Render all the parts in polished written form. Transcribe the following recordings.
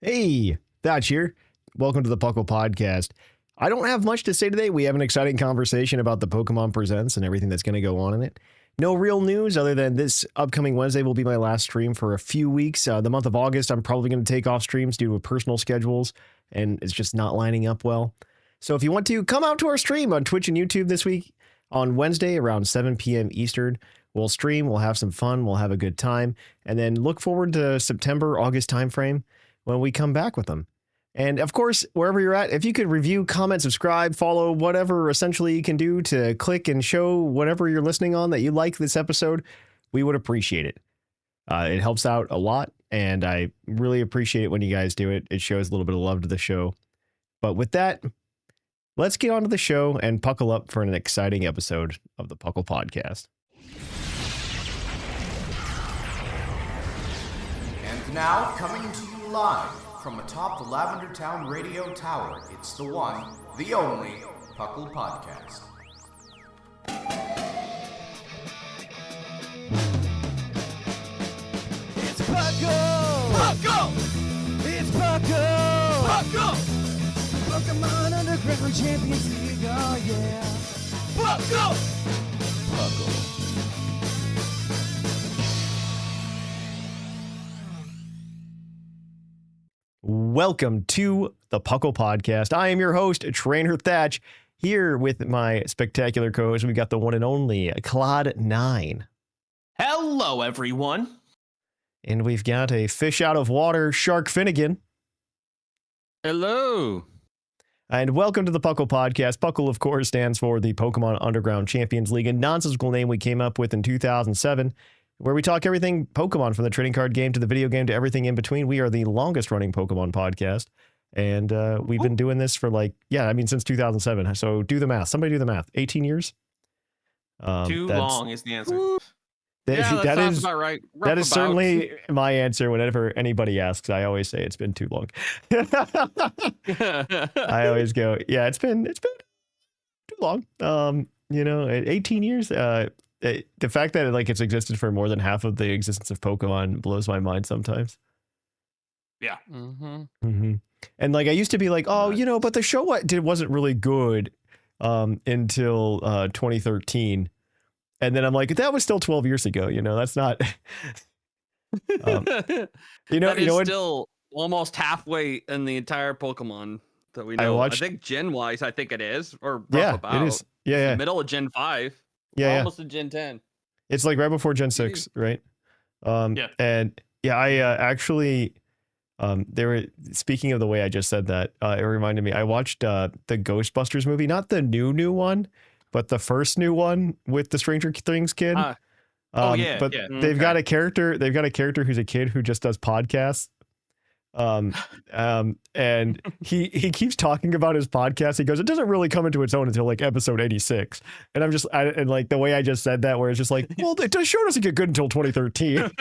Hey, Thatch here. Welcome to the PUClpodcast. I don't have much to say today. We have an exciting conversation about the Pokemon Presents and everything that's going to go on in it. No real news other than this upcoming Wednesday will be my last stream for a few weeks. The month of August, I'm probably going to take off streams due to personal schedules, and it's just not lining up well. So if you want to, come out to our stream on Twitch and YouTube this week on Wednesday around 7 p.m. Eastern. We'll stream, we'll have some fun, we'll have a good time, and then look forward to September, August timeframe when we come back with them. And of course, wherever you're at, if you could review, comment, subscribe, follow, whatever essentially you can do to click and show whatever you're listening on that you like this episode, we would appreciate it. It helps out a lot, and I really appreciate it when you guys do it. It shows a little bit of love to the show. But with that, let's get on to the show and puckle up for an exciting episode of the PUClpodcast. And now, coming to you live from atop the Lavender Town Radio Tower, it's the one, the only, PUClpodcast. It's Puckle! Puckle! It's Puckle! Puckle! Pokemon Underground Champions League, oh yeah! Puckle! Puckle. Welcome to the PUClpodcast. I am your host, Trainer Thatch, here with my spectacular co-host. We got the one and only Clod9. Hello, everyone. And we've got a fish out of water, Sharkfinnagen. Hello. And welcome to the PUClpodcast. PUCL, of course, stands for the Pokemon Underground Champions League, a nonsensical name we came up with in 2007, where we talk everything Pokemon, from the trading card game to the video game to everything in between. We are the longest running Pokemon podcast. And we've been doing this for since 2007. So do the math. Somebody do the math. 18 years? Too long is the answer. That sounds is about right. That is certainly my answer whenever anybody asks. I always say it's been too long. I always go, yeah, it's been too long. 18 years. The fact that it's existed for more than half of the existence of Pokemon blows my mind sometimes. Yeah. And I used to be like, but the show wasn't really good until 2013. And then I'm like, that was still 12 years ago. That's not. That is still almost halfway in the entire Pokemon that we know. I think Gen wise, I think it is, or about. It is. Yeah, It's the middle of Gen 5. Almost to Gen 10. It's right before Gen 6, right? And I actually, speaking of the way I just said that, it reminded me, I watched the Ghostbusters movie, not the new one, but the first new one with the Stranger Things kid. But they've got a character who's a kid who just does podcasts. And he keeps talking about his podcast. He goes, it doesn't really come into its own until episode 86. And the way I just said that, where it's just well, the show doesn't get good until 2013.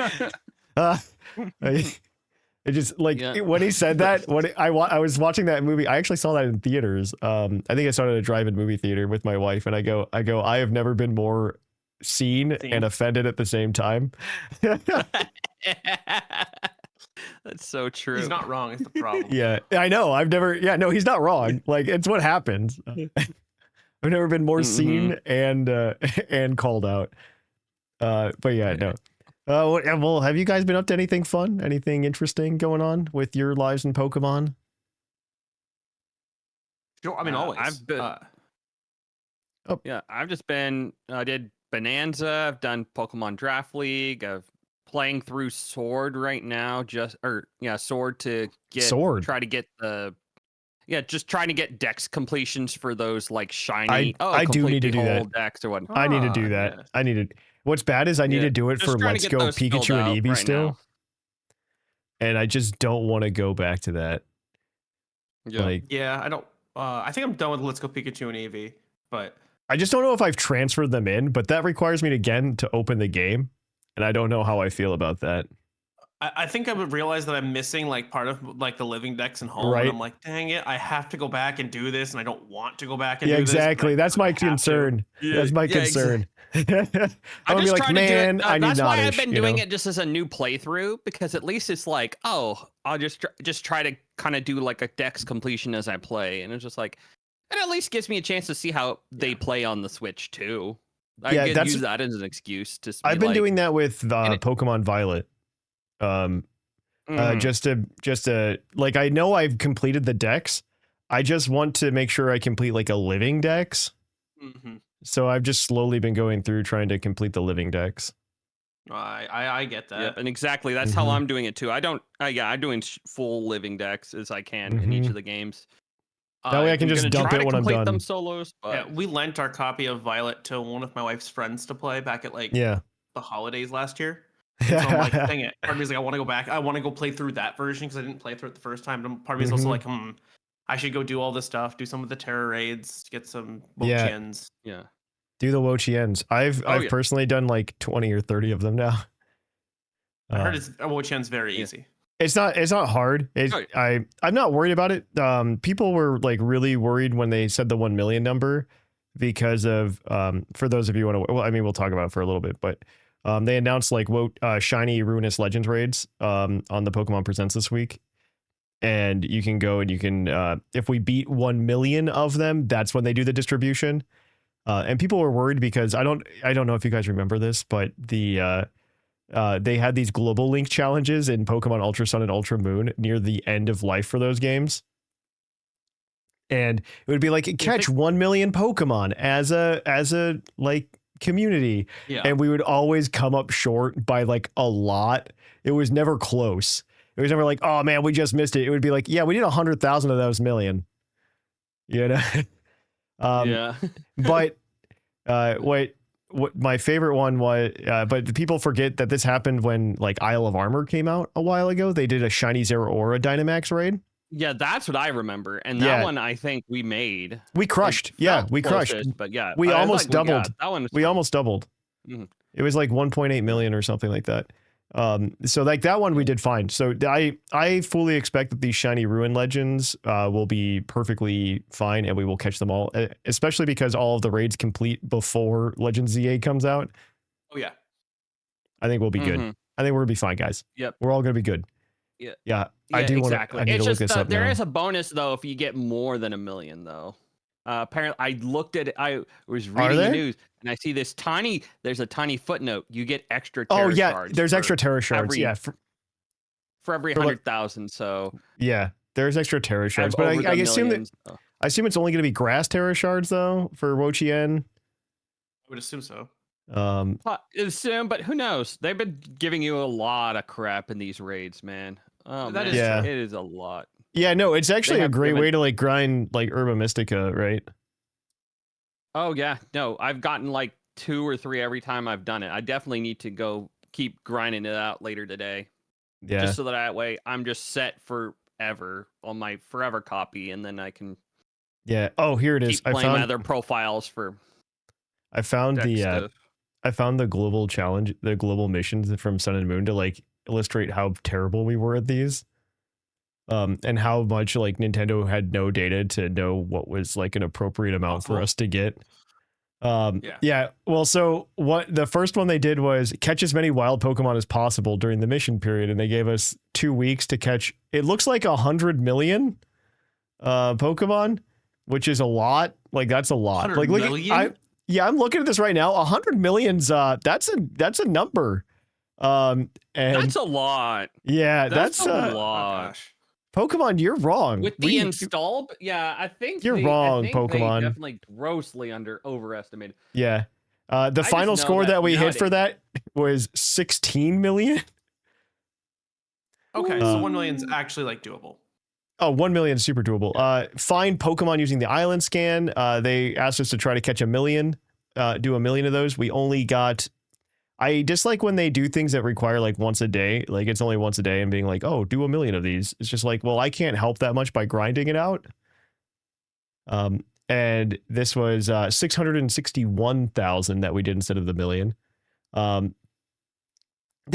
It just when he said that, when I was watching that movie, I actually saw that in theaters. I think I started a drive-in movie theater with my wife, and I go, I have never been more seen and offended at the same time. That's so true. He's not wrong. It's the problem. Yeah, I know. He's not wrong. It's what happens. I've never been more seen and called out. But yeah, no. Well, have you guys been up to anything fun? Anything interesting going on with your lives in Pokemon? Sure. I mean, always. I've been. I've just been. I did Bonanza. I've done Pokemon Draft League. I've playing through Sword right now. Sword to get Sword. Try to get the. Just trying to get dex completions for those shiny. I do need to do that. Decks or what? I need to do that. Yeah. I need to. What's bad is I need to do it for Let's Go Pikachu and Eevee still. Now. And I just don't want to go back to that. Yeah. I don't. I think I'm done with Let's Go Pikachu and Eevee, but I just don't know if I've transferred them in. But that requires me to open the game, and I don't know how I feel about that. I think I would realize that I'm missing like part of like the living decks in home. Right. And I'm like, dang it, I have to go back and do this, and I don't want to go back and Yeah, do this. exactly. That's my concern. That's my concern. I'm gonna be like, man, I need that's why I've Oddish, been doing it just as a new playthrough, because at least it's like, oh, I'll just try to kind of do like a dex completion as I play, and it's just like, it at least gives me a chance to see how they play on the Switch too. I can use that as an excuse to. I've been doing that with Pokemon Violet. Just to like, I know I've completed the dex. I just want to make sure I complete like a living dex. Mm-hmm. So I've just slowly been going through trying to complete the living dex. I get that. Yep, and exactly that's how I'm doing it too. I'm doing full living decks as I can in each of the games. That way I can just dump it when I'm done. Them solos, but... Yeah, we lent our copy of Violet to one of my wife's friends to play back at like the holidays last year. So I'm like, dang it. Part of me is like, I want to go back. I want to go play through that version because I didn't play through it the first time. But part of me is also like, I should go do all this stuff, do some of the terror raids, get some Wochiens. Yeah. Do the Wochiens. I've personally done like 20 or 30 of them now. I heard Wochien's very easy. It's not hard. I'm not worried about it. People were like really worried when they said the 1 million number because of for those of you who want to, well, I mean, we'll talk about it for a little bit, but they announced like shiny Ruinous Legends raids on the Pokemon Presents this week. And you can go and you can, if we beat 1 million of them, that's when they do the distribution. And people were worried because I don't know if you guys remember this, but they had these global link challenges in Pokemon Ultra Sun and Ultra Moon near the end of life for those games. And it would be like, catch 1 million Pokemon as a like community. Yeah. And we would always come up short by like a lot. It was never close. It was never like, oh man, we just missed it. It would be like, yeah, we did 100,000 of those million. You know? Yeah. But what my favorite one was, but people forget that this happened when like Isle of Armor came out a while ago. They did a shiny Zeraora Dynamax raid. Yeah, that's what I remember. And that one I think we made. We crushed. We crushed. But yeah, we almost doubled. That one we almost doubled. Mm-hmm. It was like 1.8 million or something like that. So like that one we did fine. So I fully expect that these shiny Ruin Legends will be perfectly fine and we will catch them all, especially because all of the raids complete before Legend ZA comes out. Oh yeah. I think we'll be good. I think we're gonna be fine, guys. Yep. We're all gonna be good. Yeah. I do exactly. want to look this up there now. is a bonus though if you get more than 1 million though. Apparently I looked at it, I was reading the news and I see there's a tiny footnote. You get extra Terra shards. There's extra Terra shards. For every 100,000. So yeah, there's extra Terra shards. But I assume it's only going to be grass Terra shards though for Wochien. I would assume so. But who knows? They've been giving you a lot of crap in these raids, man. Oh, that man. is it is a lot. Yeah, no, it's actually a great way to like grind like Herba Mystica, right? Oh yeah, no, I've gotten like 2 or 3 every time I've done it. I definitely need to go keep grinding it out later today. Yeah, just so that way I'm just set forever on my forever copy, and then I can. Yeah. Oh, here it is. Keep playing my other profiles for. I found the global challenge, the global missions from Sun and Moon to like illustrate how terrible we were at these. And how much like Nintendo had no data to know what was like an appropriate amount for us to get. Well, so what the first one they did was catch as many wild Pokemon as possible during the mission period, and they gave us 2 weeks to catch. It looks like 100 million Pokemon, which is a lot. Like that's a lot. Like look, I'm looking at this right now. 100 million's that's a number. And that's a lot. Yeah, that's a lot. Oh, gosh. Pokemon, you're wrong. With the install, I think you're wrong, Pokemon. They definitely grossly overestimated. Yeah. The final score that we hit for that was 16 million. Okay, so 1 million's actually like doable. Oh, 1 million is super doable. Find Pokemon using the island scan. They asked us to try to catch 1 million, do 1 million of those. We only got. I dislike when they do things that require like once a day, like it's only once a day and being like, oh, do 1 million of these. It's just like, well, I can't help that much by grinding it out. And this was 661,000 that we did instead of the 1 million. Then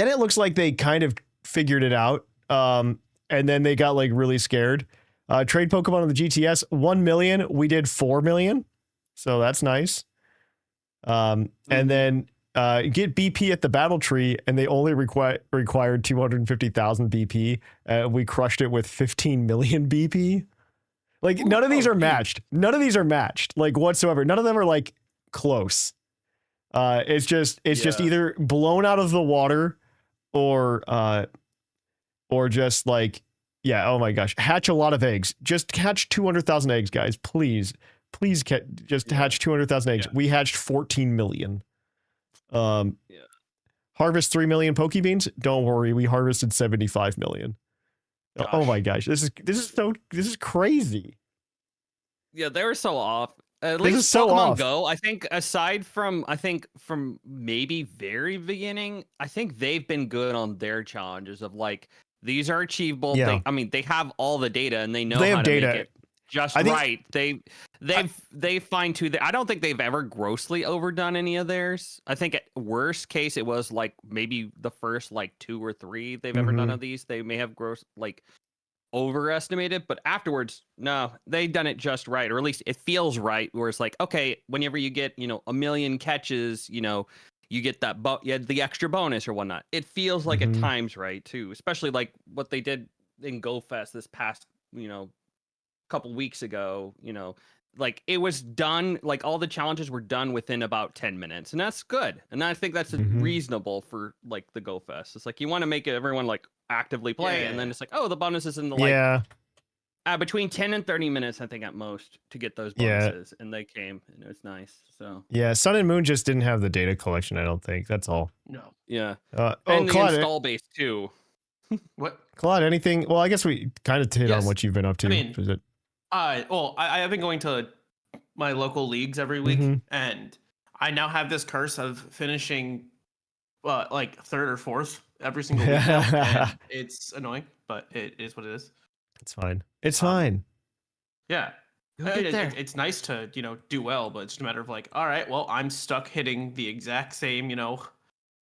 it looks like they kind of figured it out. And then they got like really scared. Trade Pokemon on the GTS, 1 million. We did 4 million. So that's nice. And then get BP at the battle tree, and they only required 250,000 BP. We crushed it with 15 million BP. Like none of these are matched. None of these are matched, like whatsoever. None of them are like close. It's just either blown out of the water or just like, yeah. Oh my gosh. Hatch a lot of eggs. Just hatch 200,000 eggs, guys. Please just hatch 200,000 eggs. We hatched 14 million. Harvest 3 million Pokebeans. Don't worry. We harvested 75 million. Gosh. Oh my gosh. This is crazy. Yeah. They were so off. At this least is so Pokemon off. Go, I think from maybe very beginning, I think they've been good on their challenges of like, these are achievable. Yeah. They have all the data and they know They how have to data. make it just right. They fine-tuned. I don't think they've ever grossly overdone any of theirs. I think at worst case, it was like maybe the first like 2 or 3 they've ever done of these. They may have overestimated, but afterwards, no, they've done it just right, or at least it feels right. Where it's like, okay, whenever you get 1 million catches, you get that the extra bonus or whatnot. It feels like it times right too, especially like what they did in Go Fest this past couple weeks ago. Like it was done, like all the challenges were done within about 10 minutes, and that's good. And I think that's reasonable for like the Go Fest. It's like you want to make everyone like actively play, and then it's like, oh, the bonus is in the between 10 and 30 minutes, I think at most, to get those bonuses, and they came, and it was nice. So yeah, Sun and Moon just didn't have the data collection. I don't think that's all. No. Yeah. And the Claude, install base too. What? Claude, anything? Well, I guess we kind of hit on what you've been up to. I mean, is it? I have been going to my local leagues every week, and I now have this curse of finishing like 3rd or 4th every single week now, and it's annoying, but it is what it is. It's fine. It's fine. Yeah. It's nice to, do well, but it's just a matter of like, all right, well, I'm stuck hitting the exact same, thing.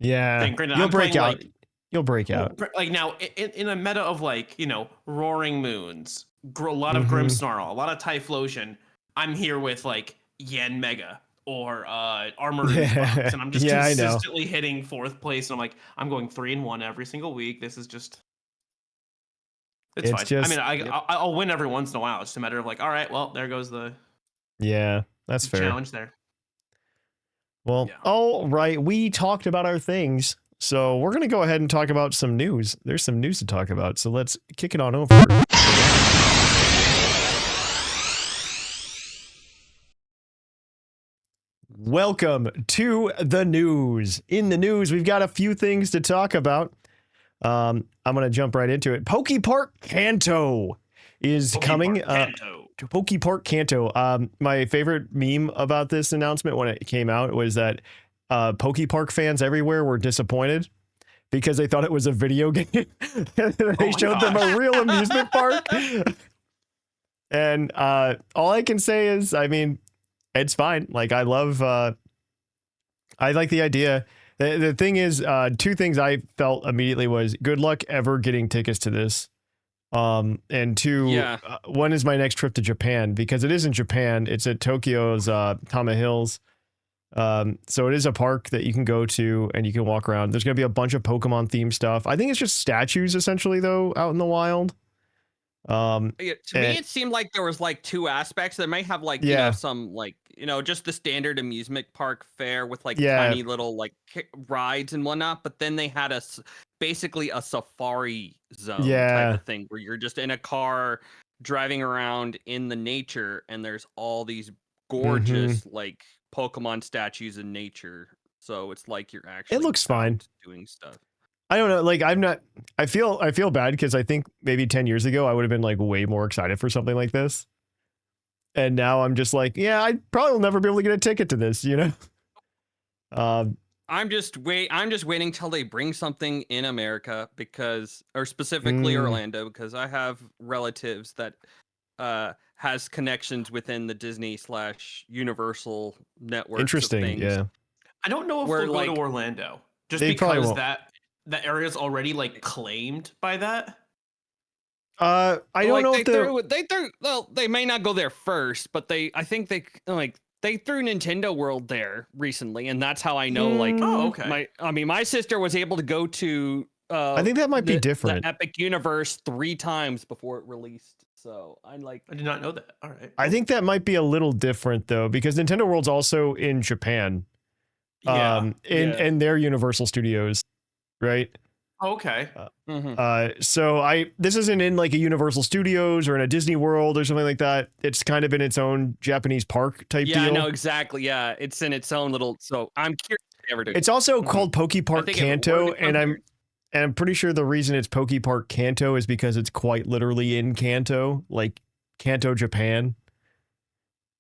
Granted, You'll break out. You'll break out. Like now, in a meta of like, Roaring Moons, a lot of Grimmsnarl, a lot of Typhlosion, I'm here with like Yen Mega or Armored Box, and I'm just consistently hitting 4th place, and I'm like, I'm going 3-1 every single week. This is just... It's fine. Just, I'll win every once in a while. It's just a matter of like, all right, well, there goes the that's fair. challenge there. Well, all right. We talked about our things, so we're going to go ahead and talk about some news. There's some news to talk about, so let's kick it on over. Welcome to the news. In the news, we've got a few things to talk about. I'm going to jump right into it. PokePark Kanto is coming. PokePark Kanto. My favorite meme about this announcement when it came out was that PokePark fans everywhere were disappointed because they thought it was a video game. They showed them a real amusement park. And all I can say is, I mean, it's fine. Like, I like the idea. The thing is, 2 things I felt immediately was good luck ever getting tickets to this. And 2, when is my next trip to Japan? Because it is in Japan. It's at Tokyo's Tama Hills. So it is a park that you can go to and you can walk around. There's going to be a bunch of Pokemon themed stuff. I think it's just statues essentially though, out in the wild. To me, it seemed like there was like 2 aspects. They may have like, some like, just the standard amusement park fare with like tiny little like rides and whatnot. But then they had basically a safari zone type of thing where you're just in a car driving around in the nature, and there's all these gorgeous like Pokemon statues in nature. So it's like you're actually it looks fine doing stuff. I don't know. Like I feel bad because I think maybe 10 years ago I would have been like way more excited for something like this. And now I'm just like, I probably will never be able to get a ticket to this, I'm just waiting till they bring something in America or specifically Orlando, because I have relatives that has connections within the Disney/Universal network. Interesting. Yeah. I don't know if they'll go to Orlando just they because that that area is already like claimed by that? I don't know if well, they may not go there first, but I think they threw Nintendo World there recently, and that's how I know. Like, oh, okay. My sister was able to go to. I think that might be different. The Epic Universe 3 times before it released. So I did not know that. All right. I think that might be a little different though, because Nintendo World's also in Japan. In their Universal Studios, right? Okay. So this isn't in like a Universal Studios or in a Disney World or something like that. It's kind of in its own Japanese park type deal. Yeah, no, exactly. Yeah, it's in its own little. So I'm curious if they ever do. It's also called Poke Park Kanto, and I'm pretty sure the reason it's Poke Park Kanto is because it's quite literally in Kanto, like Kanto, Japan.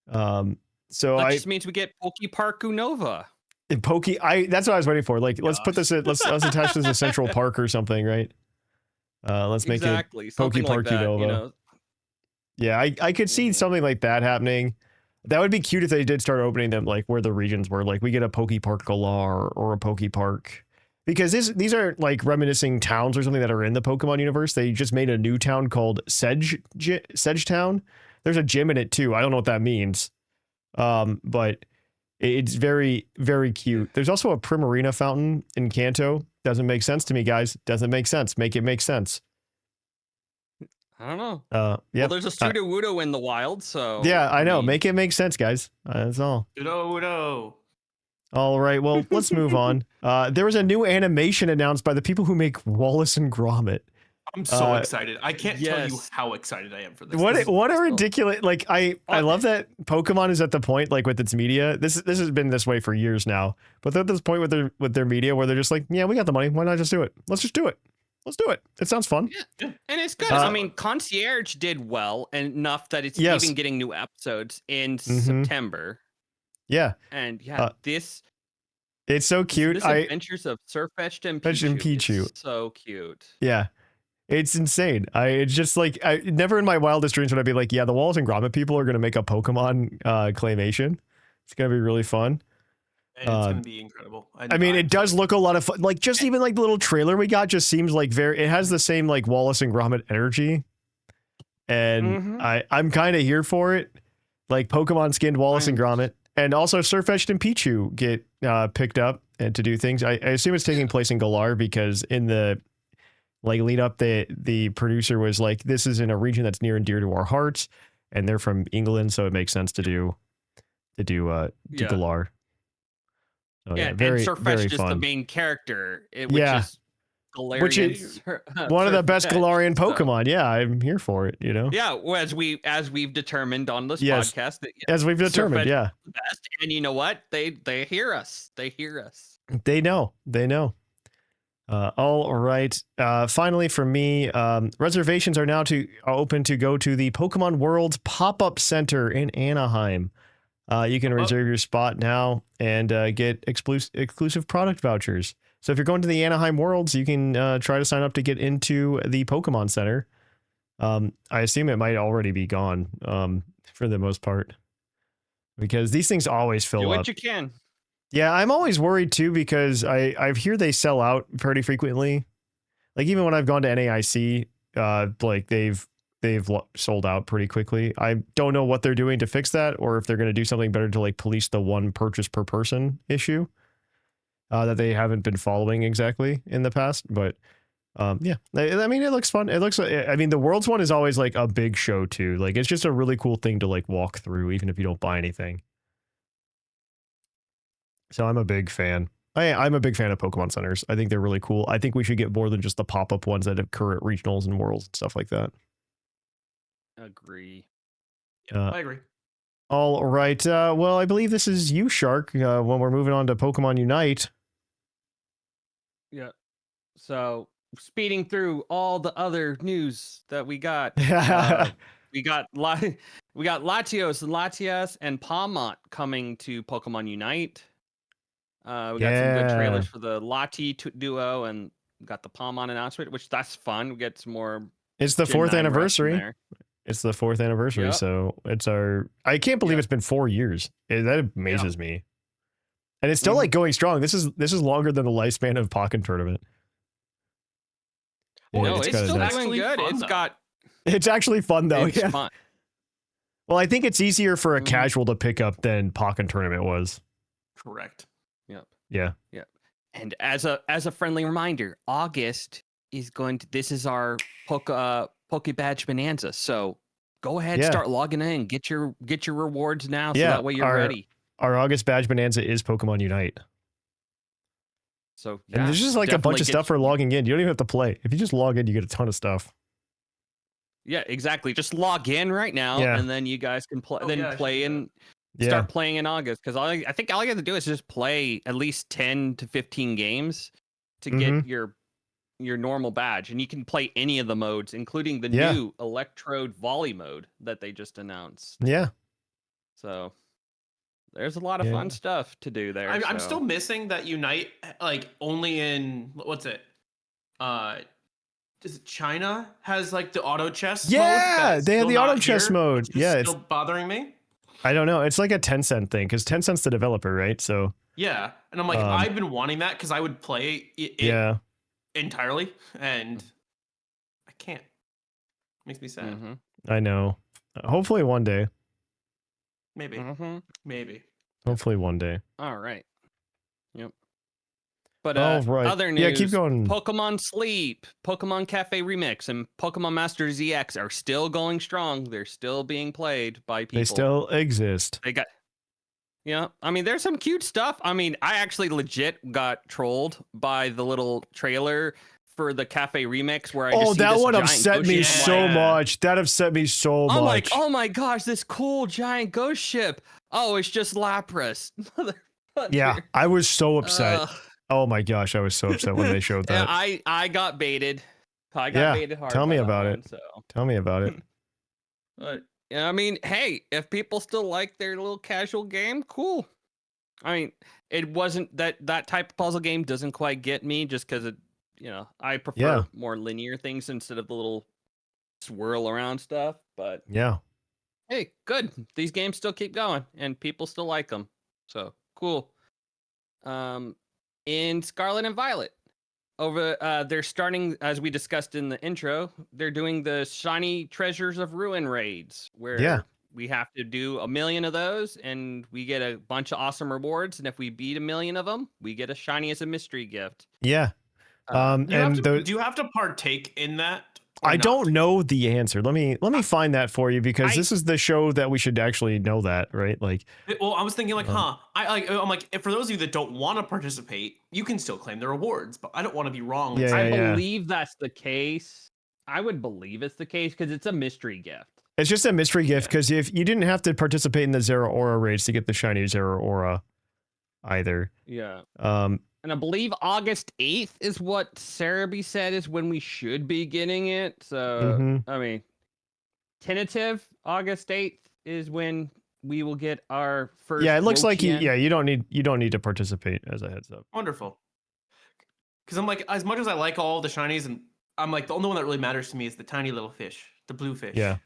So that just means we get Poke Park Unova. That's what I was waiting for. Like, let's put this in, let's attach this to Central Park or something, right? Let's make it Poke Park Unova. You know? Yeah, I could see something like that happening. That would be cute if they did start opening them like where the regions were. Like we get a Poke Park Galar or a Poke Park. Because these aren't like reminiscing towns or something that are in the Pokemon universe. They just made a new town called Sedge Town. There's a gym in it too. I don't know what that means. But it's very, very cute. There's also a Primarina fountain in Kanto. Doesn't make sense to me, guys. Doesn't make sense. Make it make sense. I don't know. Yeah. Well, there's a Sudowoodo in the wild, so. Yeah, I know. Make it make sense, guys. That's all. Sudowoodo. All right. Well, let's move on. There was a new animation announced by the people who make Wallace and Gromit. I'm so excited. I can't tell you how excited I am for this. What a ridiculous, like, I love that Pokemon is at the point, like with its media, this has been this way for years now, but they're at this point with their media where they're just like, yeah, we got the money. Why not just do it? Let's just do it. Let's do it. It sounds fun. Yeah. And it's good. I mean, Concierge did well enough that it's even getting new episodes in September. Yeah. And it's so cute. This Adventures of Sirfetch'd and Pichu. So cute. Yeah. It's insane. It's just like, I never in my wildest dreams would I be like, yeah, the Wallace and Gromit people are going to make a Pokemon claymation. It's going to be really fun. And it's going to be incredible. I mean, it does look a lot of fun. Like, just even like the little trailer we got just seems like it has the same like Wallace and Gromit energy. And I'm kind of here for it. Like Pokemon skinned Wallace and Gromit. And also Sirfetch'd and Pichu get picked up and to do things. I assume it's taking place in Galar because in the like lead up, the producer was like, this is in a region that's near and dear to our hearts. And they're from England, so it makes sense to do Galar. So, and Sirfetch'd is the main character, which is Galarian. Which is one of the best Galarian Pokemon. Yeah, I'm here for it, you know? Yeah, as we've determined on this podcast. That, as we've determined, the best. And you know what? They hear us. They hear us. They know. All right. Finally, for me, reservations are now open to go to the Pokemon World Pop-Up Center in Anaheim. You can reserve your spot now and get exclusive product vouchers. So if you're going to the Anaheim Worlds, you can try to sign up to get into the Pokemon Center. I assume it might already be gone for the most part, because these things always fill up. Do what you can. Yeah, I'm always worried too, because I hear they sell out pretty frequently. Like even when I've gone to NAIC, like they've sold out pretty quickly. I don't know what they're doing to fix that, or if they're going to do something better to like police the one purchase per person issue that they haven't been following exactly in the past. But yeah, I mean, it looks fun. It looks, I mean, the Worlds one is always like a big show too. Like it's just a really cool thing to like walk through, even if you don't buy anything. So I'm a big fan. I'm a big fan of Pokemon Centers. I think they're really cool. I think we should get more than just the pop-up ones that occur at regionals and worlds and stuff like that. Agree. I agree. All right. Well, I believe this is you, Shark, when we're moving on to Pokemon Unite. Yeah. So speeding through all the other news that we got. We got Latios and Latias and Palmont coming to Pokemon Unite. We got some good trailers for the Lati duo, and we got the Palmont announcement, which that's fun. We get some more. It's the 4th anniversary. It's the 4th anniversary, so it's our. I can't believe it's been 4 years. That amazes me, and it's still like going strong. This is longer than the lifespan of Pokken Tournament. No, it's it's got still nuts. doing good. Fun, It's though. got It's actually fun though. it's Yeah. fun. Well, I think it's easier for a Mhm. casual to pick up than Pokken Tournament was. Correct. Yep. Yeah. Yep. And as a friendly reminder, August is going to. This is our Poke Badge Bonanza. So go ahead, Yeah. start logging in, get your rewards now, so Yeah, that way you're ready. Our August Badge Bonanza is Pokemon Unite. So And there's just like a bunch of stuff for logging in. You don't even have to play. If you just log in, you get a ton of stuff. Yeah, exactly. Just log in right now, Yeah. and then you guys can play. Oh, then yeah, I should play do and Yeah. start playing in August. Because I think all you have to do is just play at least 10 to 15 games to Mhm. get your normal badge, and you can play any of the modes, including the Yeah. new Electrode Volley mode that they just announced. Yeah. So there's a lot of Yeah. fun stuff to do there. I'm so. still missing that Unite, like only in what's it? Is it China has like the auto chess? Yeah, mode that's they have still the auto not chess here, mode. which is Yeah, it's- still bothering me. I don't know. It's like a Tencent thing because Tencent's the developer, right? So Yeah, and I'm like, I've been wanting that because I would play it yeah. entirely, and I can't. Makes me sad. Mhm. I know. Hopefully one day. Maybe, Mhm. maybe. Hopefully one day. All right. Yep. But All right. other news. Yeah, keep going. Pokemon Sleep, Pokemon Cafe Remix, and Pokemon Master ZX are still going strong. They're still being played by people. They still exist. They got. Yeah, I mean, there's some cute stuff. I mean, I actually legit got trolled by the little trailer for the Cafe Remix where I just see that this one giant upset ghost me ship. so Yeah. much. That upset me so I'm much. like, oh my gosh, this cool giant ghost ship. Oh, it's just Lapras. Motherfucker. Yeah, I was so upset. Ugh. Oh my gosh, I was so upset when they showed Yeah, that. I got baited. I got Yeah, baited hard. tell me by that about one, it. So, Tell me about it. but yeah, I mean, hey, if people still like their little casual game, cool. I mean, it wasn't that type of puzzle game doesn't quite get me just because it, I prefer Yeah. more linear things instead of the little swirl around stuff. But Yeah. hey, good. These games still keep going and people still like them. So cool. In Scarlet and Violet, they're starting, as we discussed in the intro, they're doing the Shiny Treasures of Ruin raids where we have to do 1 million of those and we get a bunch of awesome rewards. And if we beat 1 million of them, we get a shiny as a mystery gift. Yeah. Do you have to partake in that? or I not? don't know the answer. Let me find that for you because this is the show that we should actually know that, right? Like, Well, I was thinking like, I'm like, if for those of you that don't want to participate, you can still claim the rewards, but I don't want to be wrong. Yeah, I believe that's the case. I would believe it's the case because it's a mystery gift. it's just a mystery gift because if you didn't have to participate in the Zero Aura raids to get the shiny Zero Aura either. Yeah. Um, And I believe August 8th is what Cerebi said is when we should be getting it. So, Mhm. I mean, tentative August 8th is when we will get our first. yeah, it looks like Wokian. you don't need to participate as a heads up. Wonderful. Because I'm like, as much as I like all the shinies, and I'm like, the only one that really matters to me is the tiny little fish, the blue fish. Yeah.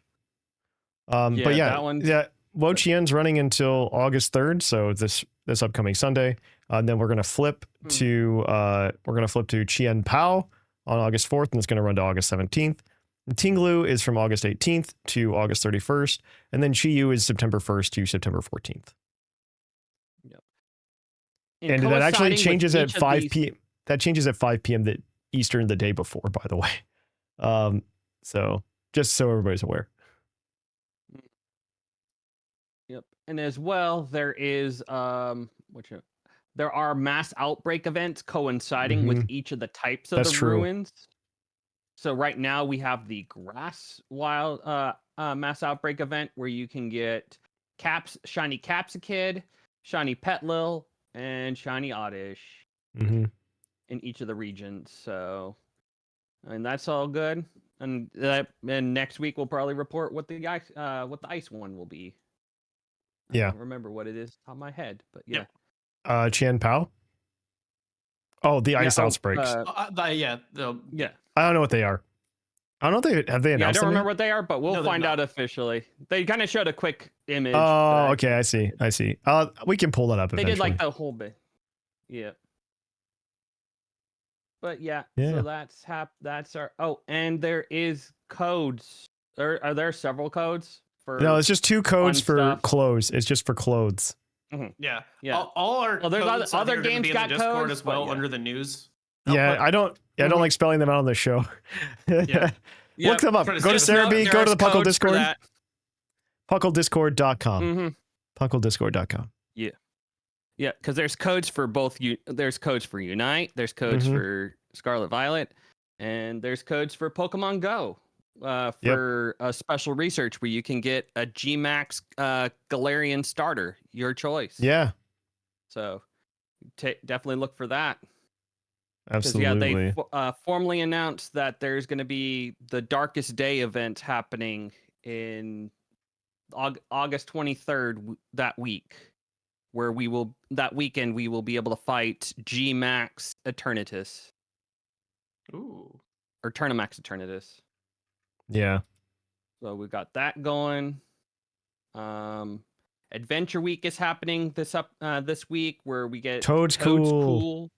Yeah, But yeah, that one's- yeah, Woqian's running until August 3rd, so this upcoming Sunday. And then we're gonna flip to Chien Pao on August 4th, and it's gonna run to August 17th. And Tinglu is from August 18th to August 31st, and then Chiyu is September 1st to September 14th. And that actually coinciding with changes at each of 5 these- p.m. That changes at 5 p.m. the Eastern the day before, by the way. So just so everybody's aware. Yep. And as well, there is there are mass outbreak events coinciding with each of the types of That's the true. ruins. So right now we have the grass wild mass outbreak event where you can get shiny Capsicid, shiny Petlil, and shiny Oddish Mm-hmm. in each of the regions. So, and that's all good. And next week we'll probably report what the ice one will be. Yeah. I don't remember what it is off my head, but yeah. Yep. Chien Pao. Oh, the ice outbreaks. Yeah. Yeah. I don't know what they are. I don't know if they Yeah, I announced don't them remember yet? what they are, but we'll No, they're find not. out officially. They kind of showed a quick image. Oh, okay. I see. We can pull that up They eventually. did like the whole bit. Yeah. But yeah, Yeah. so that's our. Oh, and there is codes. Are there several codes for? No, it's just 2 codes for stuff? clothes. It's just for clothes. Yeah. Yeah. All our Well, there's codes other are going to games be in the got Discord codes, as well but yeah. under the news. Yeah, output. I don't like spelling them out on the show. Yeah. Look them up. Trying to Go to save us. Cerebi, go to the Puckle Discord. That. puclpodcast.com. puclpodcast.com. Yeah, because there's codes for both. There's codes for Unite. There's codes for Scarlet Violet, and there's codes for Pokemon Go. For a special research where you can get a Gmax Galarian starter, your choice. Yeah, So definitely look for that. absolutely. Yeah, they formally announced that there's going to be the Darkest Day event happening in August 23rd that week, where that weekend we will be able to fight Gmax Eternatus. Ooh. Or Turnamax Eternatus. Yeah. So we've got that going. Adventure Week is happening this week, where we get Toad's cool.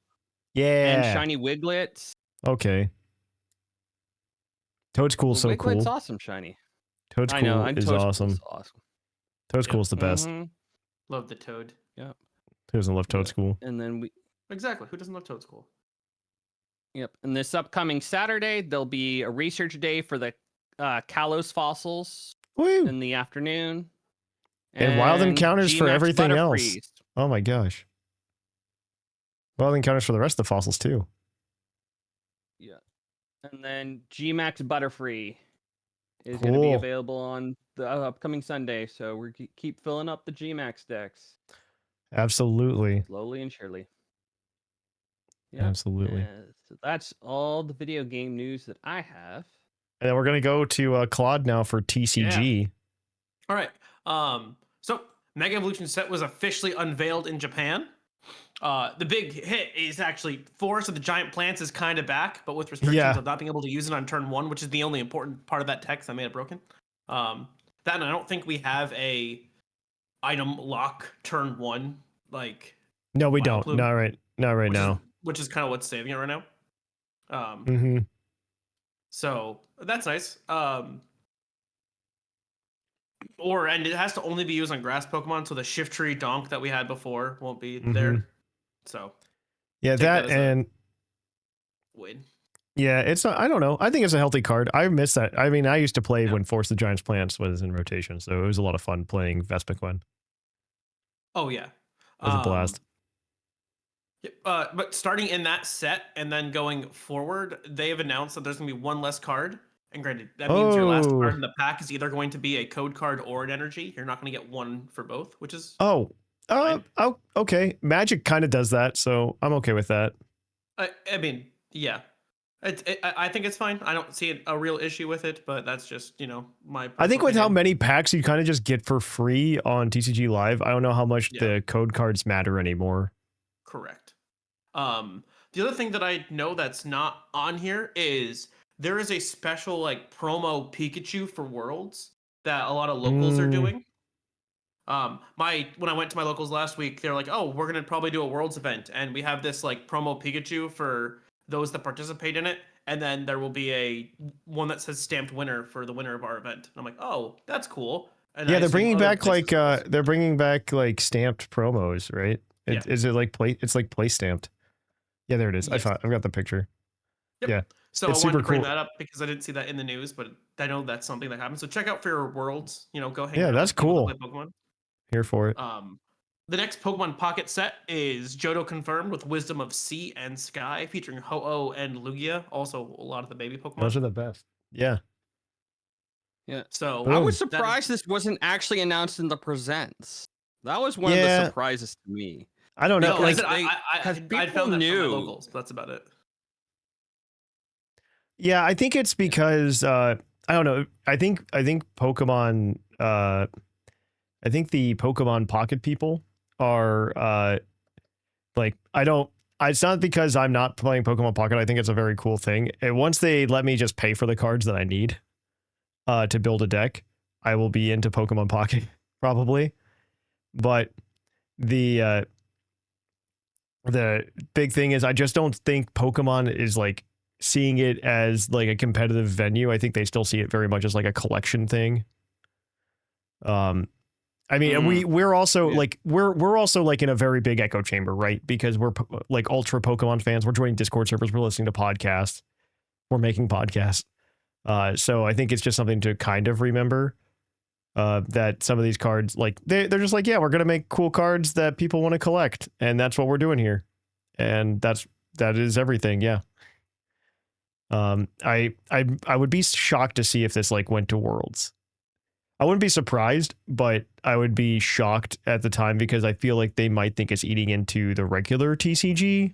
Yeah. And Shiny Wiglets. Okay. Toad's cool, so Wiglet's cool. awesome, Shiny. Toad's I know, cool and is Toad's awesome. Cool's awesome. Toad's cool is the best. Love the Toad. Yep. Who doesn't love Toad's cool? And then Exactly. Who doesn't love Toad's cool? Yep. And this upcoming Saturday, there'll be a research day for the Kalos fossils Woo. in the afternoon. And wild encounters for Gmax everything else. Butterfreeze. Oh my gosh. Wild encounters for the rest of the fossils too. Yeah. And then Gmax Butterfree is going to be available on the upcoming Sunday. So we keep filling up the Gmax decks. Absolutely. Slowly and surely. Yep. Absolutely. So that's all the video game news that I have. And then we're going to go to Claude now for TCG. Yeah. All right. So Mega Evolution set was officially unveiled in Japan. The big hit is actually Forest of the Giant Plants is kind of back, but with restrictions of not being able to use it on turn 1, which is the only important part of that text that made it broken. That, and I don't think we have a item lock turn 1 like. No, we don't. Not right now. Which is kind of what's saving it right now. So that's nice. And it has to only be used on grass Pokemon, so the Shiftry Donk that we had before won't be there. So yeah, that and win. Yeah, it's not, I don't know. I think it's a healthy card. I miss that. I mean, I used to play when Force the Giants Plants was in rotation, so it was a lot of fun playing Vespiquen. Oh yeah, it was a blast. But starting in that set and then going forward, they have announced that there's going to be one less card. And granted, that means your last card in the pack is either going to be a code card or an energy. You're not going to get one for both, which is okay. Magic kind of does that, so I'm okay with that. I mean, yeah, I think it's fine. I don't see a real issue with it, but that's just my. I think with how many packs you kind of just get for free on TCG Live, I don't know how much the code cards matter anymore. Correct. The other thing that I know that's not on here is there is a special like promo Pikachu for Worlds that a lot of locals are doing. When I went to my locals last week, they're like, "Oh, we're gonna probably do a Worlds event, and we have this like promo Pikachu for those that participate in it, and then there will be a one that says stamped winner for the winner of our event." And I'm like, "Oh, that's cool." And yeah, they're bringing back like stamped promos, right? Is it like play? It's like play stamped. Yeah, there it is. Yes. I've got the picture. Yep. Yeah. So I wanted to bring that up because I didn't see that in the news, but I know that's something that happens. So check out for your Worlds. Go hang out. Yeah, that's cool. Play Pokemon. Here for it. The next Pokemon Pocket set is Johto confirmed with Wisdom of Sea and Sky, featuring Ho-Oh and Lugia. Also, a lot of the baby Pokemon. Those are the best. Yeah. Yeah. So I was surprised this wasn't actually announced in the presents. That was one of the surprises to me. I don't know. I found that from my locals, but that's about it. Yeah, I think it's because I don't know. I think Pokemon. I think the Pokemon Pocket people are like I don't. It's not because I'm not playing Pokemon Pocket. I think it's a very cool thing. And once they let me just pay for the cards that I need to build a deck, I will be into Pokemon Pocket probably. But the the big thing is I just don't think Pokemon is like seeing it as like a competitive venue. I think they still see it very much as like a collection thing. I mean, we're also like we're also like in a very big echo chamber, right? Because we're like ultra Pokemon fans. We're joining Discord servers. We're listening to podcasts. We're making podcasts. So I think it's just something to kind of remember. That some of these cards, like they're just like, yeah, we're gonna make cool cards that people want to collect, and that's what we're doing here, and that is everything. Yeah. I would be shocked to see if this like went to Worlds. I wouldn't be surprised, but I would be shocked at the time because I feel like they might think it's eating into the regular TCG.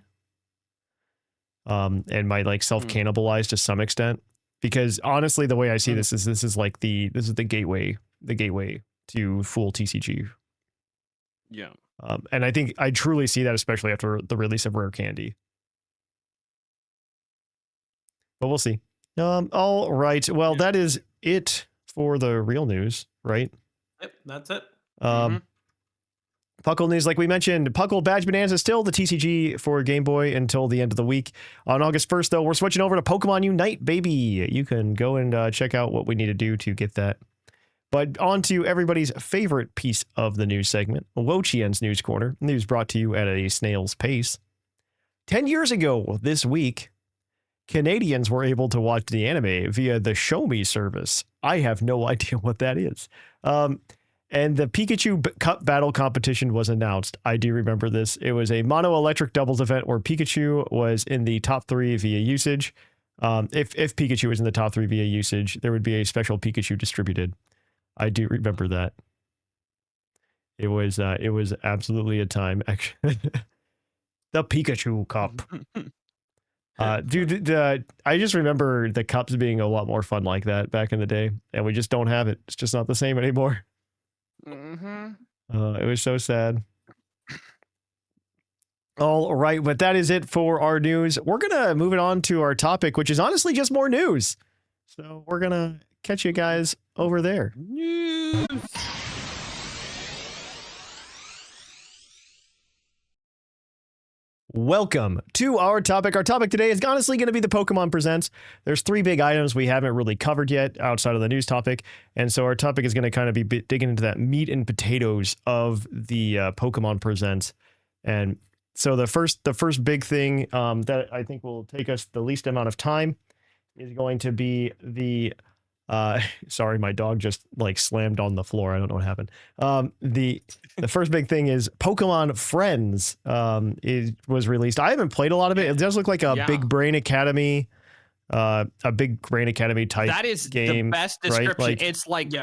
And might like self-cannibalize to some extent. Because honestly, the way I see this is like the gateway to full TCG. Yeah. And I truly see that, especially after the release of Rare Candy. But we'll see. All right. Well, that is it for the real news, right? Yep, that's it. Puckle news, like we mentioned, Puckle Badge Bonanza is still the TCG for Game Boy until the end of the week. On August 1st, though, we're switching over to Pokemon Unite, baby. You can go and check out what we need to do to get that. But on to everybody's favorite piece of the news segment, Wochien's News Corner. News brought to you at a snail's pace. 10 years ago this week, Canadians were able to watch the anime via the Show Me service. I have no idea what that is. And the Pikachu Cup Battle competition was announced. I do remember this. It was a mono electric doubles event where Pikachu was in the top 3 via usage. If Pikachu was in the top 3 via usage, there would be a special Pikachu distributed. I do remember that. It was absolutely a time. Actually, the Pikachu Cup. Dude, I just remember the cups being a lot more fun like that back in the day, and we just don't have it. It's just not the same anymore. It was so sad. All right, but that is it for our news. We're gonna move it on to our topic, which is honestly just more news. So we're gonna catch you guys over there. News. Welcome to our topic. Our topic today is honestly going to be the Pokemon Presents. There's 3 big items we haven't really covered yet outside of the news topic. And so our topic is going to kind of be digging into that meat and potatoes of the Pokemon Presents. And so the first big thing that I think will take us the least amount of time is going to be the sorry, my dog just like slammed on the floor. I don't know what happened. The first big thing is Pokemon Friends. It was released. I haven't played a lot of it. It does look like a Big Brain Academy, type that is game, the best description. Right? Like, it's like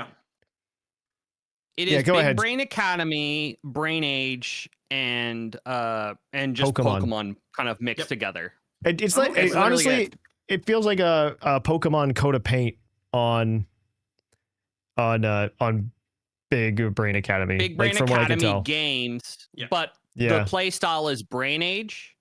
it is go Big ahead. Brain Academy, Brain Age, and just Pokemon kind of mixed together. It's like honestly, it feels like a Pokemon coat of paint on Big Brain Academy. Big Brain Academy games, but the play style is Brain Age,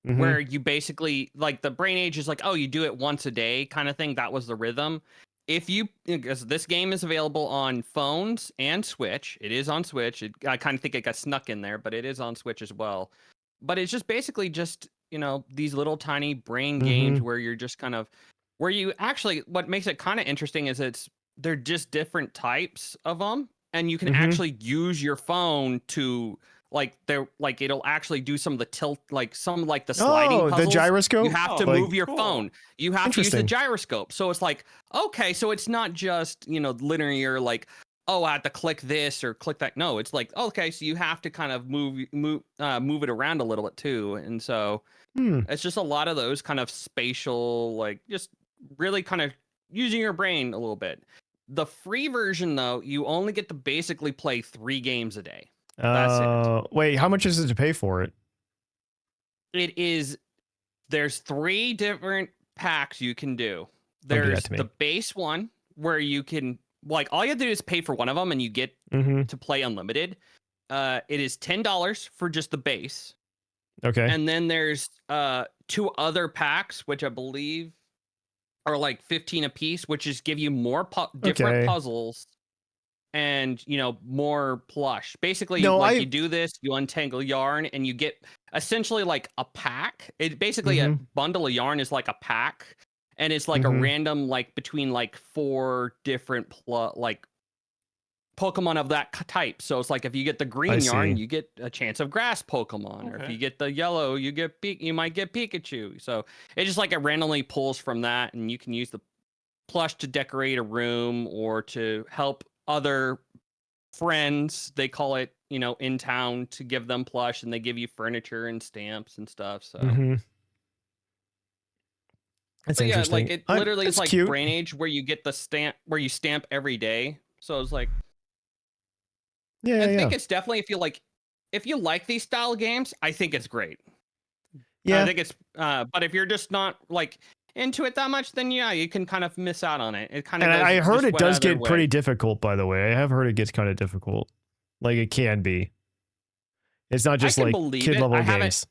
where you basically like the Brain Age is like, oh, you do it once a day kind of thing. That was the rhythm. Because this game is available on phones and Switch. It is on Switch. I kind of think it got snuck in there, but it is on Switch as well. But it's just basically just, these little tiny brain games where you're just kind of, where you actually, what makes it kind of interesting is they're just different types of them. And you can actually use your phone to it'll actually do some of the tilt, like some like the sliding puzzles. The gyroscope. You have to move your phone. You have to use the gyroscope. So it's like, okay, so it's not just, linear, like, oh, I have to click this or click that. No, it's like, okay, so you have to kind of move it around a little bit too. And so it's just a lot of those kind of spatial, like just really kind of using your brain a little bit. The free version, though, you only get to basically play 3 games a day. That's it. Wait, how much is it to pay for it? There's 3 different packs you can do. There's the base one where you can, like, all you have to do is pay for one of them and you get to play unlimited. It is $10 for just the base. Okay. And then there's 2 other packs, which I believe are like 15 a piece, which just give you more different puzzles and more plush. Basically, No, you do this, you untangle yarn, and you get essentially like a pack. It basically a bundle of yarn is like a pack, and it's like a random between 4 different Pokemon of that type. So it's like if you get the green yarn, you get a chance of grass Pokemon, or if you get the yellow, you might get Pikachu. So it just it randomly pulls from that, and you can use the plush to decorate a room or to help other friends. They call it, in town, to give them plush, and they give you furniture and stamps and stuff. So that's yeah, interesting. it literally is like cute. Brain Age, where you get the stamp, where you stamp every day. So it's like, I think it's definitely, if you like these style games, I think it's great. Yeah, I think it's but if you're just not into it that much, then you can kind of miss out on it. It kind of. And I heard it does get pretty difficult, by the way. I have heard it gets kind of difficult. Like it can be. It's not just like kid level games.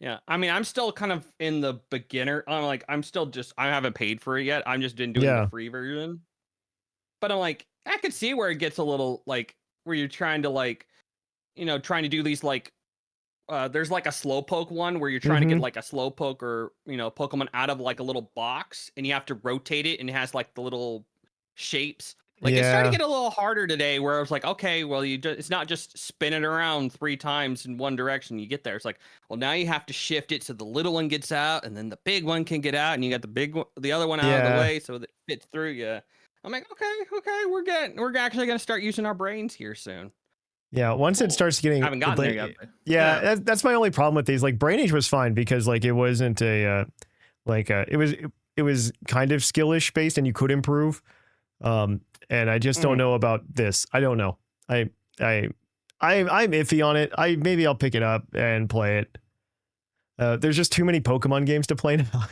Yeah, I mean, I'm still kind of in the beginner. I haven't paid for it yet. I'm just been doing the free version. But I'm like, I could see where it gets a little where you're trying to trying to do these there's a slowpoke one where you're trying to get a slowpoke or Pokemon out of a little box, and you have to rotate it, and it has the little shapes. It started to get a little harder today, where I was like, okay, well, it's not just spin it around 3 times in one direction. You get there. It's well, now you have to shift it so the little one gets out, and then the big one can get out, and you got the other one out of the way so that it fits through you. I'm like, okay, we're actually gonna start using our brains here soon. Yeah, once it starts getting, I haven't gotten there yet. Yeah, that's my only problem with these. Brain Age was fine because it wasn't it was kind of skillish based, and you could improve. And I just don't know about this. I don't know. I'm iffy on it. Maybe I'll pick it up and play it. There's just too many Pokemon games to play now.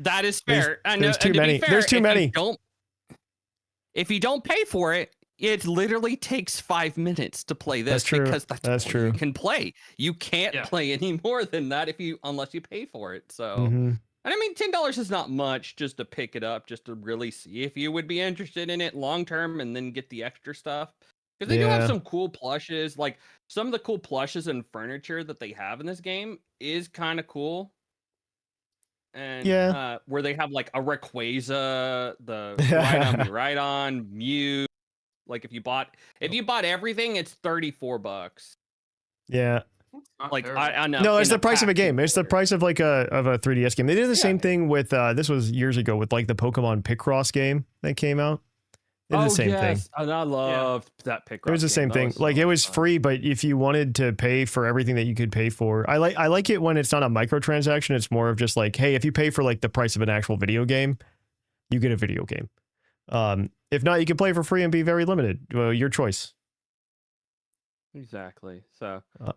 That is fair. There's too many. There's too many. If you don't pay for it, it literally takes 5 minutes to play this. That's true. Because that's true. You can play. You can't play any more than that unless you pay for it. So, and I mean, $10 is not much just to pick it up, just to really see if you would be interested in it long term, and then get the extra stuff. Because they do have some cool plushes. Some of the cool plushes and furniture that they have in this game is kind of cool. And where they have a Rayquaza, the Rhydon, Mew. If you bought everything, it's $34. Yeah. I know. No, it's the price of a game. It's the price of a 3DS game. They did the same thing with this was years ago with the Pokemon Picross game that came out. It was the same thing. And I loved that Picross. It was the same thing. It was free, but if you wanted to pay for everything that you could pay for, I like it when it's not a microtransaction. It's more of just hey, if you pay for the price of an actual video game, you get a video game. If not, you can play for free and be very limited. Well, your choice. Exactly. So, and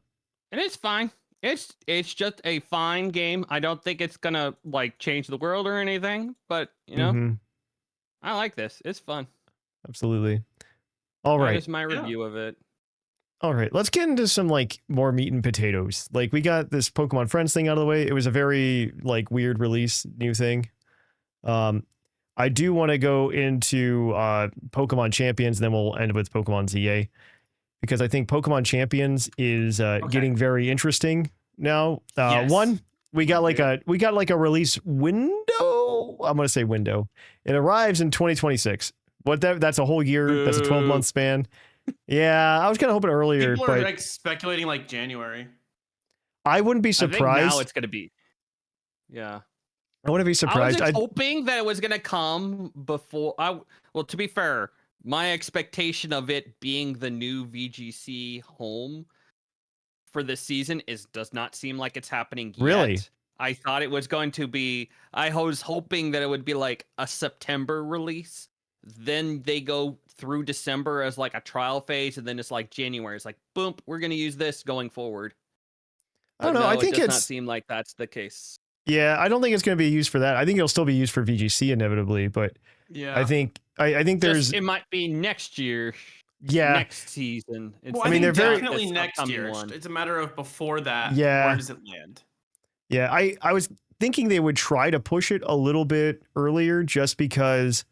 it's fine. It's just a fine game. I don't think it's gonna change the world or anything, but I like this. It's fun. Absolutely. All right. That is my review of it. All right, let's get into some more meat and potatoes. We got this Pokemon Friends thing out of the way. It was a very weird release, new thing. I do want to go into Pokemon Champions, and then we'll end with Pokemon ZA, because I think Pokemon Champions is getting very interesting now. One, we got a release window. I'm gonna say window. It arrives in 2026. That's a whole year. That's a 12-month span. Yeah, I was kind of hoping earlier. People are speculating January. I wouldn't be surprised. I think now it's gonna be. Yeah. I wouldn't be surprised. I was hoping that it was gonna come before. Well, to be fair, my expectation of it being the new VGC home for this season does not seem like it's happening yet. Really? I thought it was going to be. I was hoping that it would be a September release. Then they go through December as a trial phase, and then it's January. It's boom, we're gonna use this going forward. I don't know. I think it does not seem like that's the case. Yeah, I don't think it's going to be used for that. I think it'll still be used for VGC inevitably, but I think it might be next year. Yeah, next season. I mean, they're definitely next year. It's a matter of before that. Yeah, where does it land? Yeah, I was thinking they would try to push it a little bit earlier, just because,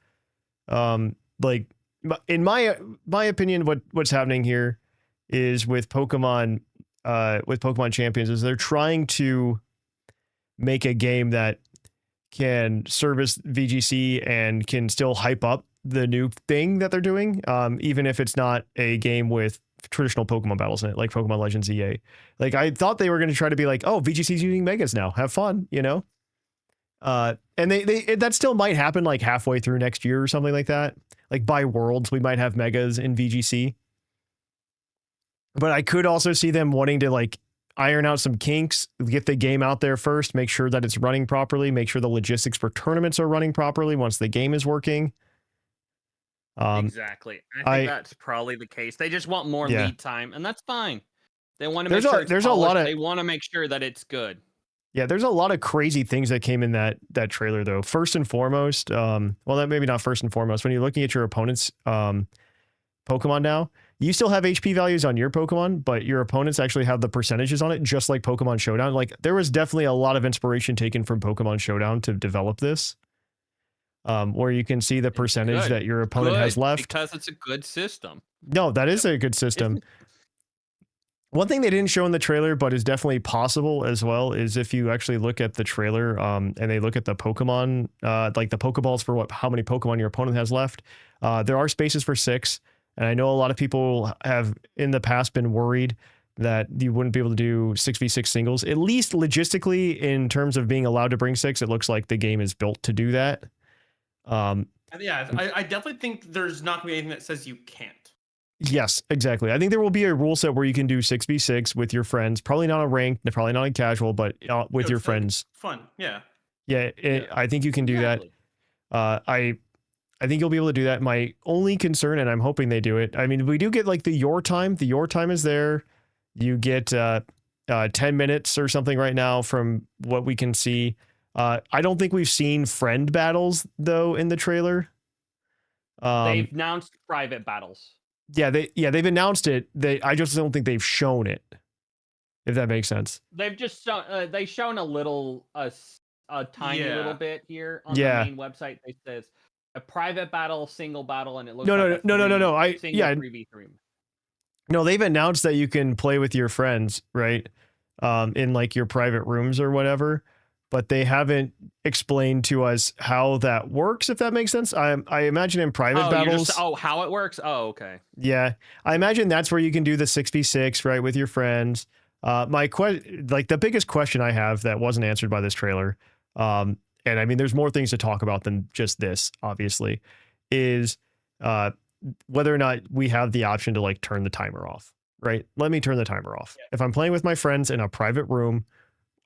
in my opinion, what's happening here is with Pokemon Champions is they're trying to make a game that can service VGC and can still hype up the new thing that they're doing, even if it's not a game with traditional Pokemon battles in it, like Pokemon Legends EA. Like, I thought they were going to try to be like, oh, VGC's using Megas now, have fun, you know? And that still might happen like halfway through next year or something like that. Like by Worlds, we might have Megas in VGC. But I could also see them wanting to like iron out some kinks, get the game out there first, make sure that it's running properly, make sure the logistics for tournaments are running properly once the game is working. Exactly. I think that's probably the case. They just want more lead time, and that's fine. They want to make sure it's polished. They want to make sure that it's good. Yeah, there's a lot of crazy things that came in that trailer, though. First and foremost, well, that maybe not first and foremost. When you're looking at your opponent's Pokemon now, you still have HP values on your Pokemon, but your opponents actually have the percentages on it, just like Pokemon Showdown. Like, there was definitely a lot of inspiration taken from Pokemon Showdown to develop this. Where you can see the percentage that your opponent has left. Because it's a good system. No, that is a good system. One thing they didn't show in the trailer, but is definitely possible as well, is if you actually look at the trailer and they look at the Pokemon, like the Pokeballs for how many Pokemon your opponent has left, there are spaces for 6. And I know a lot of people have in the past been worried that you wouldn't be able to do 6v6 singles. At least logistically, in terms of being allowed to bring 6, it looks like the game is built to do that. Yeah, I definitely think there's not going to be anything that says you can't. Yes, exactly. I think there will be a rule set where you can do 6v6 with your friends. Probably not a ranked, probably not a casual, but with your friends. Fun, yeah. Yeah, I think you can do that. I think you'll be able to do that. My only concern, and I'm hoping they do it, I mean, we do get like the your time. The your time is there. You get 10 minutes or something right now from what we can see. I don't think we've seen friend battles though in the trailer. They've announced private battles. Yeah, they've announced it. I just don't think they've shown it. If that makes sense. They've just shown a little a tiny little bit here on the main website. It says a private battle, single battle, and it looks no. 3v3. No, they've announced that you can play with your friends, right? In like your private rooms or whatever. But they haven't explained to us how that works, if that makes sense. I imagine in private battles. How it works? Oh, okay. Yeah. I imagine that's where you can do the 6v6, right, with your friends. The biggest question I have that wasn't answered by this trailer, and I mean, there's more things to talk about than just this, obviously, is whether or not we have the option to like turn the timer off, right? Let me turn the timer off. Yeah. If I'm playing with my friends in a private room,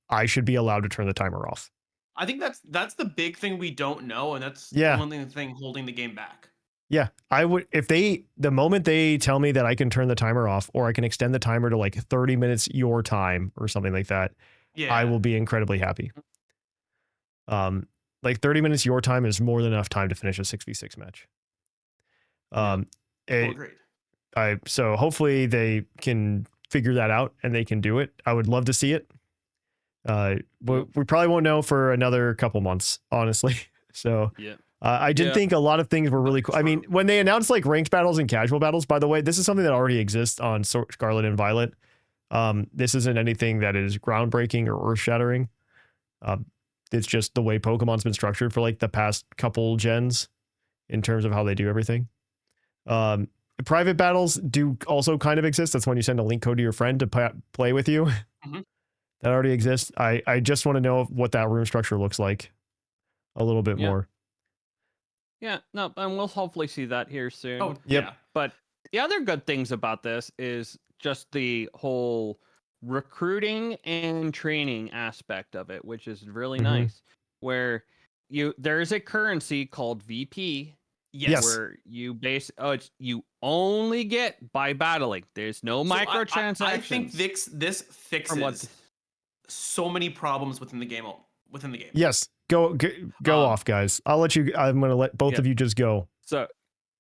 I should be allowed to turn the timer off. I think that's the big thing we don't know, and that's the only thing holding the game back. Yeah, I would, if the moment they tell me that I can turn the timer off, or I can extend the timer to like 30 minutes your time or something like that, I will be incredibly happy. Like 30 minutes your time is more than enough time to finish a 6v6 match. Great. So hopefully they can figure that out and they can do it. I would love to see it. We probably won't know for another couple months, honestly. So I did think a lot of things were really cool. I mean, when they announced like ranked battles and casual battles, by the way, this is something that already exists on Scarlet and Violet. This isn't anything that is groundbreaking or earth-shattering. It's just the way Pokemon's been structured for like the past couple gens in terms of how they do everything. Private battles do also kind of exist. That's when you send a link code to your friend to play with you. Mm-hmm. That already exists. I just want to know what that room structure looks like a little bit more. Yeah, no, and we'll hopefully see that here soon. Oh, yeah. But the other good things about this is just the whole recruiting and training aspect of it, which is really nice. Where there is a currency called VP. Yes. Where you you only get by battling. There's no microtransactions. I think this fixes so many problems within the game. Yes. Go off, guys. I'm going to let both of you just go. So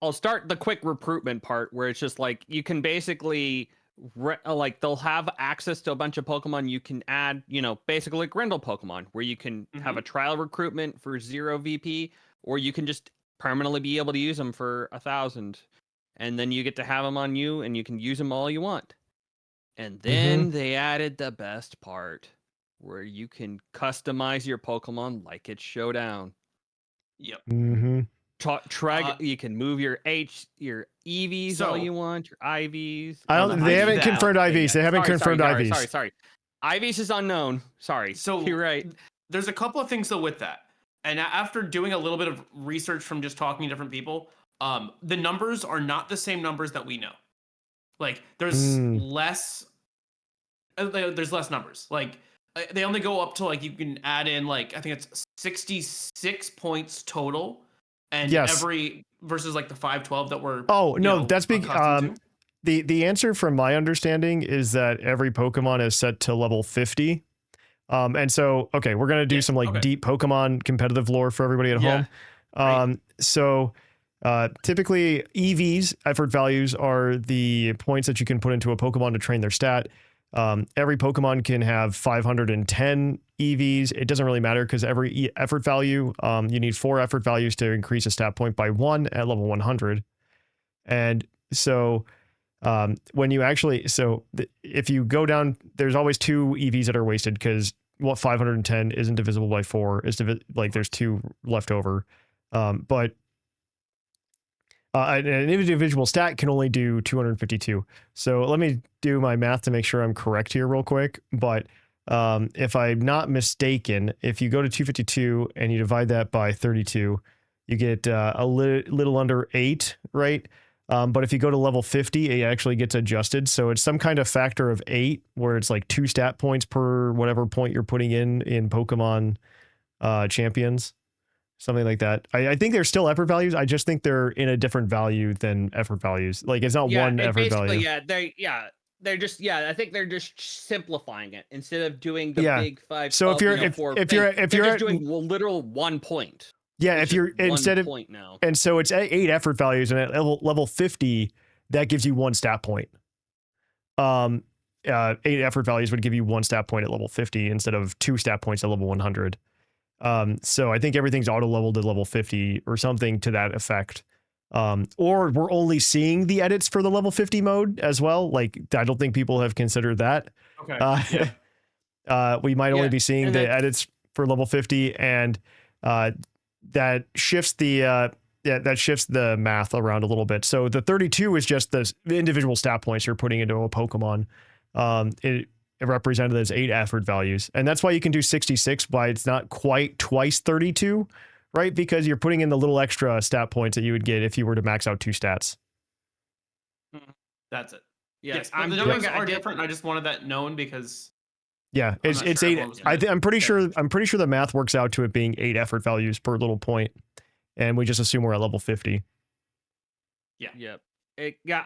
I'll start the quick recruitment part where it's just like you can basically they'll have access to a bunch of Pokemon you can add, basically like Grendel Pokemon, where you can have a trial recruitment for 0 VP, or you can just permanently be able to use them for 1,000, and then you get to have them on you, and you can use them all you want. And then they added the best part, where you can customize your Pokemon like it's Showdown. Yep. You can move your EVs all you want, your IVs. They haven't confirmed IVs. They haven't confirmed IVs. Sorry. IVs is unknown. Sorry. So you're right. There's a couple of things though with that. And after doing a little bit of research from just talking to different people, the numbers are not the same numbers that we know. Like there's less numbers. Like they only go up to like you can add in like I think it's 66 points total. And every versus like the 512 that we're that's big. The answer from my understanding is that every Pokemon is set to level 50. And so we're gonna do some deep Pokemon competitive lore for everybody at home. So typically EVs, effort values, are the points that you can put into a Pokemon to train their stat. Every Pokemon can have 510 EVs. It doesn't really matter because every effort value, you need 4 effort values to increase a stat point by 1 at level 100. And so when you actually, if you go down, there's always 2 EVs that are wasted because 510 isn't divisible by 4. It's there's 2 left over. But an individual stat can only do 252. So let me do my math to make sure I'm correct here real quick. But if I'm not mistaken, if you go to 252 and you divide that by 32, you get a little under 8, right? But if you go to level 50, it actually gets adjusted. So it's some kind of factor of 8 where it's like 2 stat points per whatever point you're putting in Pokemon champions. Something like that. I think they're still effort values. I just think they're in a different value than effort values. Like it's not one effort value. They're just I think they're just simplifying it instead of doing the big 5. So if you're just doing literal 1 point. Yeah, if you're instead of point now. And so it's 8 effort values, and at level 50, that gives you 1 stat point. 8 effort values would give you 1 stat point at level 50 instead of 2 stat points at level 100. So I think everything's auto leveled at level 50 or something to that effect. Or we're only seeing the edits for the level 50 mode as well. Like, I don't think people have considered that. Okay. We might only be seeing the edits for level 50, and that shifts the math around a little bit. So the 32 is just the individual stat points you're putting into a Pokemon. It represented as 8 effort values, and that's why you can do 66. Why it's not quite twice 32, right? Because you're putting in the little extra stat points that you would get if you were to max out 2 stats. That's it. Yes, the numbers are different. I just wanted that known because it's 8. I'm pretty sure the math works out to it being 8 effort values per little point, and we just assume we're at level 50. Yeah.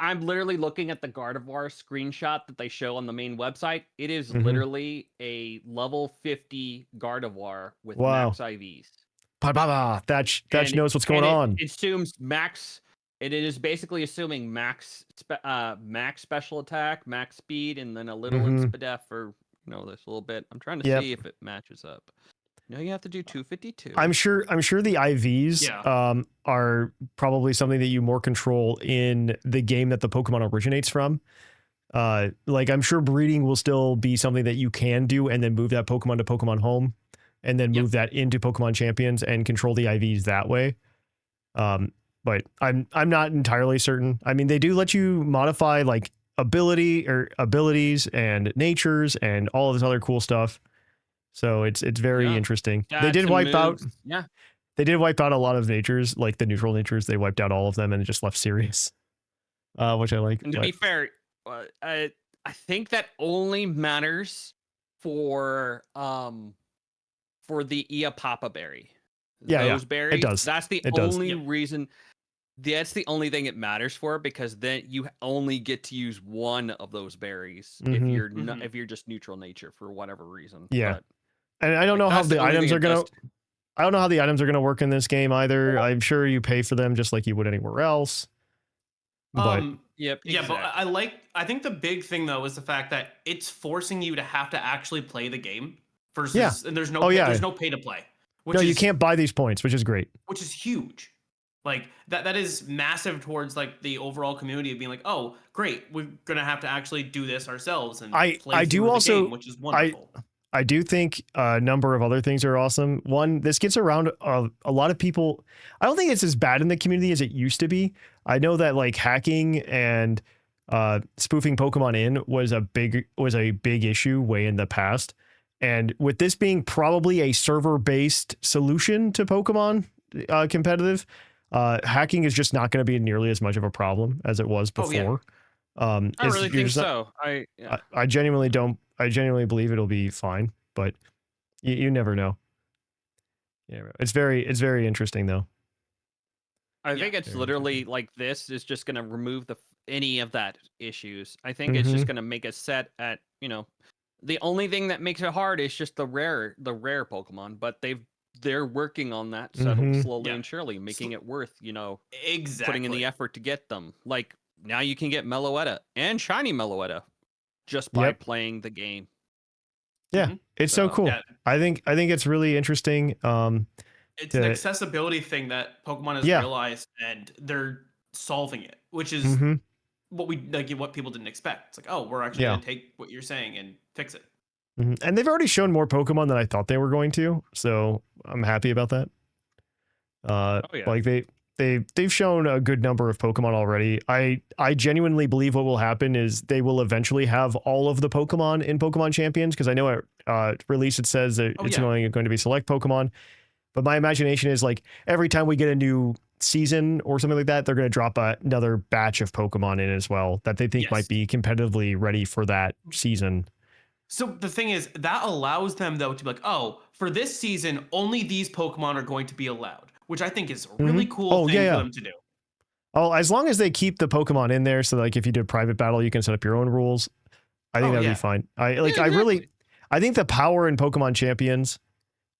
I'm literally looking at the Gardevoir screenshot that they show on the main website. It is literally a level 50 Gardevoir with max IVs. Thatch knows what's going on. It assumes max. It is basically assuming max special attack, max speed, and then a little Inspidef for this little bit. I'm trying to see if it matches up. No, you have to do 252. I'm sure the IVs are probably something that you more control in the game that the Pokemon originates from. Like I'm sure breeding will still be something that you can do and then move that Pokemon to Pokemon Home and then move that into Pokemon Champions and control the IVs that way. But I'm not entirely certain. I mean, they do let you modify like abilities and natures and all of this other cool stuff. So it's very interesting. They did wipe out. Yeah. They did wipe out a lot of natures, like the neutral natures. They wiped out all of them and just left Sirius, which I like. And to be fair, I think that only matters for the Iapapa berry. Those berries. It does. That's the only reason. That's the only thing it matters for, because then you only get to use one of those berries if you're if you're just neutral nature for whatever reason. Yeah. But, and I don't know how the items are gonna. I don't know how the items are gonna work in this game either. I'm sure you pay for them just like you would anywhere else. But Yep. Yeah, exactly. But I think the big thing though is the fact that it's forcing you to have to actually play the game versus and there's no pay to play. No, you can't buy these points, which is great. Which is huge. Like that is massive towards like the overall community of being like, oh, great, we're gonna have to actually do this ourselves and play I do through also the game, which is wonderful. I do think a number of other things are awesome. One, this gets around a lot of people. I don't think it's as bad in the community as it used to be. I know that like hacking and spoofing Pokemon in was a big issue way in the past. And with this being probably a server-based solution to Pokemon competitive, hacking is just not going to be nearly as much of a problem as it was before. I really think so. I genuinely don't. I genuinely believe it'll be fine, but you never know. Yeah, it's very interesting though. I think it's literally like this is just going to remove any of that issues. I think it's just going to make it set at, the only thing that makes it hard is just the rare Pokemon, but they're working on that slowly and surely, making it worth, exactly putting in the effort to get them. Like now you can get Meloetta and Shiny Meloetta just by playing the game. Yeah, it's so cool. Yeah. I think it's really interesting. It's an accessibility thing that Pokemon has realized, and they're solving it, which is what people didn't expect. It's like, oh, we're actually going to take what you're saying and fix it. And they've already shown more Pokemon than I thought they were going to, so I'm happy about that. Like they've shown a good number of Pokemon already. I genuinely believe what will happen is they will eventually have all of the Pokemon in Pokemon Champions, because I know at release it says that it's only going to be select Pokemon. But my imagination is like every time we get a new season or something like that, they're going to drop another batch of Pokemon in as well that they think might be competitively ready for that season. So the thing is, that allows them, though, to be like, oh, for this season, only these Pokemon are going to be allowed, which I think is a really cool thing for them to do. Oh, as long as they keep the Pokemon in there, so like if you did private battle, you can set up your own rules. I think that'd be fine. I think the power in Pokemon Champions,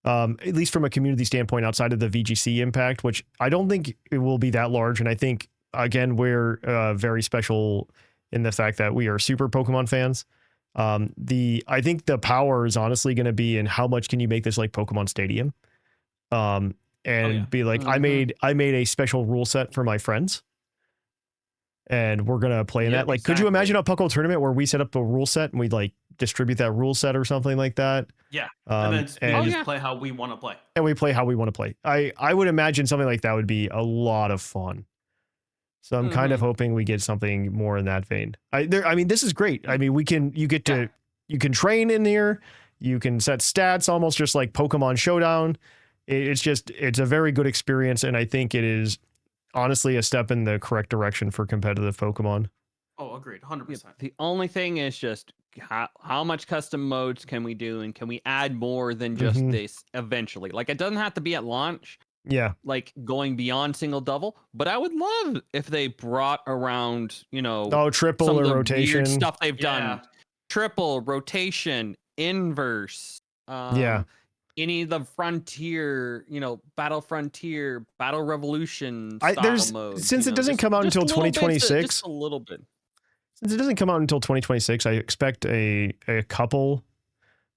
at least from a community standpoint, outside of the VGC impact, which I don't think it will be that large. And I think, again, we're very special in the fact that we are super Pokemon fans. I think the power is honestly going to be in how much can you make this like Pokemon Stadium, be like, I made a special rule set for my friends, and we're gonna play in that. Like, could you imagine a PUCL tournament where we set up a rule set and we like distribute that rule set or something like that? Yeah, and then we just play how we want to play. And we play how we want to play. I would imagine something like that would be a lot of fun. So I'm kind of hoping we get something more in that vein. I mean, this is great. I mean, you can train in here. You can set stats almost just like Pokemon Showdown. It's a very good experience. And I think it is honestly a step in the correct direction for competitive Pokemon. Oh, agreed. 100%. The only thing is just how much custom modes can we do? And can we add more than just this eventually? Like, it doesn't have to be at launch. Yeah. Like going beyond single double, but I would love if they brought around, triple some or of the rotation weird stuff they've done. Triple, rotation, inverse. Any of the frontier, battle frontier, battle revolution style modes. Since it doesn't come out until 2026. Just a little bit. Since it doesn't come out until 2026, I expect a couple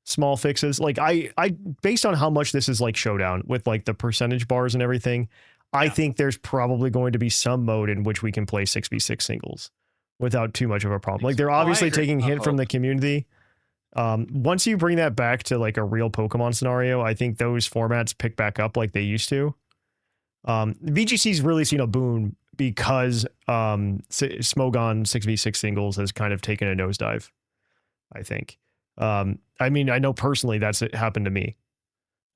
small fixes. Like I based on how much this is like Showdown with like the percentage bars and everything, I think there's probably going to be some mode in which we can play 6v6 singles without too much of a problem. Like they're obviously taking hint from the community. Once you bring that back to like a real Pokemon scenario, I think those formats pick back up like they used to. VGC's really seen a boom because Smogon 6v6 singles has kind of taken a nosedive, I think. I mean, I know personally that's happened to me.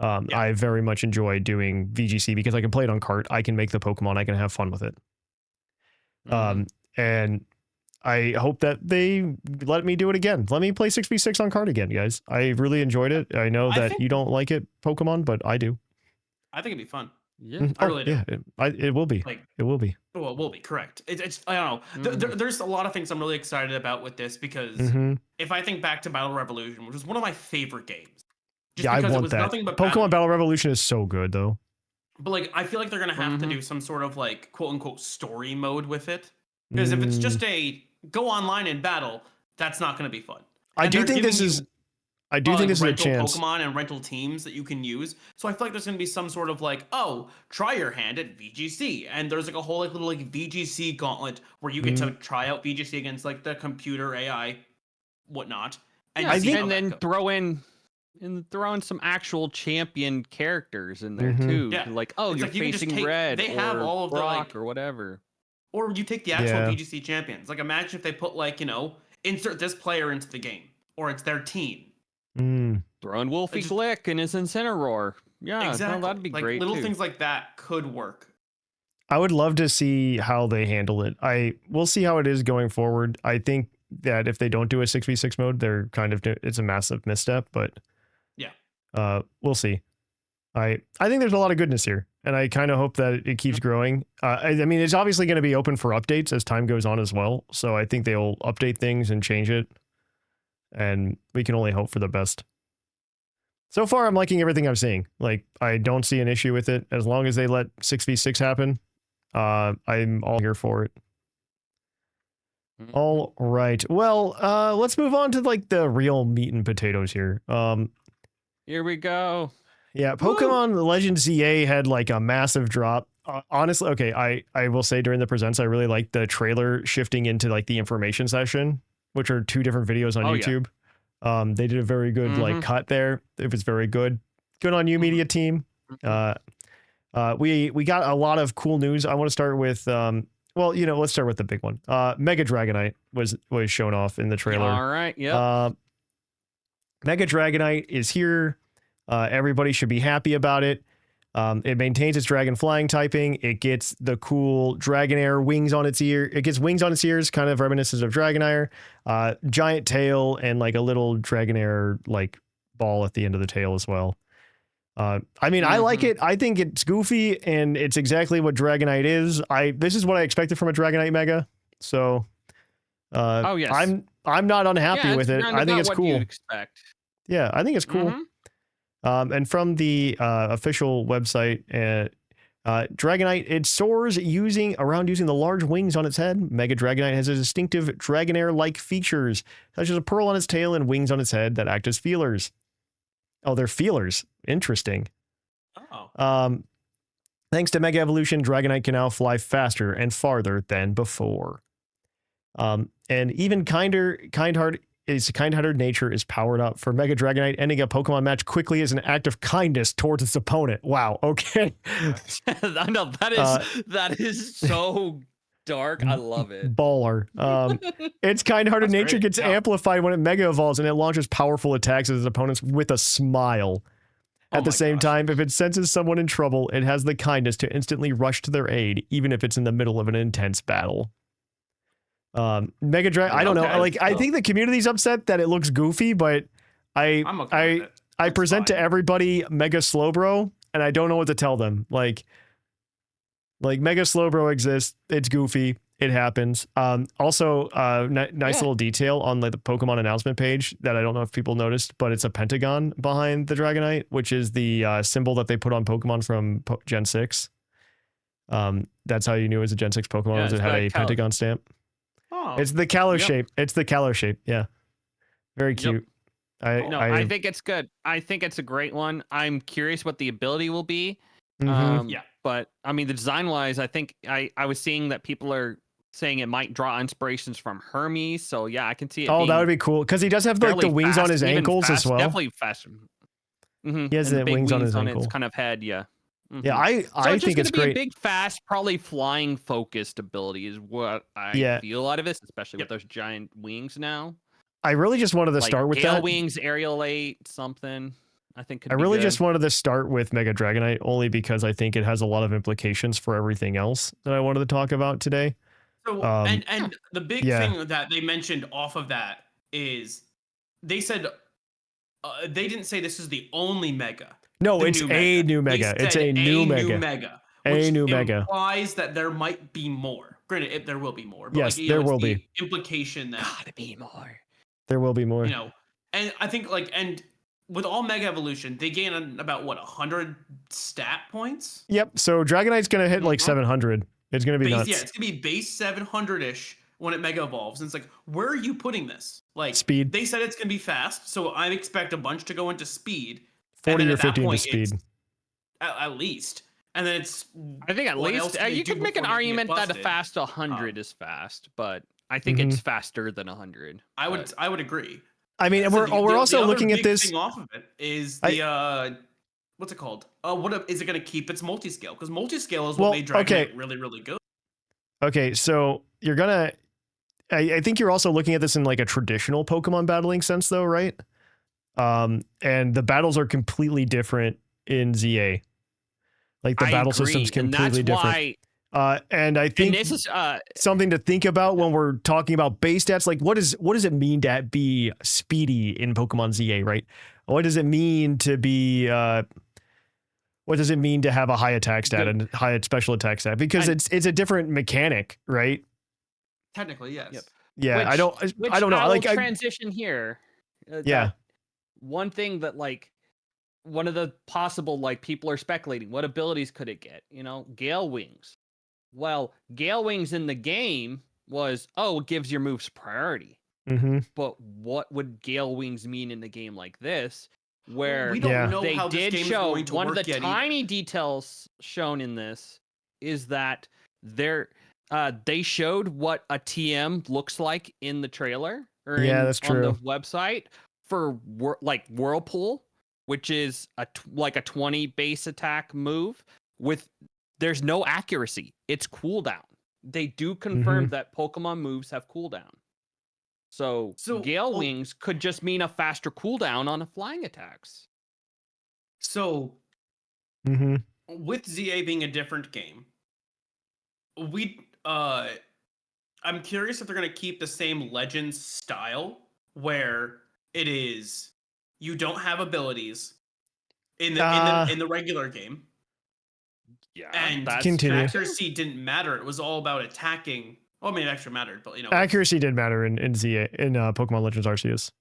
I very much enjoy doing VGC because I can play it on cart. I can make the Pokemon. I can have fun with it. And I hope that they let me do it again. Let me play 6v6 on cart again, guys. I really enjoyed it. I know that you don't like it, Pokemon, but I do. I think it'd be fun. Yeah, I really do. Yeah, it will be. It will be. Well, it will be, correct. It's I don't know. There's a lot of things I'm really excited about with this because if I think back to Battle Revolution, which was one of my favorite games. I want that. Pokemon Battle Revolution is so good, though. But like, I feel like they're gonna have to do some sort of like quote unquote story mode with it, because if it's just a go online and battle, that's not gonna be fun. I do think this is I do think this is a rental chance. Pokemon and rental teams that you can use. So I feel like there's going to be some sort of like, oh, try your hand at VGC. And there's like a whole like little like VGC gauntlet where you get to try out VGC against like the computer AI, whatnot. And, and then throw in some actual champion characters in there too. Yeah. Like, oh, you're facing Red. They have all of the like, or whatever. Or you take the actual VGC champions. Like imagine if they put like, insert this player into the game. Or it's their team. Throwing Wolfie Glick and his Incineroar. Yeah, exactly. No, that'd be like, great. Little things like that could work. I would love to see how they handle it. We'll see how it is going forward. I think that if they don't do a 6v6 mode, they're it's a massive misstep, but we'll see. I think there's a lot of goodness here, and I kind of hope that it keeps growing. I mean, it's obviously going to be open for updates as time goes on as well, so I think they'll update things and change it, and we can only hope for the best. So far, I'm liking everything I'm seeing. Like, I don't see an issue with it. As long as they let 6v6 happen, I'm all here for it. All right. Well, let's move on to like the real meat and potatoes here. Here we go. Yeah, Pokemon Legends ZA had like a massive drop. Honestly, okay, I will say during the presents, I really liked the trailer shifting into like the information session, which are 2 different videos on YouTube. Yeah. They did a very good like cut there. It was very good. Good on you, media team. We got a lot of cool news. I want to start with let's start with the big one. Mega Dragonite was shown off in the trailer. All right. Yeah. Mega Dragonite is here. Everybody should be happy about it. It maintains its dragon flying typing. It gets the cool Dragonair wings on its ear. It gets wings on its ears, kind of reminiscent of Dragonair. Giant tail and like a little Dragonair like ball at the end of the tail as well. I mean, I like it. I think it's goofy and it's exactly what Dragonite is. This is what I expected from a Dragonite Mega. So, yes. I'm not unhappy with it. I think it's cool. Yeah, I think it's cool. And from the official website, Dragonite, it soars using the large wings on its head. Mega Dragonite has a distinctive Dragonair-like features, such as a pearl on its tail and wings on its head that act as feelers. Oh, they're feelers. Interesting. Oh. Thanks to Mega Evolution, Dragonite can now fly faster and farther than before. And even kind-hearted nature is powered up for Mega Dragonite. Ending a Pokemon match quickly is an act of kindness towards its opponent. Wow. Okay. I know that is so dark. I love it. Baller. Its kind-hearted nature gets amplified when it Mega Evolves, and it launches powerful attacks at its opponents with a smile. At the same time, if it senses someone in trouble, it has the kindness to instantly rush to their aid, even if it's in the middle of an intense battle. Mega Dragon, I don't know. Like, I think the community's upset that it looks goofy, but I present to everybody Mega Slowbro, and I don't know what to tell them. Like Mega Slowbro exists. It's goofy. It happens. Also, nice little detail on like the Pokemon announcement page that I don't know if people noticed, but it's a pentagon behind the Dragonite, which is the symbol that they put on Pokemon from Gen 6. That's how you knew it was a Gen 6 Pokemon, was it had a pentagon stamp. Oh, it's the Kalos shape. It's the Kalos shape. Yeah. Very cute. I think it's good. I think it's a great one. I'm curious what the ability will be. But I mean, the design wise, I think I was seeing that people are saying it might draw inspirations from Hermes. So yeah, I can see it. Oh, that would be cool. Because he does have like the wings on his ankles as well. Definitely faster. He has the wings on his ankle. Its kind of head. Yeah. Yeah, I think it's great. A big, fast, probably flying focused ability is what I feel out of this, especially with those giant wings now. I really just wanted to start with that. Wings, Aerial 8, something. I think I really just wanted to start with Mega Dragonite only because I think it has a lot of implications for everything else that I wanted to talk about today. So and the big thing that they mentioned off of that is they said they didn't say this is the only Mega. No, it's a new Mega. It's a new Mega. A new Mega. Implies that there might be more. Granted, there will be more. But yes, there will be. Implication that gotta be more. There will be more. And I think with all Mega Evolution, they gain about 100 stat points. Yep. So Dragonite's gonna hit like 700. It's gonna be nuts. Yeah, it's gonna be base 700-ish when it mega evolves. And it's like, where are you putting this? Like speed. They said it's gonna be fast, so I expect a bunch to go into speed. 40 or 50 into speed. At least. And then it's I think at least you could make an argument that a fast 100 is fast, but I think it's faster than 100. I would agree. I mean, we're also looking at this. Thing off of it is the what's it called? What is it going to keep its multi-scale? Because multi-scale is what made Dragonite really, really good. Okay, so you're gonna. I think you're also looking at this in like a traditional Pokemon battling sense, though, right? And the battles are completely different in ZA. Like the battle system's completely different. And I think this is something to think about when we're talking about base stats. Like, what does it mean to be speedy in Pokemon ZA, right? What does it mean to be? What does it mean to have a high attack stat and high special attack stat? Because it's a different mechanic, right? Technically, yes. Yep. Yeah, I don't know. I like will transition here. Yeah. One thing that like one of the possible like people are speculating, what abilities could it get? You know, Gale Wings. Well, Gale Wings in the game was it gives your moves priority. Mm-hmm. But what would Gale Wings mean in a game like this, where we don't know they how did this game show is going to one work of the yet tiny details shown in this is that they showed what a TM looks like in the trailer or that's true. on the website for like Whirlpool, which is like a 20 base attack move with there's no accuracy. It's cooldown. They do confirm that Pokemon moves have cooldown. So Gale Wings could just mean a faster cooldown on flying attacks. So with ZA being a different game, I'm curious if they're going to keep the same Legends style where it is you don't have abilities in the regular game. Yeah, and accuracy didn't matter. It was all about attacking. Well, I mean, it actually mattered, but accuracy did matter in ZA in Pokemon Legends Arceus.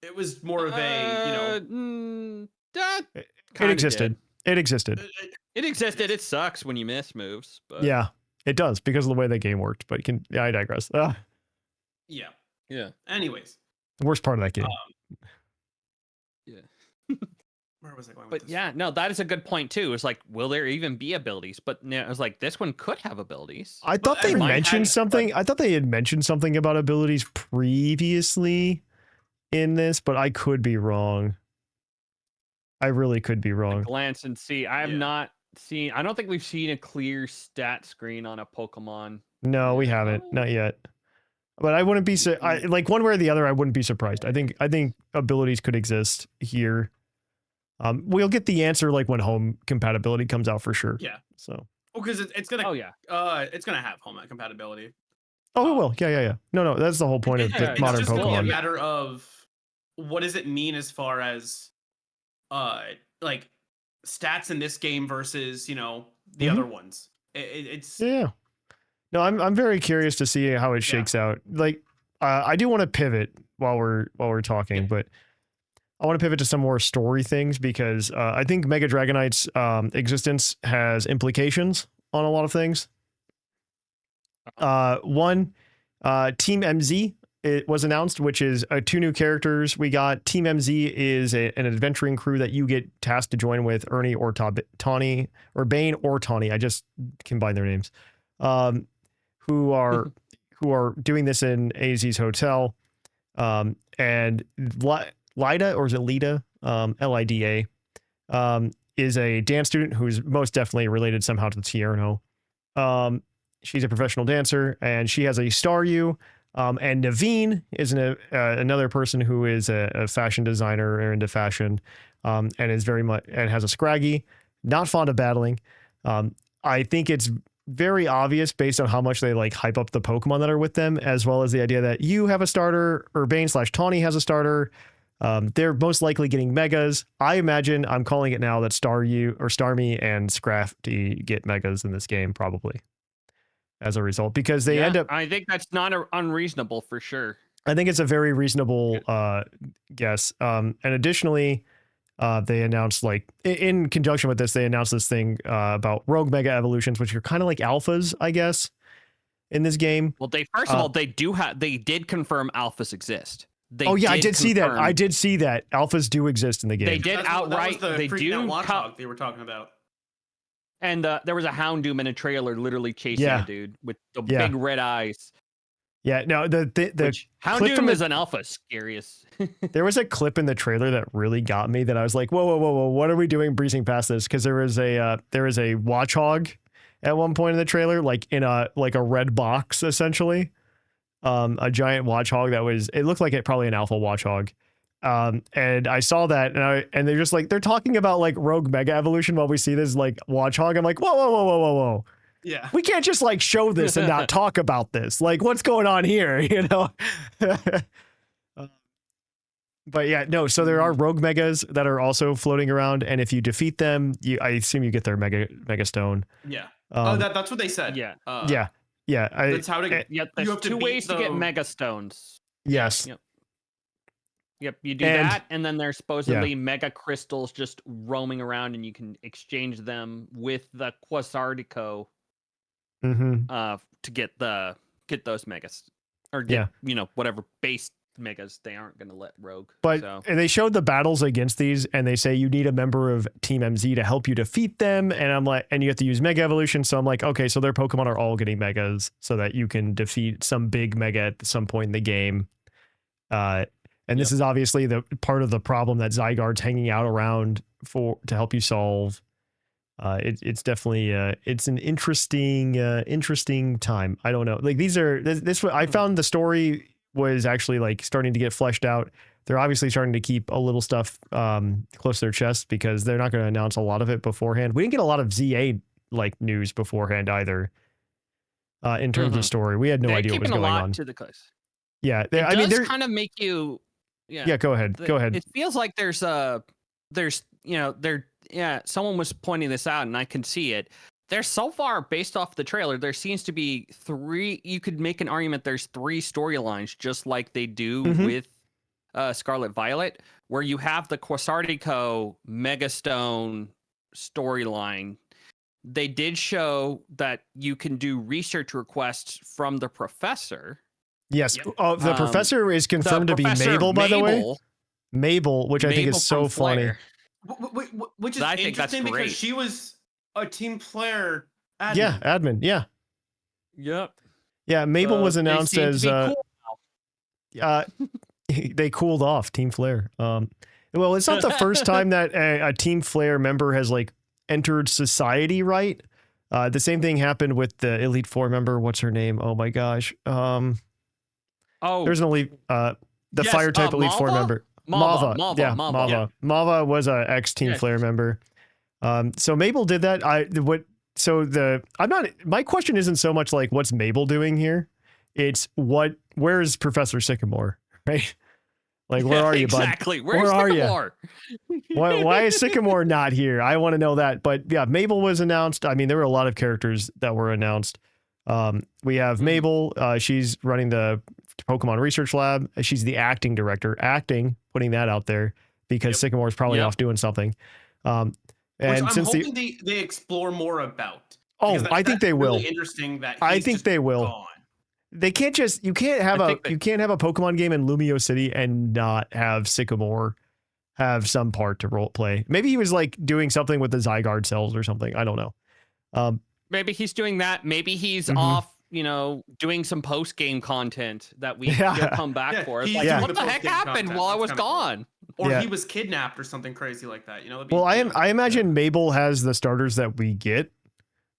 It was more of a it existed. It existed. It existed. It sucks when you miss moves, but yeah, it does because of the way the game worked. But I digress. Yeah. Anyways, the worst part of that game. Yeah. Where was I going with this? No, that is a good point too. It's like, will there even be abilities? But I was like, this one could have abilities. I thought they mentioned something. I thought they had mentioned something about abilities previously in this, but I could be wrong. I really could be wrong. Glance and see. I have not seen. I don't think we've seen a clear stat screen on a Pokemon. No, we haven't. Not yet. But I wouldn't be like one way or the other. I wouldn't be surprised. I think abilities could exist here. We'll get the answer like when home compatibility comes out for sure. Yeah. So. Because it's gonna. It's gonna have home compatibility. Oh, it will. Yeah. No. That's the whole point of the modern Pokemon. It's just a matter of what does it mean as far as, like stats in this game versus the other ones. It's yeah. No, I'm very curious to see how it shakes out. Like, I do want to pivot while we're talking, but. I want to pivot to some more story things because I think Mega Dragonite's existence has implications on a lot of things. One, Team MZ it was announced, which is 2 new characters. We got Team MZ is an adventuring crew that you get tasked to join with Ernie or Tawny or Bane or Tawny. I just combined their names. Who are doing this in AZ's hotel, and Lida, or is it Lida? Lida, is a dance student who's most definitely related somehow to Tierno. She's a professional dancer, and she has a Staryu. And Naveen is another person who is a fashion designer or into fashion, and is very much and has a Scraggy. Not fond of battling. I think it's very obvious based on how much they like hype up the Pokemon that are with them, as well as the idea that you have a starter, or Bane/Tawny has a starter. They're most likely getting megas. I imagine, I'm calling it now, that Staryu or Starmie and Scrafty get megas in this game, probably as a result, because they end up. I think that's not unreasonable for sure. I think it's a very reasonable guess. And additionally, they announced, like, in conjunction with this, they announced this thing about Rogue Mega Evolutions, which are kind of like alphas, I guess. in this game. Well, first of all, they did confirm alphas exist. I did see that. I did see that alphas do exist in the game. They did outright. They do. Watchdog they were talking about. And there was a Houndoom in a trailer, literally chasing a dude with the big red eyes. Yeah, no, the Houndoom is an alpha, scariest. There was a clip in the trailer that really got me. That I was like, whoa, what are we doing breezing past this? Because there was a Watchog at one point in the trailer, like in a red box essentially. A giant Watchog it looked like probably an alpha Watchog. And I saw that and they're just like, they're talking about like rogue mega evolution while we see this like Watchog. I'm like, whoa. Yeah. We can't just like show this and not talk about this. Like, what's going on here? You know? But yeah, no, so there are rogue megas that are also floating around, and if you defeat them, I assume you get their mega stone. Yeah. That's what they said. Yeah. Yeah. That's how to there's you have to 2 ways to get those. mega stones. Yes. Yep, you do that, and then there's supposedly mega crystals just roaming around, and you can exchange them with the Quasardico to get those megas, or get whatever base megas they aren't going to let rogue. But and they showed the battles against these, and they say you need a member of Team MZ to help you defeat them, and I'm like, and you have to use Mega Evolution. So I'm like, okay, so their Pokemon are all getting megas, so that you can defeat some big mega at some point in the game. And this is obviously the part of the problem that Zygarde's hanging out around to help you solve. It's definitely it's an interesting time. I don't know. Like I found the story was actually like starting to get fleshed out. They're obviously starting to keep a little stuff close to their chest because they're not going to announce a lot of it beforehand. We didn't get a lot of ZA like news beforehand either. In terms of story, we had no idea what was going on. To the close. Yeah, I mean, they're kind of make you. Yeah, go ahead. It feels like someone was pointing this out, and I can see it. There's so far, based off the trailer, there seems to be 3. You could make an argument there's 3 storylines, just like they do with Scarlet Violet, where you have the Quasardico Megastone storyline. They did show that you can do research requests from the professor. Yes. The professor is confirmed to be Mabel, by the way. Mabel, which I think is so funny. Which is interesting because she was a team player admin. Yeah, admin. Yeah. Yep. Yeah, Mabel was announced as they cooled off Team Flare. Well, it's not the first time that a Team Flare member has like entered society, right? The same thing happened with the Elite Four member. What's her name? Oh my gosh. There's an elite, fire type Elite Four member. Mava. Mava was a ex Team Flare member. So Mabel did that. My question isn't so much like what's Mabel doing here. It's where is Professor Sycamore, right? Like, where are you, bud? Exactly. Where are Sycamore? Why is Sycamore not here? I want to know that. But yeah, Mabel was announced. I mean, there were a lot of characters that were announced. We have Mabel. She's running the Pokemon Research Lab. She's the acting director. Putting that out there because Sycamore's probably off doing something. And which I'm hoping they explore more about. I think they will. Really interesting that I think they will. Gone. They can't you can't have a Pokemon game in Lumio City and not have Sycamore have some part to role play. Maybe he was like doing something with the Zygarde cells or something. I don't know. Maybe he's doing that. Maybe he's off, doing some post game content that we'll come back for. It's like, what the heck happened while I was gone? Cool. Or he was kidnapped or something crazy like that. Well, I imagine Mabel has the starters that we get,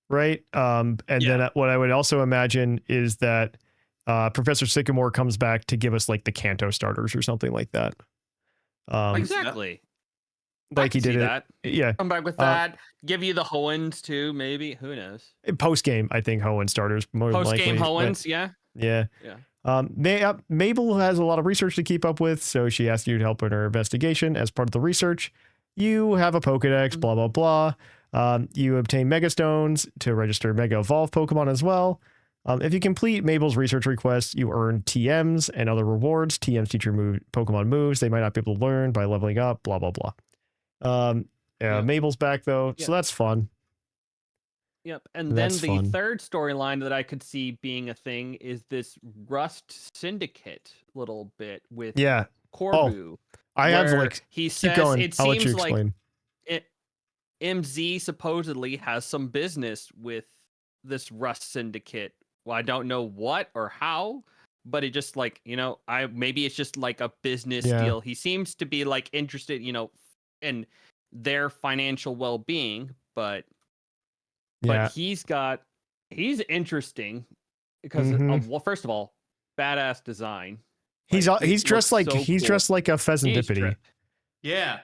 right? Then what I would also imagine is that Professor Sycamore comes back to give us like the Kanto starters or something like that. Exactly. Like he did that. Yeah. Come back with that. Give you the Hoenns too, maybe. Who knows? Post game, I think Hoenn starters more likely. Post game Hoenns, yeah. Mabel has a lot of research to keep up with, so she asked you to help in her investigation. As part of the research, you have a Pokedex, blah blah blah. You obtain Mega Stones to register Mega Evolve Pokemon as well. If you complete Mabel's research request, you earn TMs and other rewards. TMs teach your Pokemon moves they might not be able to learn by leveling up, blah, blah, blah. Mabel's back, though, so that's fun. Yep. And That's then the fun. third storyline that I could see being a thing is this Rust Syndicate little bit with Corbu. I have where like he keep says going. it I'll let you seems like explain. MZ supposedly has some business with this Rust Syndicate. Well, I don't know what or how, but it just like, maybe it's just like a business deal. He seems to be like interested, in their financial well-being, but he's interesting because well, first of all, badass design. He's Like, he's dressed like so he's cool. dressed like a pheasantipity. Yeah.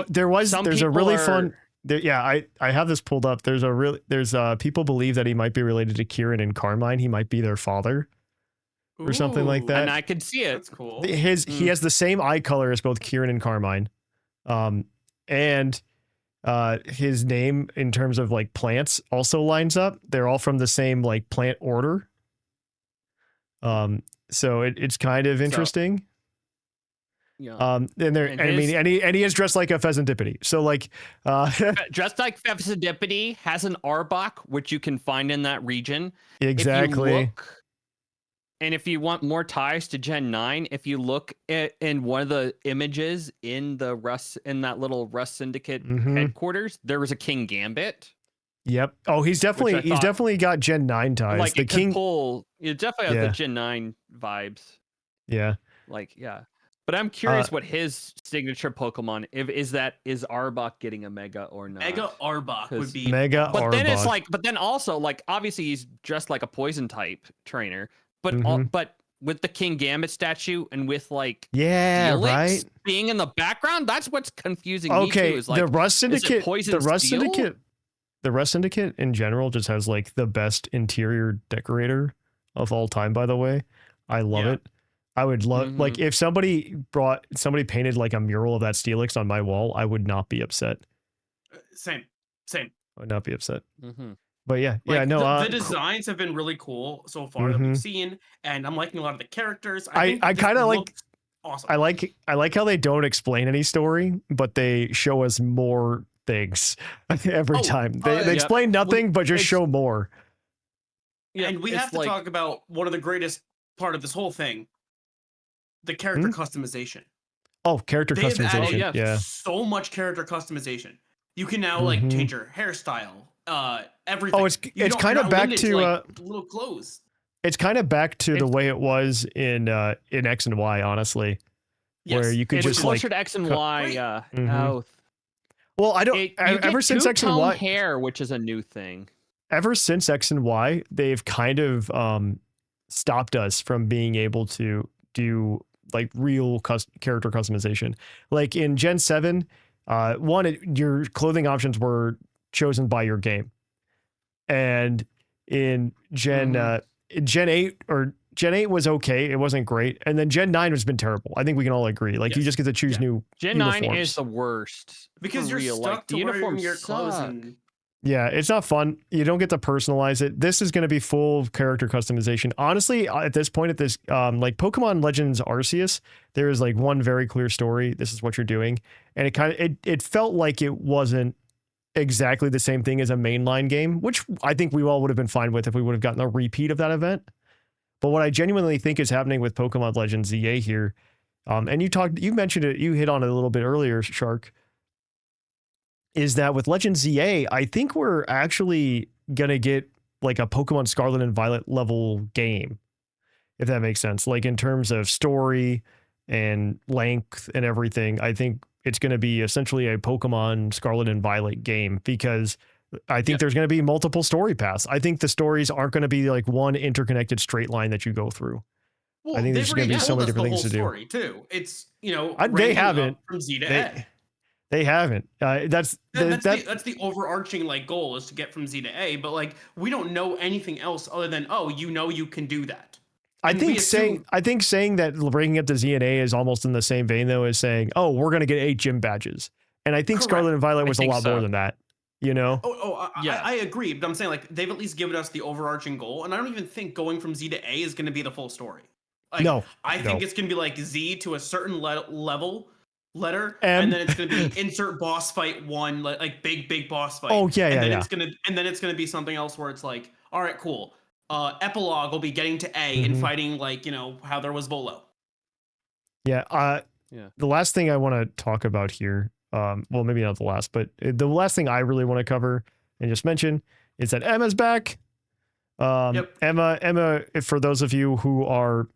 There's a really fun. I have this pulled up. There's people believe that he might be related to Kieran and Carmine. He might be their father or something like that. And I could see it. That's cool. He has the same eye color as both Kieran and Carmine. And his name in terms of like plants also lines up. They're all from the same like plant order. So it's kind of interesting. And he is dressed like a pheasantipity. So like dressed like pheasantipity, has an Arbok, which you can find in that region. Exactly. And if you want more ties to Gen 9, if you look in one of the images in that little Rust Syndicate headquarters, there was a King Gambit. Yep. Oh, he's definitely got Gen 9 ties. Like the King it definitely has the Gen 9 vibes. Yeah. Like, yeah. But I'm curious what his signature Pokemon is Arbok getting a Mega or not? Mega Arbok would be Mega But Arbok. then it's like, but then also like obviously he's dressed like a poison type trainer, but but with the King Gambit statue and with like right being in the background, that's what's confusing me too. Is like the Rust Syndicate, the Rust Syndicate in general just has like the best interior decorator of all time. By the way, I love it. I would love like if somebody painted like a mural of that Steelix on my wall, I would not be upset. Same. I would not be upset. But the designs have been really cool so far that we've seen, and I'm liking a lot of the characters. I kind of like awesome. I like how they don't explain any story, but they show us more things every time. They explain nothing, but just show more. Yeah, and we have to talk about one of the greatest part of this whole thing. The character customization. Oh, character customization. Yeah. So much character customization. You can now like change your hairstyle, everything. Oh, it's kind of back to little clothes. It's kind of back to the way it was in X and Y, honestly. Yes. Where you could just closer like to X and Y. Well, I don't ever since X and Y hair, which is a new thing. Ever since X and Y, they've kind of stopped us from being able to do like real character customization. Like in Gen 7, your clothing options were chosen by your game. And in Gen 8 was okay. It wasn't great. And then Gen 9 has been terrible. I think we can all agree. Like you just get to choose new Gen uniforms. 9 is the worst. Because you're stuck to wearing your clothes and yeah, it's not fun. You don't get to personalize it. This is going to be full character customization. Honestly, at this point, like Pokemon Legends Arceus, there is like one very clear story. This is what you're doing. And it felt like it wasn't exactly the same thing as a mainline game, which I think we all would have been fine with if we would have gotten a repeat of that event. But what I genuinely think is happening with Pokemon Legends ZA here, and you mentioned it, you hit on it a little bit earlier, Shark, is that with Legends ZA, I think we're actually going to get like a Pokemon Scarlet and Violet level game, if that makes sense. Like in terms of story and length and everything, I think it's going to be essentially a Pokemon Scarlet and Violet game because I think there's going to be multiple story paths. I think the stories aren't going to be like one interconnected straight line that you go through. Well, I think there's going to be so many different things to do. Story too. It's, they haven't from Z to A. They haven't. That's the overarching like goal is to get from Z to A, but like we don't know anything else other than you can do that. I think saying that bringing up the Z and A is almost in the same vein though as saying, oh, we're gonna get 8 gym badges, and I think Correct. Scarlet and Violet was a lot more than that. I agree, but I'm saying like they've at least given us the overarching goal, and I don't even think going from Z to A is going to be the full story. Like, no, I think it's going to be like Z to a certain level. letter, M. and then it's gonna be insert boss fight 1, like big boss fight. Oh yeah, and then yeah. it's gonna be something else where it's like, all right, cool. Epilogue will be getting to A and fighting like how there was Volo. Yeah. The last thing I want to talk about here, well, maybe not the last, but the last thing I really want to cover and just mention is that Emma's back. Emma, for those of you who are,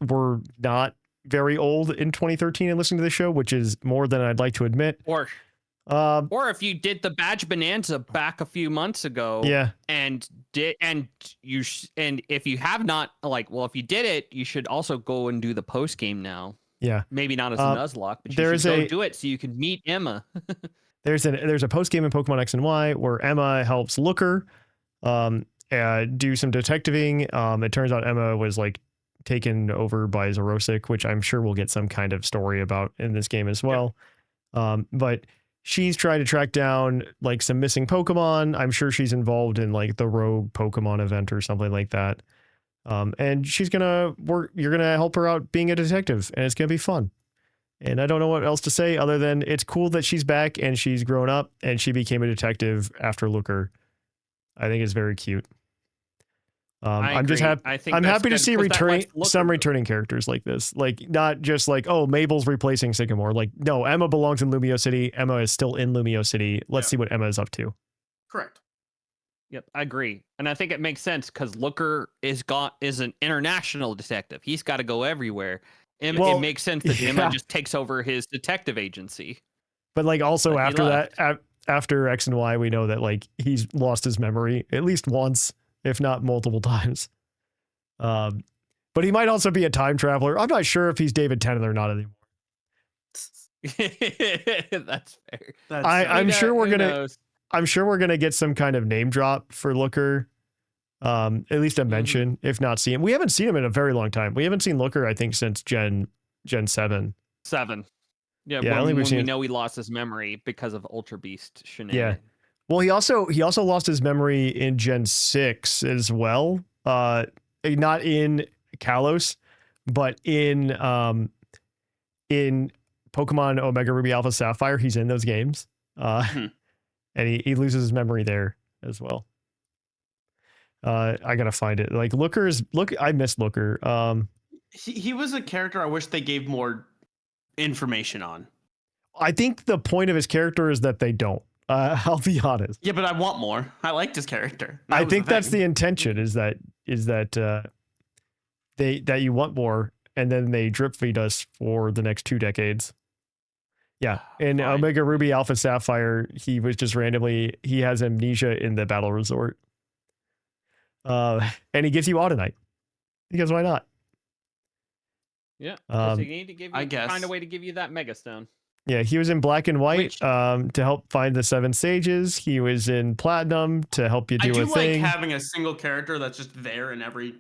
were not very old in 2013 and listening to the show, which is more than I'd like to admit. Or if you did the Badge Bonanza back a few months ago, and if you have not, if you did it, you should also go and do the post game now. Yeah, maybe not as a Nuzlocke, but you should go do it so you can meet Emma. There's a post game in Pokemon X and Y where Emma helps Looker do some detectiving. It turns out Emma was like taken over by Zorosic, which I'm sure we'll get some kind of story about in this game as well. But she's trying to track down like some missing Pokemon. I'm sure she's involved in like the Rogue Pokemon event or something like that. And she's gonna you're gonna help her out being a detective, and it's gonna be fun. And I don't know what else to say other than it's cool that she's back and she's grown up and she became a detective after Looker. I think it's very cute. I'm just happy. I'm happy to see some returning characters like this. Like not just like, oh, Mabel's replacing Sycamore. Like, no, Emma belongs in Lumio City. Emma is still in Lumio City. Let's see what Emma is up to. Correct. Yep, I agree. And I think it makes sense because Looker is an international detective. He's got to go everywhere. It makes sense that Emma just takes over his detective agency. But like also after that, after X and Y, we know that like he's lost his memory at least once, if not multiple times. But he might also be a time traveler. I'm not sure if he's David Tennant or not anymore. That's fair. I'm sure we're gonna get some kind of name drop for Looker. At least a mention, if not see him. We haven't seen him in a very long time. We haven't seen Looker, I think, since Gen 7. Yeah, when we know he lost his memory because of Ultra Beast shenanigans. Yeah. Well, he also lost his memory in Gen 6 as well. Not in Kalos, but in Pokemon Omega Ruby Alpha Sapphire. He's in those games. And he loses his memory there as well. I gotta find it. Like I miss Looker. He was a character I wish they gave more information on. I think the point of his character is that they don't. I'll be honest. Yeah, but I want more. I liked his character. I think that's the intention. Is that you want more, and then they drip feed us for the next 2 decades. Yeah, in Omega Ruby Alpha Sapphire, he was just randomly he has amnesia in the battle resort. And he gives you Audinite because why not? Yeah, so you need to find a way to give you that Mega Stone. Yeah, he was in Black and White to help find the 7 stages. He was in Platinum to help you do a thing. I do like having a single character that's just there in every.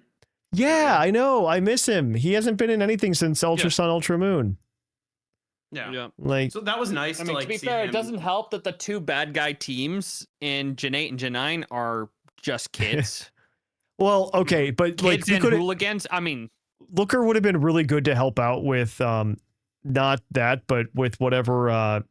Yeah, I know. I miss him. He hasn't been in anything since Ultra Sun, Ultra Moon. Yeah. Like, so that was nice. I mean, to be fair, it doesn't help that the 2 bad guy teams in Gen 8 and Gen 9 are just kids. Well, okay, but kids and hooligans. I mean, Looker would have been really good to help out with not that, but with whatever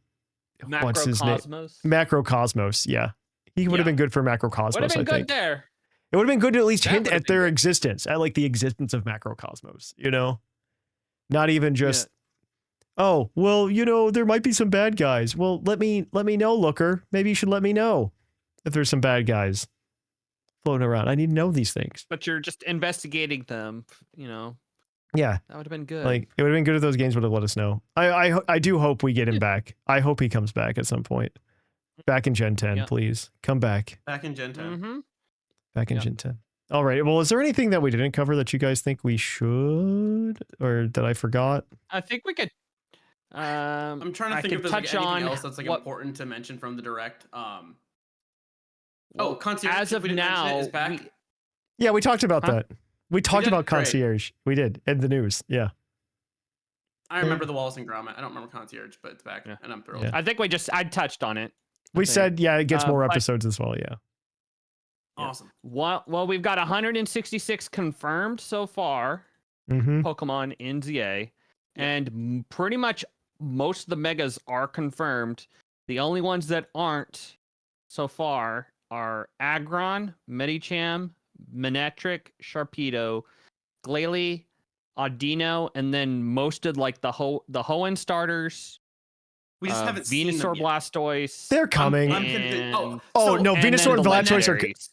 what's his name? Macrocosmos. Yeah, he would have been good for Macrocosmos. Would have been good there. It would have been good to at least hint at their existence, at like the existence of Macrocosmos. You know, not even just. Oh well, there might be some bad guys. Well, let me know, Looker. Maybe you should let me know if there's some bad guys floating around. I need to know these things. But you're just investigating them, Yeah, that would have been good. Like it would have been good if those games would have let us know. I do hope we get him back. I hope he comes back at some point. Back in Gen 10, please come back. Back in Gen 10. Mm-hmm. Back in Gen 10. All right. Well, is there anything that we didn't cover that you guys think we should, or that I forgot? I think we could. I'm trying to think if there's like anything else that's like important to mention from the direct. Concierge. As of now, is back. We talked about that. We talked about Concierge. We did in the news. Yeah. I remember the Wallace and Gromit. I don't remember Concierge, but it's back, and I'm thrilled. Yeah. I think I touched on it. We said, it gets more episodes as well. Yeah. Awesome. Well, we've got 166 confirmed so far. Mm-hmm. Pokemon in ZA, and pretty much most of the megas are confirmed. The only ones that aren't so far are Aggron, Medicham, Manectric, Sharpedo, Glalie, Audino, and then most of like the Hoenn starters. We just haven't seen them Venusaur, yet. Blastoise. They're coming. I'm confused. No, and Venusaur and then the Blastoise are legendaries.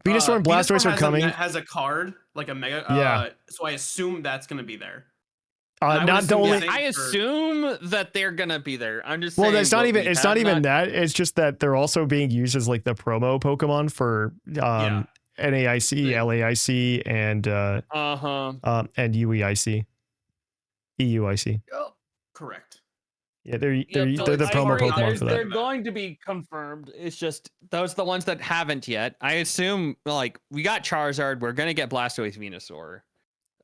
Venusaur and Blastoise are coming. Has a card like a mega. Yeah. So I assume that's going to be there. Not the only. I assume that they're gonna be there. I'm just Well, saying. that's not even. It's not even that. It's just that they're also being used as like the promo Pokemon for NAIC, LAIC, and and UEIC, EUIC. Correct. Yeah, they're the promo Pokemon for that. They're going to be confirmed. It's just those are the ones that haven't yet. I assume like we got Charizard. We're gonna get Blastoise, Venusaur.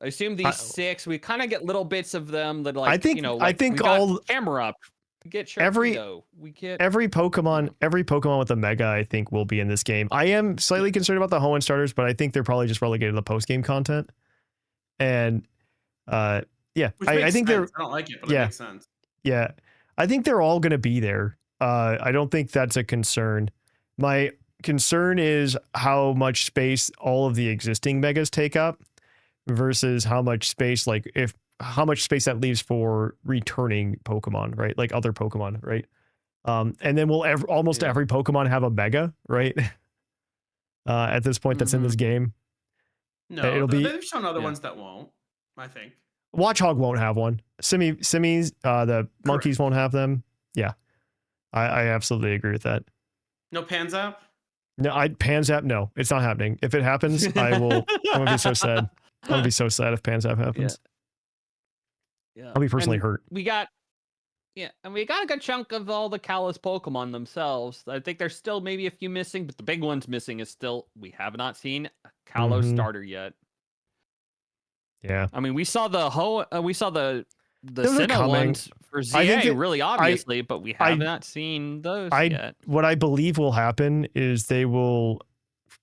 I assume these 6, we kind of get little bits of them that like, I think we got Camera Up. We get Sharpedo. We get every Pokemon with a Mega, I think, will be in this game. I am slightly concerned about the Hoenn starters, but I think they're probably just relegated to the post game content. And I think they're. I don't like it, but it makes sense. Yeah, I think they're all going to be there. I don't think that's a concern. My concern is how much space all of the existing Megas take up versus how much space that leaves for returning Pokemon, right? Like other Pokemon, right? And then will almost every Pokemon have a Mega, right? At this point, that's in this game. No, they've shown other ones that won't. I think Watchog won't have one. Simmies, the monkeys won't have them. Yeah, I absolutely agree with that. No Panzap. No, Panzap. No, it's not happening. If it happens, I'm gonna be so sad. I'm gonna be so sad if Panzap happens. Yeah. I'll be personally hurt. We got a good chunk of all the Kalos Pokemon themselves. I think there's still maybe a few missing, but the big ones missing is still we have not seen a Kalos starter yet. Yeah. I mean, we saw the Sinnoh ones for ZA really obviously, but we have not seen those yet. What I believe will happen is they will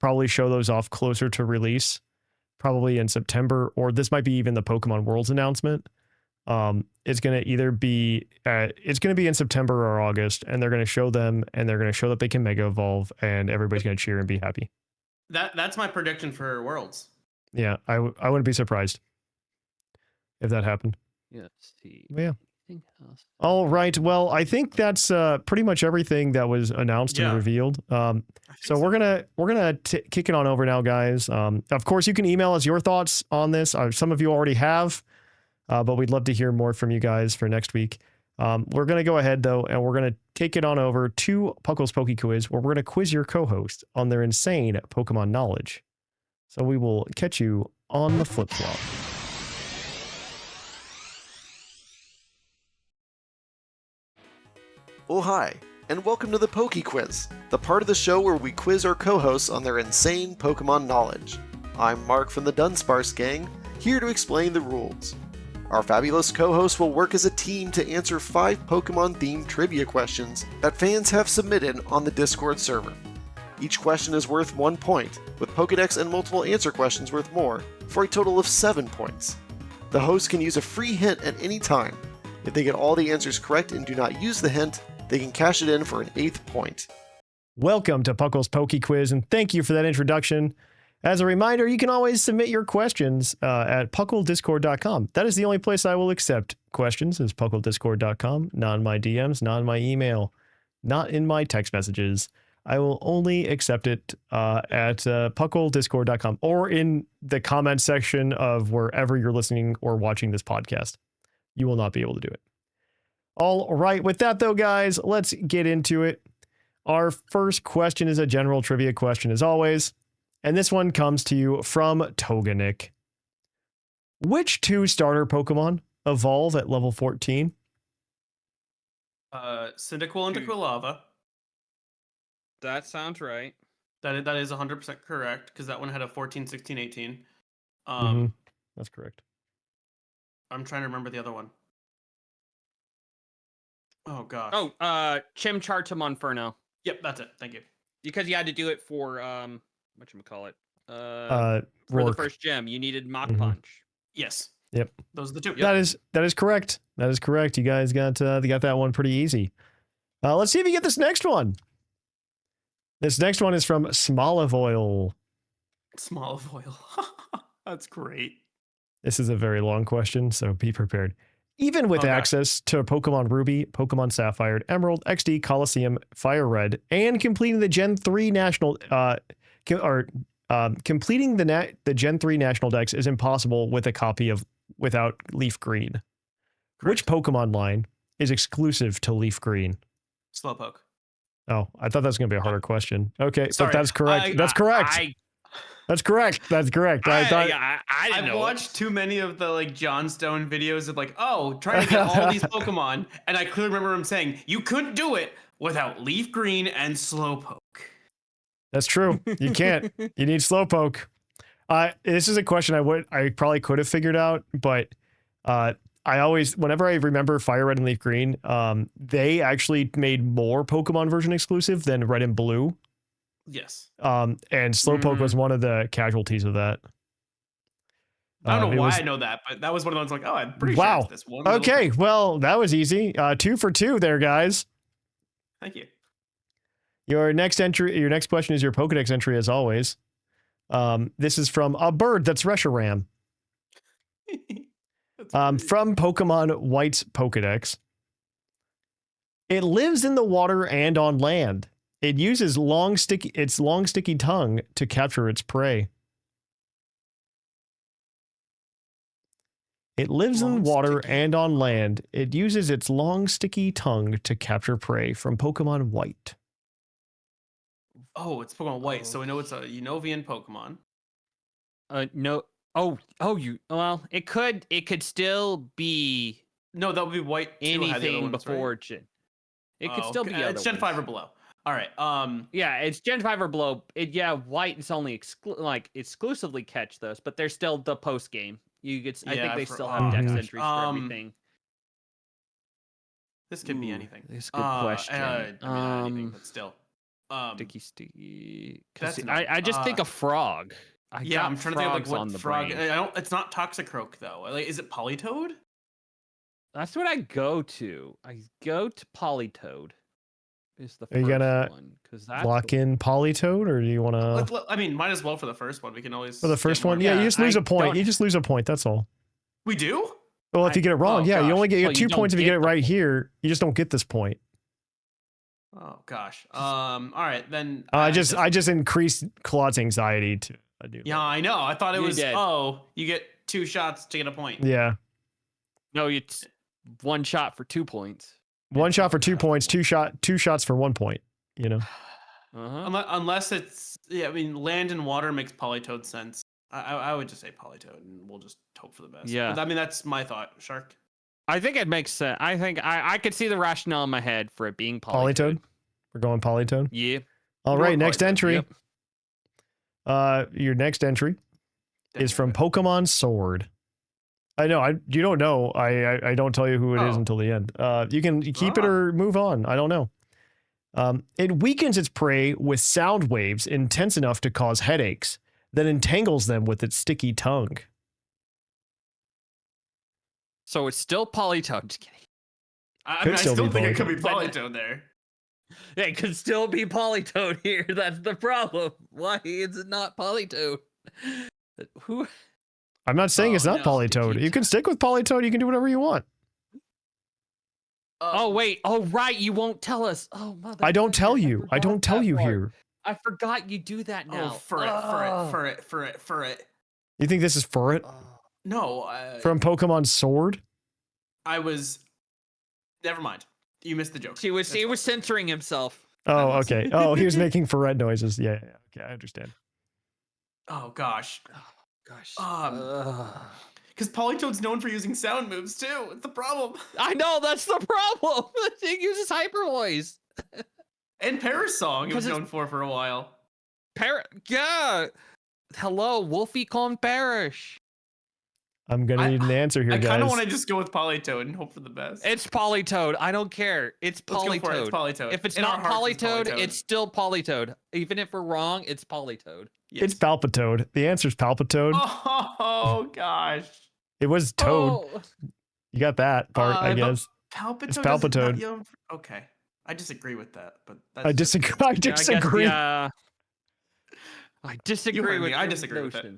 probably show those off closer to release. Probably in September, or this might be even the Pokemon Worlds announcement. It's going to either be in September or August, and they're going to show them, and they're going to show that they can Mega Evolve, and everybody's going to cheer and be happy. That's my prediction for Worlds. Yeah, I wouldn't be surprised if that happened. Yeah. Let's see. Yeah. All right. Well, I think that's pretty much everything that was announced and revealed. So we're gonna kick it on over now, guys. Of course, you can email us your thoughts on this. Some of you already have, but we'd love to hear more from you guys for next week. We're gonna go ahead though, and we're gonna take it on over to Puckle's Poke Quiz, where we're gonna quiz your co-host on their insane Pokemon knowledge. So we will catch you on the flip flop. Oh hi, and welcome to the Poke Quiz, the part of the show where we quiz our co-hosts on their insane Pokemon knowledge. I'm Mark from the Dunsparce gang, here to explain the rules. Our fabulous co-hosts will work as a team to answer 5 Pokemon-themed trivia questions that fans have submitted on the Discord server. Each question is worth 1 point, with Pokedex and multiple answer questions worth more, for a total of 7 points. The host can use a free hint at any time. If they get all the answers correct and do not use the hint, they can cash it in for an 8th point. Welcome to Puckle's Poke Quiz, and thank you for that introduction. As a reminder, you can always submit your questions at puclpodcast.com. That is the only place I will accept questions, is puclpodcast.com, not in my DMs, not in my email, not in my text messages. I will only accept it at puclpodcast.com or in the comment section of wherever you're listening or watching this podcast. You will not be able to do it. All right, with that though, guys, let's get into it. Our first question is a general trivia question as always, and this one comes to you from Toganik. Which 2 starter Pokemon evolve at level 14? Cyndaquil and Aquilava. That sounds right. That is 100% correct, because that one had a 14, 16, 18. That's correct. I'm trying to remember the other one. Oh gosh. Oh, Chimchar to Monferno. Yep, that's it. Thank you. Because you had to do it for whatchamacallit? For the first gem, you needed Mach Punch. Yes. Yep. Those are the two. That is correct. That is correct. You guys got that one pretty easy. Let's see if you get this next one. This next one is from Smolivoil. Smolivoil. That's great. This is a very long question, so be prepared. Even with access to Pokemon Ruby, Pokemon Sapphire, Emerald, XD, Coliseum, Fire Red, and completing the Gen 3 national completing the Gen 3 national dex is impossible with a copy of without Leaf Green. Correct. Which Pokemon line is exclusive to Leaf Green? Slowpoke. Oh, I thought that was going to be a harder question. Okay, sorry, but that's correct. That's correct. That's correct. That's correct. I didn't know. I've watched too many of the like John Stone videos of like, trying to get all these Pokemon, and I clearly remember him saying you couldn't do it without Leaf Green and Slowpoke. That's true. You can't. You need Slowpoke. This is a question I probably could have figured out, but I always, whenever I remember Fire Red and Leaf Green, they actually made more Pokemon version exclusive than Red and Blue. Yes. And Slowpoke was one of the casualties of that. I don't know why I know that, but that was one of those like, I'm pretty sure it's this one. Okay, well, that was easy. 2 for 2 there, guys. Thank you. Your next question is your Pokedex entry, as always. This is from a bird that's Reshiram. From Pokemon White's Pokedex. It lives in the water and on land. It uses its long sticky tongue to capture its prey. It lives in water and on land. It uses its long sticky tongue to capture prey. From Pokemon White. Oh, it's Pokemon White, so we know it's a Unovian Pokemon. No. Well, it could still be. No, that would be White. Anything before right? Gen. It could still be. It's Gen 5 or below. All right. Yeah, it's Gen 5 or below. White is only exclusively catch those, but there's still the post game. I think they still have dex entries for everything. This could be anything. It's a good question. Anything, but still. Sticky. I just think a frog. I'm trying to think of like what frog. It's not Toxicroak though. Like, is it Politoed? That's what I go to. I go to Politoed. Is the Are you gonna lock in Politoed, or do you want to? I mean, might as well for the first one. We can always. For the first one, you just lose a point. You just lose a point. That's all. We do. Well, if you get it wrong, you only get 2 points if you get it right here. You just don't get this point. Oh gosh. All right then. I just increased Claude's anxiety to a new level. I know. I thought it was. You get 2 shots to get a point. Yeah. No, it's 1 shot for 2 points. 1 shot for 2 points. 2 shots for 1 point. You know. Unless it's land and water makes Politoed sense. I would just say Politoed, and we'll just hope for the best. Yeah. But, that's my thought. Shark. I think it makes sense. I think I could see the rationale in my head for it being Politoed. We're going Politoed. Yeah. All right. Next entry. Yep. Your next entry is from Pokemon Sword. I know. You don't know. I don't tell you who it is until the end. You can keep it or move on. I don't know. It weakens its prey with sound waves intense enough to cause headaches, then entangles them with its sticky tongue. So it's still Politoed. Just kidding. I still think it could be Politoed there. Yeah, it could still be Politoed here. That's the problem. Why is it not Politoed? Who? I'm not saying it's not Politoed. You can stick with Politoed. You can do whatever you want. Wait. Oh, right. You won't tell us. Oh, mother. I don't tell you. I don't tell you here. I forgot you do that now. For it. You think this is for it? No. From Pokemon Sword? Never mind. You missed the joke. He was censoring himself. Oh, okay. Oh, he was making Ferret noises. Yeah. Okay, I understand. Oh, gosh. Because Politoed's known for using sound moves, too. It's the problem. I know, that's the problem. It uses hyper voice. And Parrish Song it was known for a while. Yeah. Hello, Wolfie Con Parrish. I'm going to need an answer here, guys. I kind of want to just go with Politoed and hope for the best. It's Politoed. I don't care. It's Politoed. It's Politoed. If it's not Politoed, it's still Politoed. Even if we're wrong, it's Politoed. Yes. It's Palpitoad. The answer's Palpitoad. Oh, gosh. It was Toad. Oh, You got that part, I guess. Palpitoad. It's Palpitoad. Okay, I disagree with that, but I disagree. I disagree. I disagree with. I disagree with it.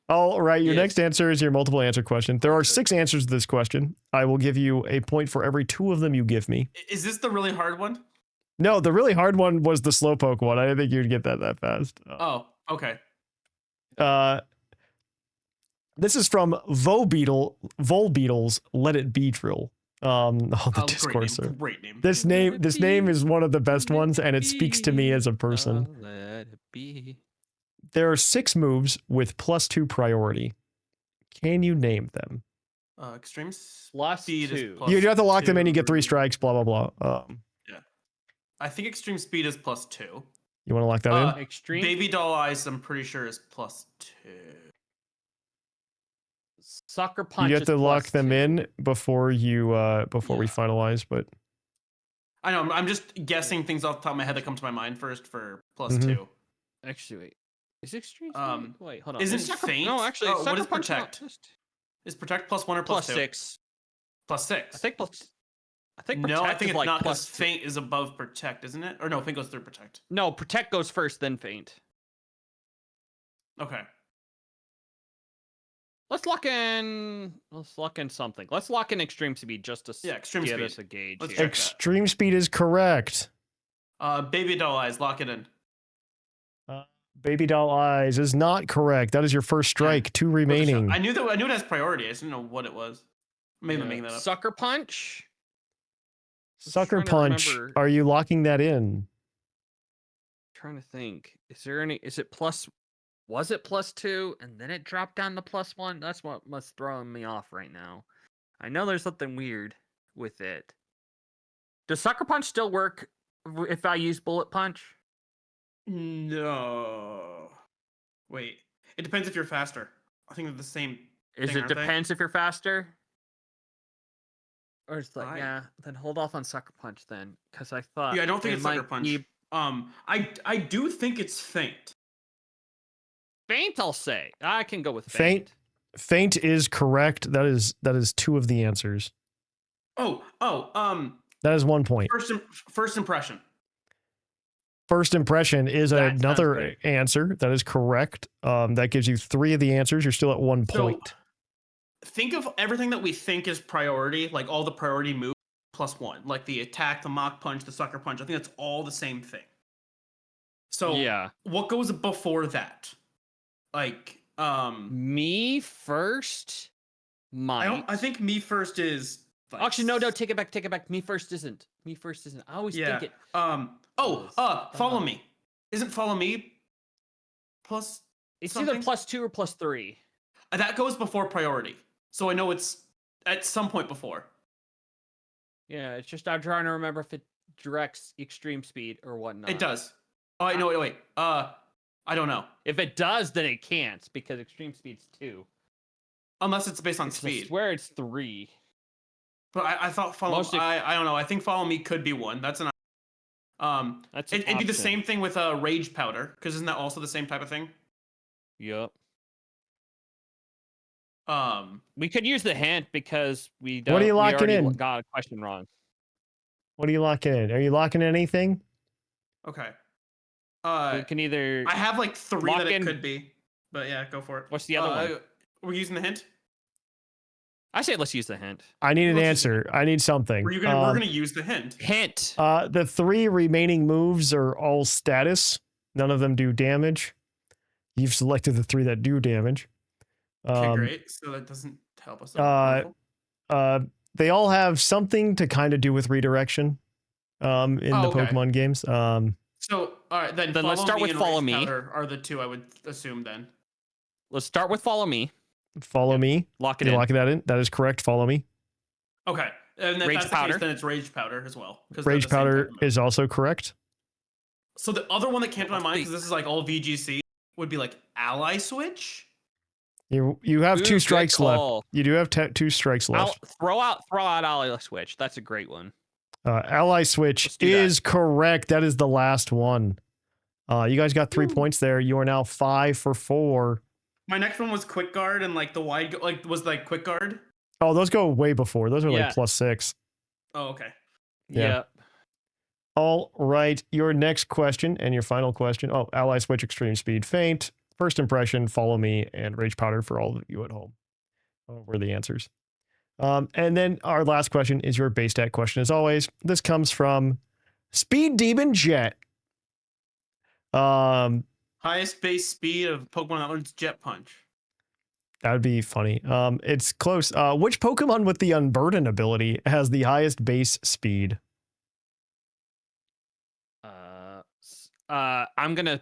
All right, your Yes. next answer is your multiple answer question. There are 6 answers to this question. I will give you a point for every 2 of them you give me. Is this the really hard one? No, the really hard one was the Slowpoke one. I didn't think you'd get that fast. Oh, okay. This is from Volbeetle's Let It Be drill. On the Discord server. Great name. This name is one of the best ones, and it speaks to me as a person. Let it be. There are 6 moves with +2 priority. Can you name them? Extreme Plus speed is 2. plus You have to lock them in. You get 3 2. strikes. Blah blah blah. I think extreme speed is +2. You want to lock that in? Extreme. Baby doll eyes, I'm pretty sure is +2. Sucker punch. You have to lock plus them 2. in before we finalize. But I know. I'm just guessing things off the top of my head that come to my mind first for +2. Mhm. Actually, wait. Is extreme? Wait, hold on. Isn't Is sucker, faint? No, actually, Oh, what sucker is punch not protect? just- Is protect +1 or +2? +6. +6. I think plus. I think no, I protect think is it's like not because +2. faint is above protect, isn't it? Or no, faint goes through protect. No, protect goes first, then faint. Okay. Let's lock in something. Let's lock in extreme speed just to Extreme get speed. us a gauge. Let's here. check. extreme speed is correct. Baby doll eyes, lock it in. Baby doll eyes is not correct. That is your first strike. 2 remaining. I knew it has priority. I just didn't know what it was. Maybe I'm making that up. Sucker punch. Sucker trying to punch. remember. Are you locking that in? Trying to think. Is it plus? Was it +2 and then it dropped down to +1? That's what's throwing me off right now. I know there's something weird with it. Does sucker punch still work if I use bullet punch? No. Wait. It depends if you're faster. I think they're the same. Is thing, it aren't they? depends if you're faster? Or it's like, I- yeah, then hold off on sucker punch then, because I thought. Yeah, I don't think it it's sucker might punch. be I do think it's faint. Faint, I'll say. I can go with Faint? Faint is correct. That is 2 of the answers. That is 1 point. First impression. First impression is That sounds another great. answer. That is correct. That gives you 3 of the answers. You're still at 1 point. Think of everything that we think is priority, like all the priority moves +1, like the attack, the mock punch, the sucker punch. I think that's all the same thing. So Yeah. what goes before that? Like Me first? I think me first is like, Actually, no, take it back. Me first isn't. I always think it. follow me. Isn't follow me plus It's something? either +2 or +3. That goes before priority. So I know it's at some point before. Yeah, it's just I'm trying to remember if it directs extreme speed or whatnot. It does. Oh, no, wait. I don't know. If it does, then it can't because extreme speed's 2. Unless it's based on I speed. swear it's 3. But I thought follow. I don't know. I think follow me could be 1. That's an. That's an It'd be the option. same thing with rage powder, because isn't that also the same type of thing? Yep. We could use the hint because we don't. What are you locking we already in? got a question wrong. What are you locking in? Are you locking in anything? Okay. We can either. I have like 3 lock that it in- could be, but yeah, go for it. What's the other one? We're using the hint. I say let's use the hint. I need an Let's use answer. I need something. We're gonna use the hint. Hint. The 3 remaining moves are all status. None of them do damage. You've selected the 3 that do damage. Okay, great. So that doesn't help us. at all. They all have something to kind of do with redirection in the okay. Pokemon games. So all right, then let's start with and follow Rage me. Powder are the 2 I would assume then. Let's start with follow me. Follow me. Lock it You in. lock that in. That is correct. Follow me. Okay, and if Rage that's the Powder. case, then it's Rage Powder as well. 'cause they're Rage the same type powder of move. is also correct. So the other one that came to my What's mind, the- because this is like all VGC, would be like Ally Switch. You have Ooh, 2 good strikes call. left. You do have 2 strikes left. Throw out Ally Switch. That's a great one. Ally switch Let's do that. is correct. That is the last one. You guys got 3 points there. You are now 5 for 4. My next one was quick guard and like the wide was like quick guard. Oh, those go way before. Those are like +6. Oh, okay. Yeah. All right. Your next question and your final question. Oh, ally switch, extreme speed, faint, first impression, follow me, and rage powder for all of you at home. Were the answers. And then our last question is your base stat question. As always, this comes from Speed Demon Jet. Highest base speed of Pokemon that one's Jet Punch. That would be funny. It's close. Which Pokemon with the Unburden ability has the highest base speed? I'm gonna.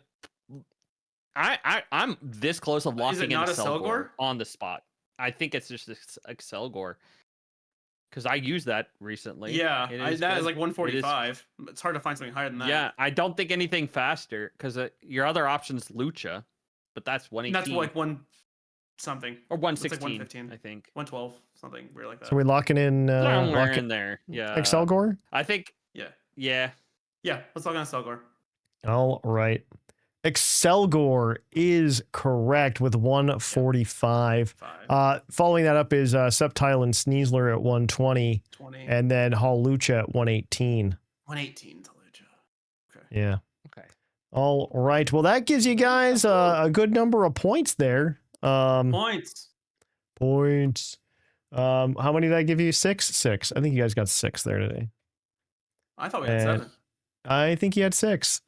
I'm this close of locking in Excelgor on the spot. I think it's just Excelgor because I used that recently. Yeah, that is like 145. It's hard to find something higher than that. Yeah, I don't think anything faster because your other option's Lucha, but that's 118. That's like one something or 116. Like 115, I think 112, something weird like that. So we're locking in. Somewhere in there. Yeah. Excelgor? I think. Yeah. Let's lock on Excelgor. All right. Excelgor is correct with 145. Following that up is Sceptile and Sneasler at 120. And then Hawlucha at 118. 118 to Lucha. Okay. Yeah. Okay. All right. Well, that gives you guys a good number of points there. Points. How many did I give you? 6? 6. I think you guys got 6 there today. I thought we had 7. I think you had 6.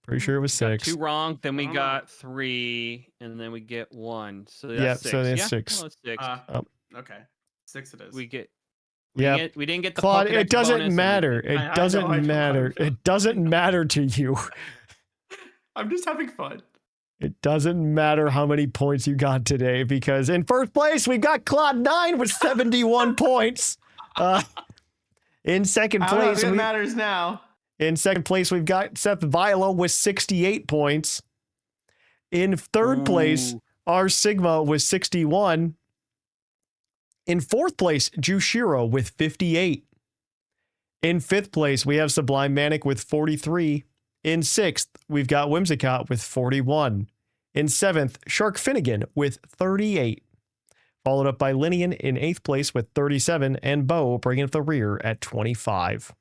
Pretty sure it was 6. 2 wrong, then we got 3, and then we get 1. So that's 6. So it's 6. Well, 6. Okay. 6 it is. We get. Yeah. We didn't get the Claude, Pokedex it doesn't bonus matter. It doesn't matter. It doesn't matter to you. I'm just having fun. It doesn't matter how many points you got today because in first place we've got Clod9 with 71 points. In second place, it matters now. In second place, we've got Seth Vila with 68 points. In third place, our Sigma with 61. In fourth place, Jushiro with 58. In fifth place, we have Sublime Manic with 43. In sixth, we've got Whimsicott with 41. In seventh, Sharkfinnagen with 38. Followed up by Linian in 8th place with 37, and Bo bringing up the rear at 25.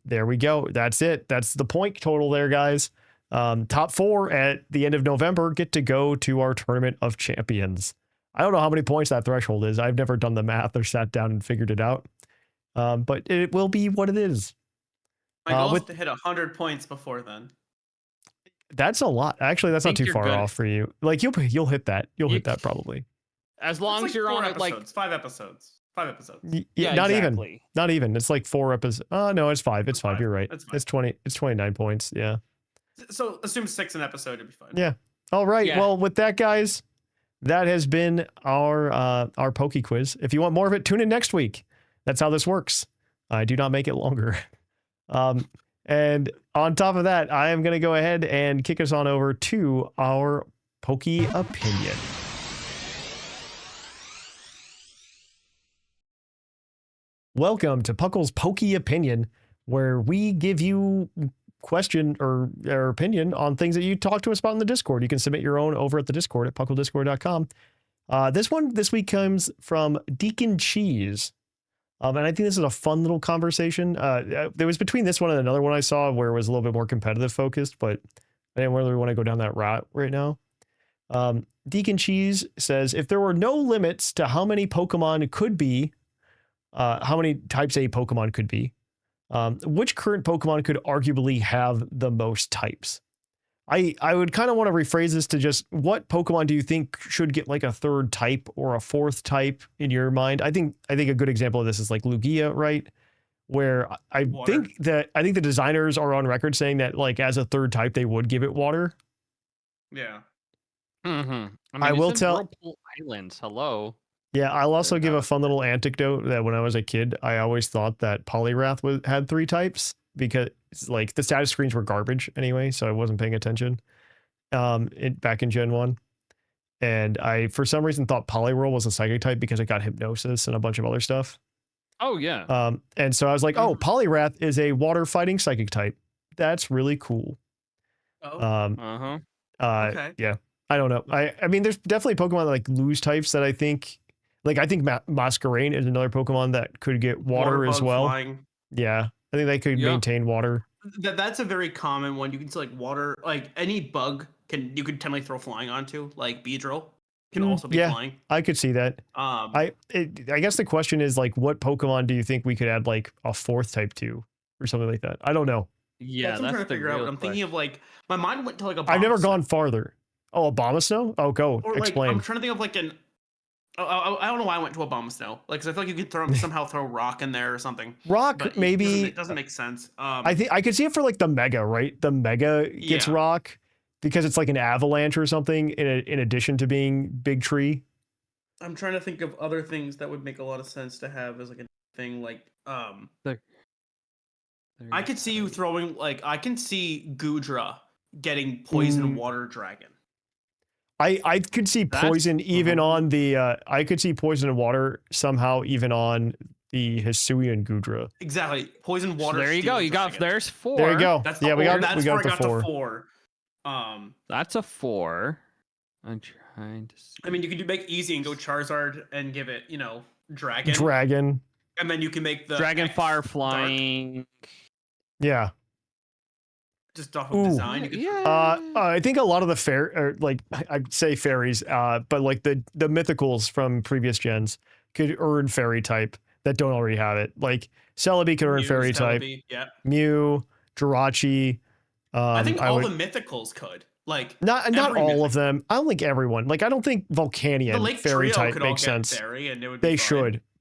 There we go. That's it. That's the point total there, guys. Top 4 at the end of November get to go to our Tournament of Champions. I don't know how many points that threshold is. I've never done the math or sat down and figured it out. But it will be what it is. My goal is to hit 100 points before then. That's a lot. Actually, that's not too far off for you. Like you'll hit that. You'll hit that probably. As long as you're on it, like 5 episodes. 5 episodes. Yeah, not even. It's like 4 episodes. Oh no, it's 5. It's 5. You're right. It's 20. It's 29 points. Yeah. So assume 6 an episode to be fine. Yeah. All right. Yeah. Well, with that, guys, that has been our Poke Quiz. If you want more of it, tune in next week. That's how this works. I do not make it longer. And on top of that, I am going to go ahead and kick us on over to our Poke Opinion. Welcome to Puckle's Poke Opinion, where we give you question or opinion on things that you talk to us about in the Discord. You can submit your own over at the Discord at pucklediscord.com. This one this week comes from Deacon Cheese. And I think this is a fun little conversation. There was between this one and another one I saw where it was a little bit more competitive focused, but I didn't really want to go down that route right now. Deacon Cheese says, if there were no limits to how many Pokemon could be, how many types A Pokemon could be, which current Pokemon could arguably have the most types? I would kind of want to rephrase this to just, what Pokemon do you think should get like a 3rd type or a 4th type in your mind? I think a good example of this is like Lugia, right? Where I think the designers are on record saying that like as a 3rd type they would give it water. Yeah. Mm-hmm. I will tell Whirlpool Islands. Hello. Yeah, I'll also give a fun little anecdote that when I was a kid, I always thought that Poliwrath had 3 types because like the status screens were garbage anyway, so I wasn't paying attention back in Gen 1. And I, for some reason, thought Poliwhirl was a psychic type because it got hypnosis and a bunch of other stuff. Oh, yeah. And so I was like, oh, Poliwrath is a water fighting psychic type. That's really cool. Oh. Okay. Yeah. I don't know. I mean, there's definitely Pokemon like lose types that I think Masquerain is another Pokemon that could get water as bug well. Flying. Yeah, I think they could maintain water. That's a very common one. You can see like water, like any bug you could technically throw flying onto, like Beedrill can also be flying. I could see that. I guess the question is like, what Pokemon do you think we could add like a fourth type to, or something like that? I don't know. Yeah, that's what I'm trying to figure out. I'm thinking of like my mind went to like a. I've never gone farther. Oh, Abomasnow? Oh, go explain. I'm trying to think of like an. I don't know why I went to Abomasnow. Like, cause I feel like you could somehow throw rock in there or something. Rock, but maybe. It doesn't make sense. I think I could see it for like the Mega, right? The Mega gets rock because it's like an avalanche or something in addition to being big tree. I'm trying to think of other things that would make a lot of sense to have as like a thing. Like, I could see you throwing I can see Goodra getting poison water dragon. I could see poison even on the I could see poison and water somehow even on the Hisuian Goodra. Exactly. Poison water. So there you go. You got there's 4. There you go. That's we got the 4. The 4. That's a 4. I'm trying to see. I mean, you could make easy and go Charizard and give it, Dragon. Dragon. And then you can make the Dragon Fire Flying. Yeah. Just off of design. You could I think a lot of the I'd say fairies, but like the mythicals from previous gens could earn fairy type that don't already have it. Like Celebi could earn fairy type. Yeah. Mew, Jirachi. I think all the mythicals could. Like not all of them. I don't think everyone. Like I don't think Volcanion fairy type makes sense. Fairy and it would be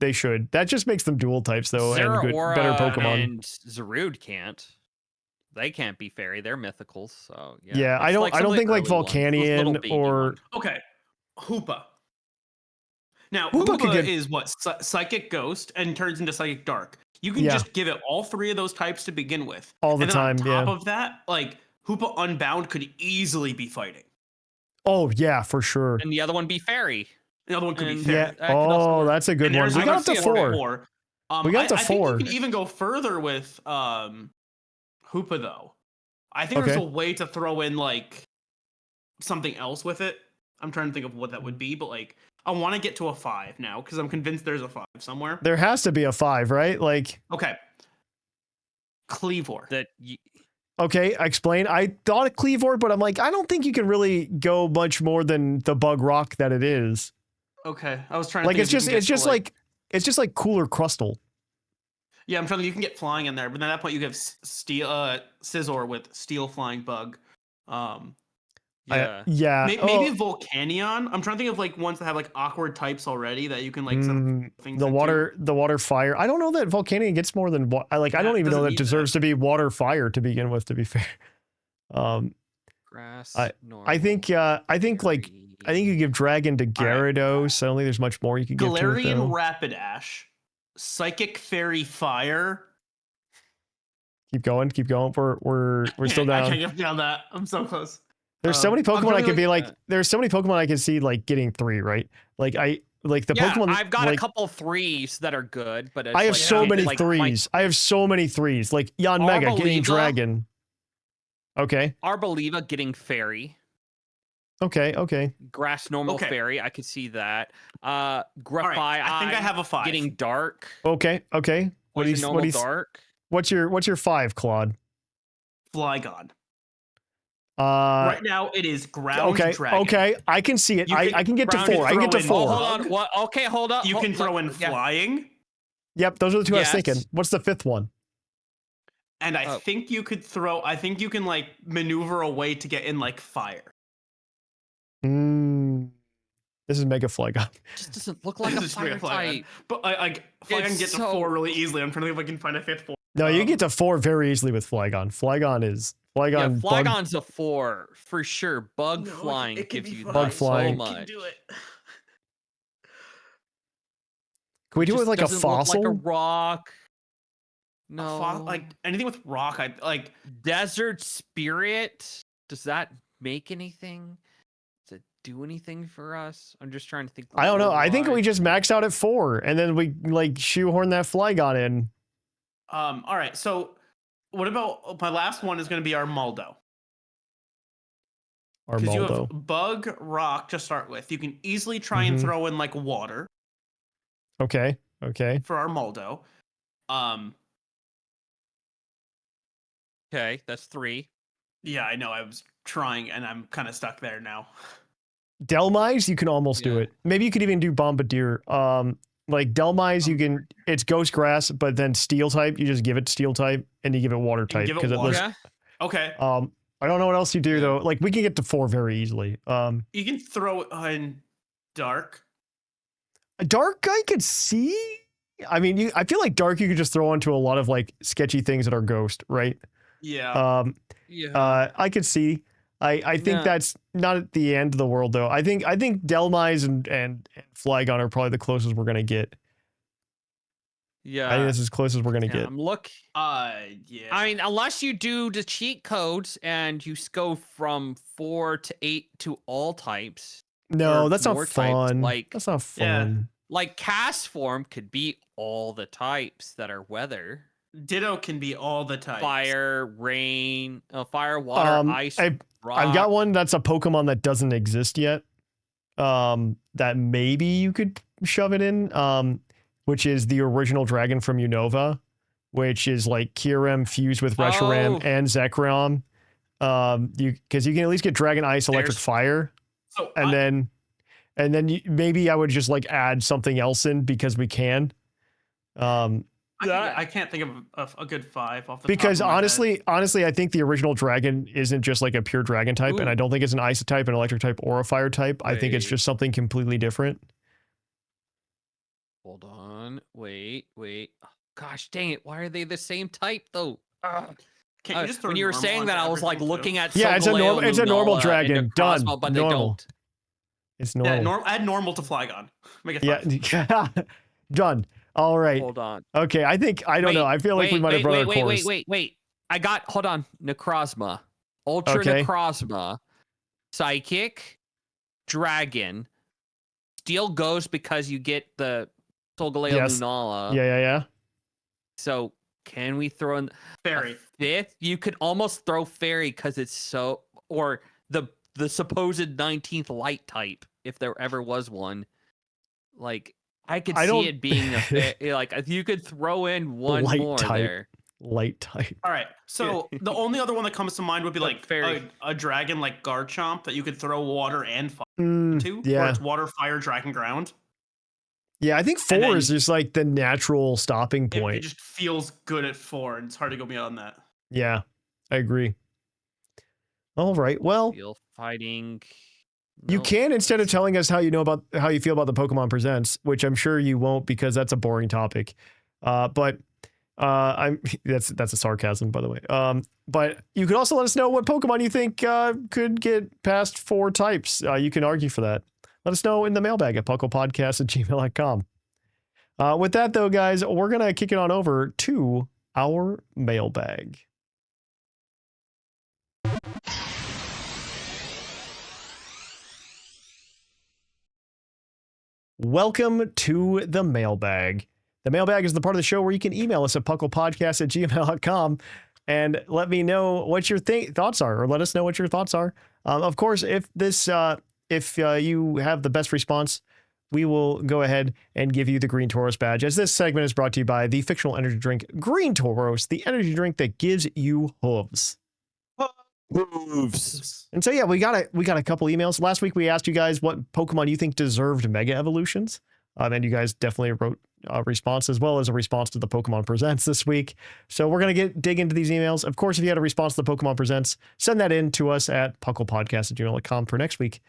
They should. That just makes them dual types though, and better Pokemon. And Zarude can't. They can't be fairy. They're mythicals. So yeah. Yeah, I don't think like Volcanion or okay, Hoopa. Now Hoopa is what Psychic Ghost and turns into Psychic Dark. You can just give it all 3 of those types to begin with. All the time. On top of that, like Hoopa Unbound could easily be fighting. Oh yeah, for sure. And the other one be fairy. The other one could be fairy. Yeah. That's a good one. We got up to 4. We got to 4. I think you can even go further with Hoopa though. I think there's a way to throw in like something else with it. I'm trying to think of what that would be, but like I want to get to a 5 now because I'm convinced there's a 5 somewhere. There has to be a 5, right? Like Cleavor. Okay, explain. I thought of Cleavor, but I'm like, I don't think you can really go much more than the bug rock that it is. Okay, I was trying to like it's just like cooler Crustle. Yeah, I'm trying to. You can get flying in there, but at that point you have Scizor with Steel Flying Bug. Maybe Volcanion. I'm trying to think of like ones that have like awkward types already that you can like things. The water fire. I don't know that Volcanion gets more than I don't even know that deserves to be water fire to begin with. To be fair, grass. I think you give Dragon to Gyarados. I don't think there's much more you can give to it. Galarian Rapidash, Psychic Fairy Fire. Keep going. We're still down. I can't get beyond that. I'm so close. There's so many Pokemon I could be like. There's so many Pokemon I can see like getting 3, right? Like Pokemon. I've got a couple 3s that are good, but I have so many 3s. I have so many 3s. Like Yanmega getting Dragon. Okay. Arboliva getting Fairy. Okay. Grass normal Fairy. I could see that. Grafai. I think I have a 5. Getting Dark. Okay. What do you Dark? What's your 5, Claude? Flygon. Right now it is ground dragon. Okay, I can see it. I can get to 4. I can get to 4. Hold on. What? Okay, hold up. You can throw in flying. Yep, those are the 2 I was thinking. What's the 5th one? And I think you could throw. I think you can like maneuver a way to get in like fire. This is Mega Flygon. Just doesn't look like a fire type. But I can get to 4 really easily. I'm trying to see if I can find a 5th 4. No, you get to 4 very easily with Flygon. Flygon's a 4 for sure. Bug flying gives you bug flying. So much. Can do it. Can we do it with like a fossil? Like a rock. No. Like anything with rock. I like Desert Spirit. Does that make anything? Does it do anything for us? I'm just trying to think. I don't know. I think we just max out at 4 and then we like shoehorn that Flygon in. All right. So what about my last one is going to be our Muldo. our Because you Maldo. have Bug, Rock to start with. You can easily try and throw in like water. Okay. For our Maldo. Okay, that's 3. Yeah, I know. I was trying, and I'm kind of stuck there now. Delmise, you can almost do it. Maybe you could even do Bombardier. Like Delmise, you can. It's Ghost Grass, but then Steel type. You just give it Steel type, and you give it Water type because it Yeah. Okay. I don't know what else you do though. Like we can get to 4 very easily. You can throw it in Dark. Dark, I could see. I mean, I feel like Dark you could just throw onto a lot of like sketchy things that are Ghost, right? Yeah. I could see. I think that's not at the end of the world though. I think Delmise and Flygon are probably the closest we're gonna get. Yeah. I think that's as close as we're gonna get. Yeah. I mean, unless you do the cheat codes and you go from 4 to 8 to all types. No, that's not more fun. Types, That's not fun. Like cast form could be all the types that are weather. Ditto can be all the types. Fire, rain, fire, water, ice, rock. I've got one that's a Pokemon that doesn't exist yet. That maybe you could shove it in. Which is the original dragon from Unova, which is like Kyurem fused with Reshiram and Zekrom. Because you can at least get Dragon Ice, Electric Fire, and then maybe I would just like add something else in because we can. I can't think of a good 5 off the because top of my honestly, I think the original dragon isn't just like a pure dragon type, and I don't think it's an ice type, an electric type, or a fire type. I think it's just something completely different. Hold on. Wait. Oh, gosh dang it. Why are they the same type though? Can't you just throw when you were normal saying that, I was like everything, looking at it's a normal dragon. Done. But normal. they don't. It's normal. Add normal to Flygon. Make it 5. Done. All right. Hold on. Okay, I don't know. I feel like we might have run our course. Wait. Hold on. Necrozma. Ultra Necrozma. Psychic. Dragon. Steel Ghost because you get the Solgaleo Lunala. Yeah. So can we throw in Fairy? 5th? You could almost throw Fairy because it's so, or the supposed 19th light type, if there ever was one. Like I could see it being like you could throw in one light more type. there. Light type. All right. So the only other one that comes to mind would be like Fairy. a dragon like Garchomp that you could throw water and fire to. Yeah. Or it's water, fire, dragon, ground. Yeah, I think 4 is just like the natural stopping point. It just feels good at 4, and it's hard to go beyond that. Yeah, I agree. All right. Well, Steel fighting. you can, instead of telling us how you feel about the Pokemon Presents, which I'm sure you won't because that's a boring topic. But that's a sarcasm, by the way. But you could also let us know what Pokemon you think could get past 4 types. You can argue for that. Let us know in the mailbag at puclpodcast@gmail.com. With that, though, guys, we're going to kick it on over to our mailbag. Welcome to the mailbag. The mailbag is the part of the show where you can email us at puclpodcast@gmail.com and let me know what your thoughts are, or let us know what your thoughts are. Of course, if you have the best response, we will go ahead and give you the Green Tauros badge, as this segment is brought to you by the fictional energy drink Green Tauros, the energy drink that gives you hooves. Hooves. And so yeah, we got a couple emails. Last week we asked you guys what Pokemon you think deserved Mega Evolutions, and you guys definitely wrote a response, as well as a response to the Pokemon Presents this week. So we're gonna dig into these emails. Of course, if you had a response to the Pokemon Presents, send that in to us at puclpodcast@gmail.com for next week.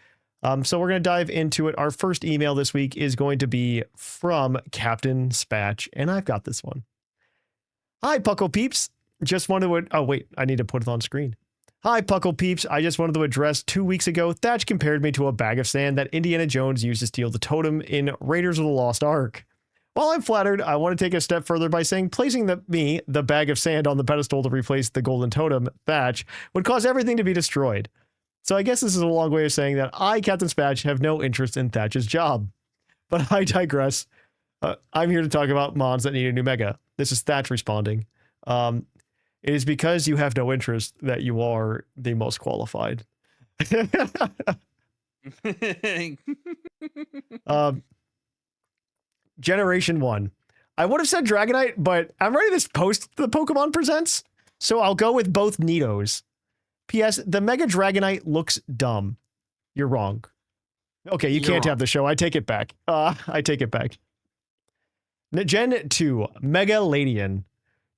So we're going to dive into it. Our first email this week is going to be from Captain Spatch, and I've got this one. Hi, Puckle Peeps. Just wanted to... Oh, wait. I need to put it on screen. Hi, Puckle Peeps. I just wanted to address 2 weeks ago, Thatch compared me to a bag of sand that Indiana Jones used to steal the totem in Raiders of the Lost Ark. While I'm flattered, I want to take a step further by saying placing the bag of sand on the pedestal to replace the golden totem, Thatch, would cause everything to be destroyed. So I guess this is a long way of saying that I, Captain Spatch, have no interest in Thatch's job. But I digress. I'm here to talk about Mons that need a new Mega. This is Thatch responding. It is because you have no interest that you are the most qualified. Generation 1. I would have said Dragonite, but I'm ready to post the Pokemon Presents, so I'll go with both Nidos. P.S. The Mega Dragonite looks dumb. You're wrong. Okay, you can't have the show. I take it back. I take it back. Gen 2, Mega Ladian.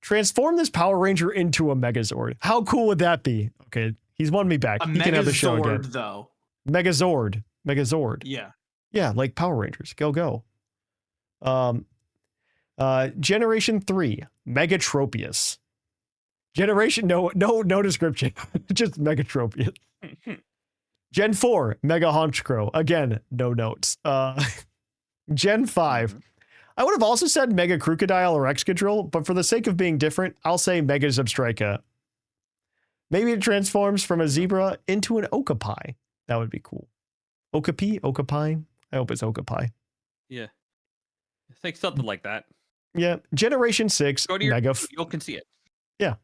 Transform this Power Ranger into a Megazord. How cool would that be? Okay, he's won me back. He can have the show again. Though. Megazord. Megazord. Yeah. Yeah, like Power Rangers. Go. Generation 3, Megatropius. Generation no description. Just Megatropius. Gen 4, Mega Honchkrow. Again, no notes. Gen 5. I would have also said Mega Crocodile or Excadrill, but for the sake of being different, I'll say Mega Zebstrika. Maybe it transforms from a zebra into an Okapi. That would be cool. Okapi? Okapi? I hope it's Okapi. Yeah. I think something like that. Yeah. Generation 6, Go to your, Mega... you can see it. Yeah.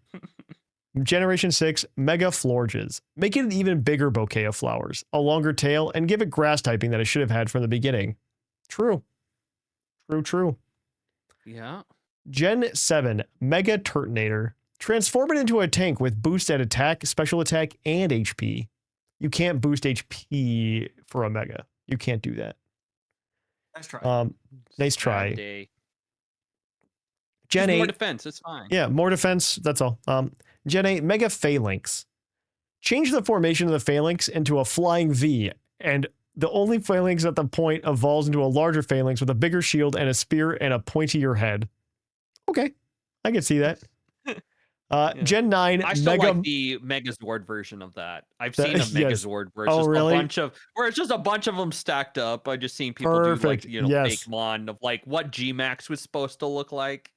Generation 6, Mega Florges. Make it an even bigger bouquet of flowers, a longer tail, and give it grass typing that it should have had from the beginning. True. True. Yeah. Gen 7, Mega Turtonator. Transform it into a tank with boost at attack, special attack, and HP. You can't boost HP for a Mega. You can't do that. Nice try. Nice try. Gen 8. More defense, it's fine. Yeah, more defense, that's all. Gen 8, Mega Phalanx. Change the formation of the Phalanx into a flying V, and the only Phalanx at the point evolves into a larger Phalanx with a bigger shield and a spear and a pointier head. Okay, I can see that. Gen 9, I still like the Megazord version of that. I've seen a Megazord where it's just a bunch of them stacked up. I've just seen people do like fake mon of like what G-Max was supposed to look like.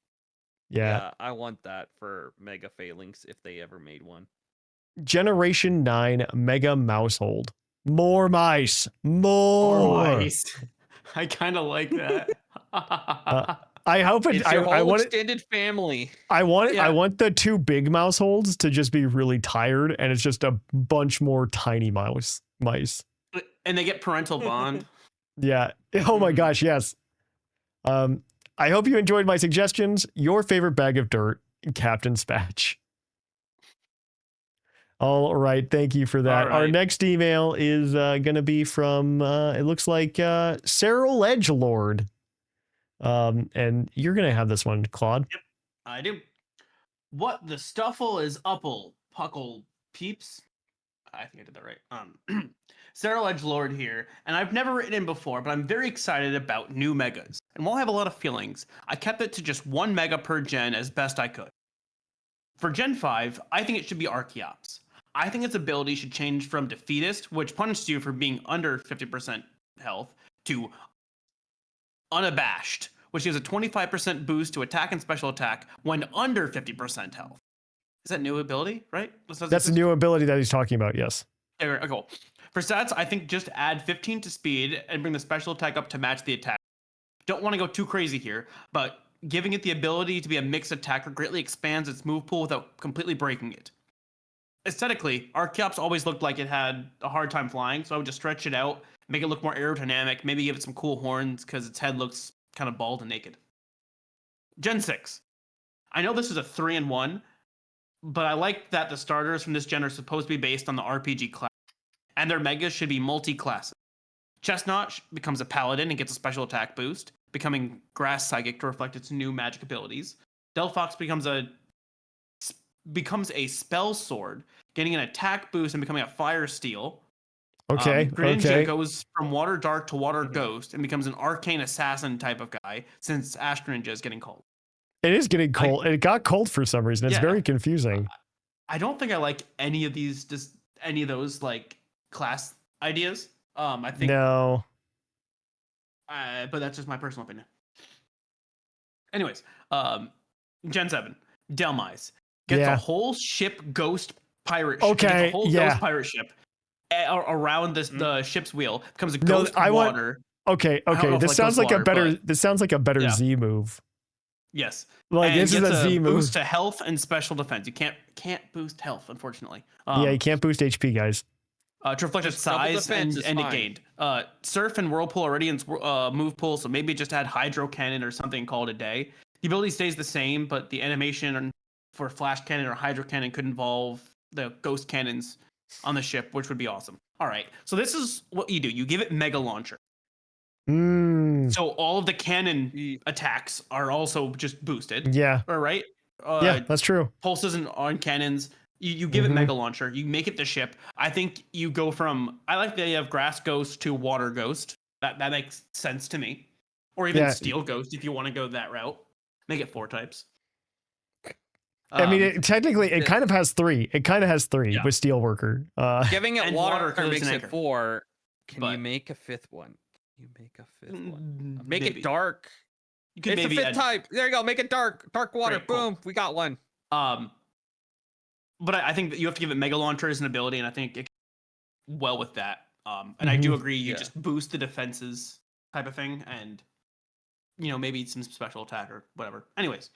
Yeah, I want that for Mega Phalanx if they ever made one. Generation 9, Mega Mousehold. More mice. More mice. I kind of like that. I hope it. I want extended family. I want the 2 big mouse holds to just be really tired, and it's just a bunch more tiny mice. And they get parental bond. Yeah. Oh my gosh. Yes. I hope you enjoyed my suggestions. Your favorite bag of dirt, Captain Spatch. All right. Thank you for that. Right. Our next email is going to be from, it looks like Sarah Edgelord. And you're going to have this one, Claude. Yep, I do. What the stuffle is upple, puckle peeps? I think I did that right. Sarah Edgelord here, and I've never written in before, but I'm very excited about new megas. And while I have a lot of feelings, I kept it to just 1 mega per gen as best I could. For Gen 5, I think it should be Archeops. I think its ability should change from Defeatist, which punishes you for being under 50% health, to Unabashed, which gives a 25% boost to attack and special attack when under 50% health. Is that new ability, right? That's a new ability that he's talking about, yes. Okay, cool. For stats, I think just add 15 to speed and bring the special attack up to match the attack. Don't want to go too crazy here, but giving it the ability to be a mixed attacker greatly expands its move pool without completely breaking it. Aesthetically, Archeops always looked like it had a hard time flying, so I would just stretch it out, make it look more aerodynamic, maybe give it some cool horns because its head looks kind of bald and naked. Gen 6. I know this is a 3-in-1, but I like that the starters from this gen are supposed to be based on the RPG class, and their megas should be multi-classes. Chestnut becomes a paladin and gets a special attack boost, becoming grass psychic to reflect its new magic abilities. Delphox becomes a spell sword, getting an attack boost and becoming a fire steel. Greninja goes from water dark to water ghost and becomes an arcane assassin type of guy, since Ash Greninja is getting cold. It is getting cold. It got cold for some reason. It's very confusing. I don't think I like any of those like class ideas. I think no. But that's just my personal opinion. Anyways, Gen 7, Delmise gets a whole ship ghost pirate ship. Okay, a whole ghost pirate ship around the ship's wheel. Becomes a ghost water. Okay. This sounds like a better Z move. Yes. Like and this is a Z move. Boost to health and special defense. You can't boost health, unfortunately. You can't boost HP, guys. To reflect its Just double size defense and is it fine. gained. Surf and Whirlpool already in move pool, so maybe just add Hydro Cannon or something, call it a day. The ability stays the same, but the animation for Flash Cannon or Hydro Cannon could involve the Ghost Cannons on the ship, which would be awesome. All right, so this is what you do. You give it Mega Launcher. So all of the cannon attacks are also just boosted. Yeah. All right. Yeah, that's true. Pulses and on cannons. You give it Mega Launcher. You make it the ship. I think you go from. I like the idea of Grass Ghost to Water Ghost. That makes sense to me. Or even Steel Ghost if you want to go that route. Make it 4 types. I mean, technically, it kind of has 3. It kind of has 3 with Steelworker. Giving it and water water makes an it anchor. 4. Can you But- make a 5th one? You make a 5th one. Mm, Make maybe. it dark. You could It's the maybe 5th type. There you go. Make it dark. Dark water. Great, cool. Boom. We got one. But I think that you have to give it Mega Launcher as an ability, and I think it well with that. And I do agree. You just boost the defenses type of thing, and maybe some special attack or whatever. Anyways,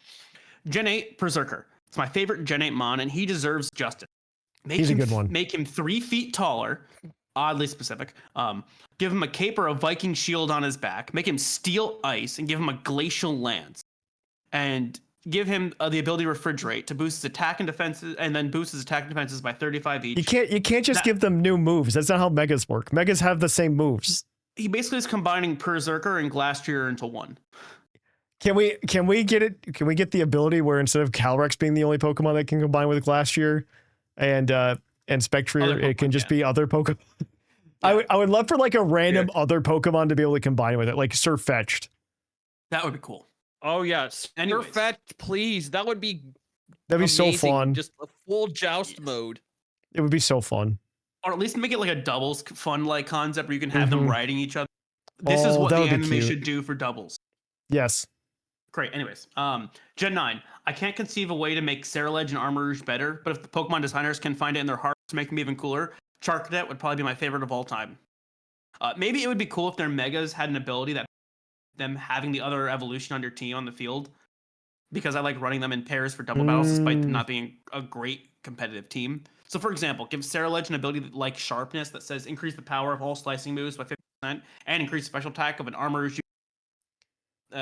Gen 8 Berserker. It's my favorite Gen 8 mon, and he deserves justice. He's a good one. Make him 3 feet taller. Oddly specific. Give him a cape or a Viking shield on his back. Make him steel ice, and give him a glacial lance. And give him the ability to refrigerate to boost his attack and defenses, and then boost his attack and defenses by 35 each. You can't just give them new moves. That's not how Megas work. Megas have the same moves. He basically is combining Berserker and Glastrier into one. Can we get it? Can we get the ability where instead of Calyrex being the only Pokemon that can combine with Glastrier and Spectrier, it can just be other Pokemon? Yeah. I would love for like a random other Pokemon to be able to combine with it, like Surfetched. That would be cool. Oh yes. Surfetch, please. That'd be so fun. Just a full joust mode. It would be so fun. Or at least make it like a doubles fun like concept where you can have them riding each other. This is what the anime should do for doubles. Yes. Great. Anyways, Gen 9. I can't conceive a way to make Ceruledge and Armarouge better, but if the Pokemon designers can find it in their hearts to make them even cooler, Charcadet would probably be my favorite of all time. Maybe it would be cool if their Megas had an ability that them having the other evolution on your team on the field, because I like running them in pairs for double battles despite them not being a great competitive team. So for example, give Ceruledge an ability like Sharpness that says increase the power of all slicing moves by 50% and increase special attack of an Armarouge.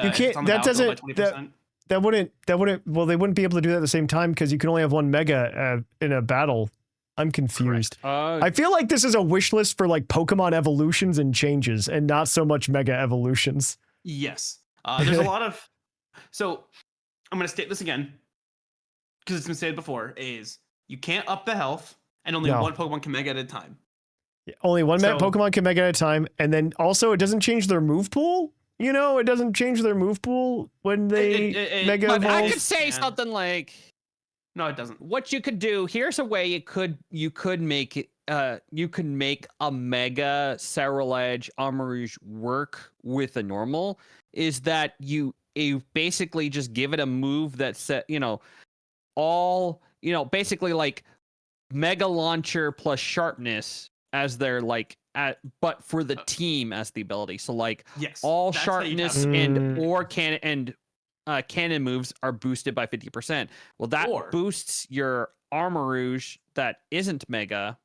You can't. That doesn't. That wouldn't. Well, they wouldn't be able to do that at the same time because you can only have one Mega in a battle. I'm confused. I feel like this is a wish list for like Pokemon evolutions and changes, and not so much Mega evolutions. Yes. There's a lot of. So I'm going to state this again because it's been stated before: is you can't up the health, and only one Pokemon can Mega at a time. Only one Pokemon can Mega at a time, and then also it doesn't change their move pool. It doesn't change their move pool when they Mega evolve. I could say something like, no, it doesn't. What you could do, here's a way you could make it. You could make a Mega Ceruledge Armarouge work with a normal. Is that you basically just give it a move that basically like Mega Launcher plus Sharpness as their but for the team as the ability. So like all Sharpness and cannon moves are boosted by 50%. Well, that boosts your Armarouge that isn't Mega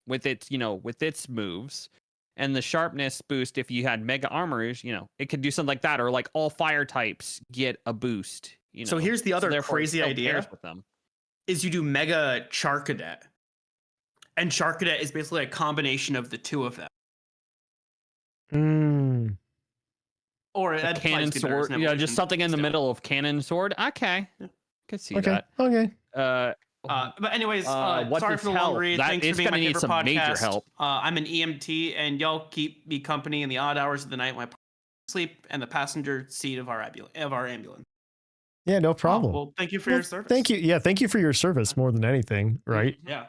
with its moves, and the Sharpness boost if you had Mega Armarouge, it could do something like that, or like all fire types get a boost. So here's the other crazy idea with them. Is you do Mega Charcadet. And Charcadet is basically a combination of the two of them. Or a Cannon Sword. Just something in the middle of Cannon Sword. Okay. Could see that. Okay. But anyways, sorry for the long read. Thanks for being my favorite podcast. Major help. I'm an EMT, and y'all keep me company in the odd hours of the night when I sleep and the passenger seat of our ambulance. Yeah, no problem. Well, thank you for your service. Thank you. Yeah, thank you for your service more than anything, right? Yeah.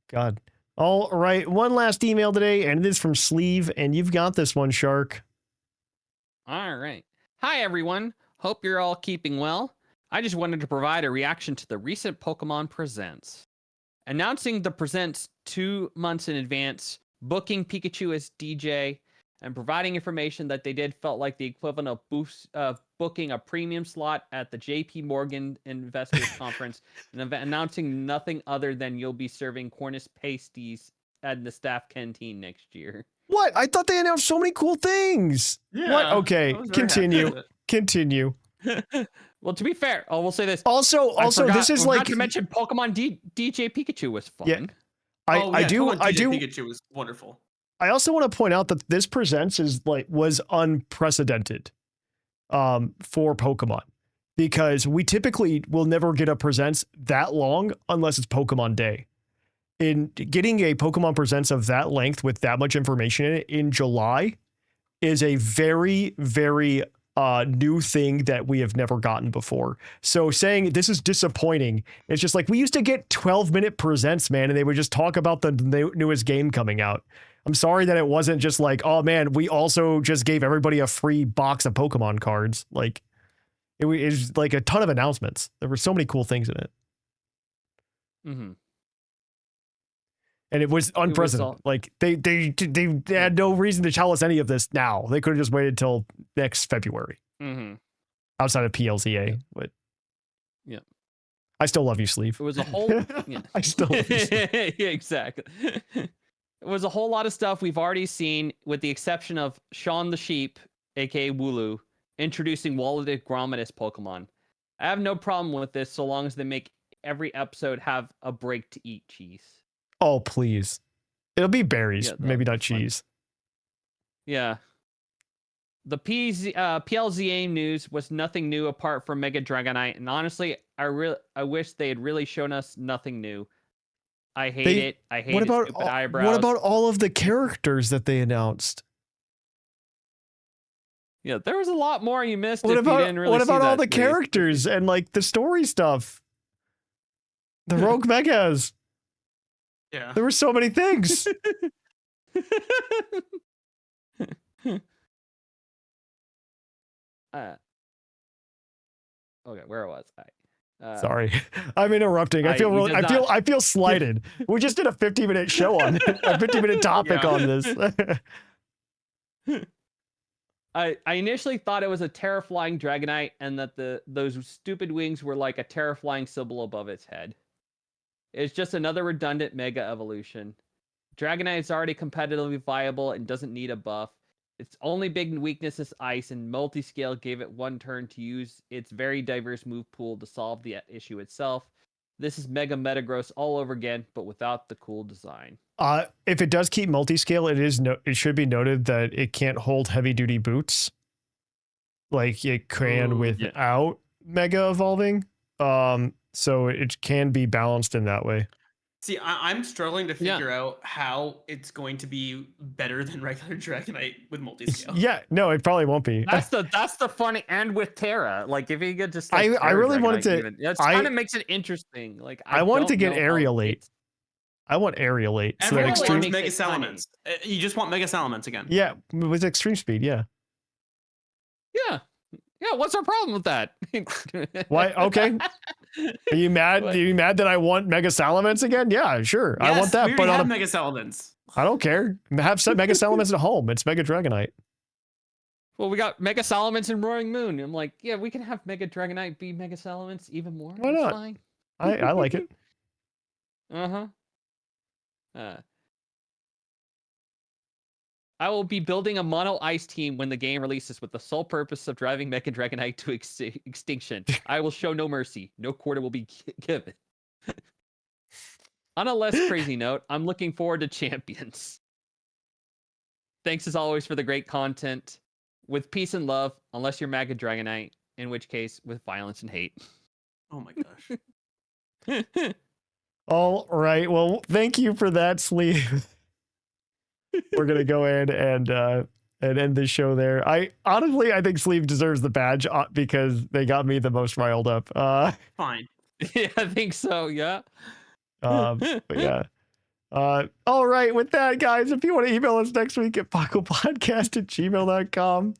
God. All right. One last email today, and it is from Sleeve, and you've got this one, Shark. All right. Hi, everyone. Hope you're all keeping well. I just wanted to provide a reaction to the recent Pokemon Presents. Announcing the Presents 2 months in advance, booking Pikachu as DJ, and providing information that they did felt like the equivalent of booking a premium slot at the JP Morgan Investors Conference and announcing nothing other than you'll be serving Cornish pasties at the staff canteen next year. What? I thought they announced so many cool things. Yeah, What? Okay, I was very happy continue. with it. Continue. Well, to be fair, I will say this. Also, this is forgot like to mention Pokemon DJ Pikachu was fun. Yeah. Pokemon DJ do. Pikachu was wonderful. I also want to point out that this presents was unprecedented, for Pokemon, because we typically will never get a presents that long unless it's Pokemon Day. In getting a Pokemon presents of that length with that much information in it in July is a very, very new thing that we have never gotten before. So saying this is disappointing, it's just like we used to get 12-minute presents, man, and they would just talk about the newest game coming out. I'm sorry that it wasn't just like, oh man, we also just gave everybody a free box of Pokemon cards. Like it was like a ton of announcements. There were so many cool things in it. Mm-hmm. And it was unprecedented. Like they had no reason to tell us any of this now. They could have just waited till next February. Mm-hmm. Outside of PLZA, but yeah, I still love you, Sleeve. It was a whole. Yeah. I still love you, Sleeve. Yeah, exactly. It was a whole lot of stuff we've already seen, with the exception of Shaun the Sheep, aka Wooloo, introducing Walleted Grometus Pokemon. I have no problem with this so long as they make every episode have a break to eat cheese. Oh, please. It'll be berries, Yeah, maybe not fun. cheese. Yeah. The PLZA news was nothing new apart from Mega Dragonite, and honestly, I wish they had really shown us nothing new. I hate it. I hate its stupid eyebrows. What about all of the characters that they announced? Yeah, there was a lot more you missed. What about all the news. characters and like the story stuff? The Rogue Megas. Yeah. There were so many things. Okay, where was I? Sorry, I'm interrupting. I feel slighted. We just did a 50-minute show on it, a 50-minute topic on this. I initially thought it was a Terraflying Dragonite, and that those stupid wings were like a Terraflying symbol above its head. It's just another redundant Mega Evolution. Dragonite is already competitively viable and doesn't need a buff. Its only big weakness is ice, and Multiscale gave it one turn to use its very diverse move pool to solve the issue itself. This is Mega Metagross all over again, but without the cool design. If it does keep Multiscale, it should be noted that it can't hold heavy-duty boots like it can without Mega Evolving. So it can be balanced in that way. See, I'm struggling to figure out how it's going to be better than regular Dragonite with Multiscale. Yeah, no, it probably won't be. That's the funny, and with Terra, like if you get just I really wanted to. It kind of makes it interesting. Like I wanted to get Aerialate. I want Aerialate. So that extreme Mega Salamence. You just want Mega Salamence again. Yeah, with extreme speed. Yeah. Yeah. Yeah, what's our problem with that? Why? Okay. Are you mad? Are you mad that I want Mega Salamence again? Yeah, sure. Yes, I want that. We have Mega Salamence. I don't care. Have Mega Salamence at home. It's Mega Dragonite. Well, we got Mega Salamence and Roaring Moon. I'm like, yeah, we can have Mega Dragonite be Mega Salamence even more. Why not? Fine. I like it. I will be building a mono ice team when the game releases with the sole purpose of driving Mega Dragonite to extinction. I will show no mercy. No quarter will be given. On a less crazy note, I'm looking forward to Champions. Thanks as always for the great content. With peace and love, unless you're Mega Dragonite, in which case with violence and hate. Oh my gosh. All right. Well, thank you for that, Sleeve. We're gonna go in and end the show there. I think Sleeve deserves the badge because they got me the most riled up. Fine. Yeah, I think so. Yeah. But yeah. All right. With that, guys, if you want to email us next week at puclpodcast@gmail.com,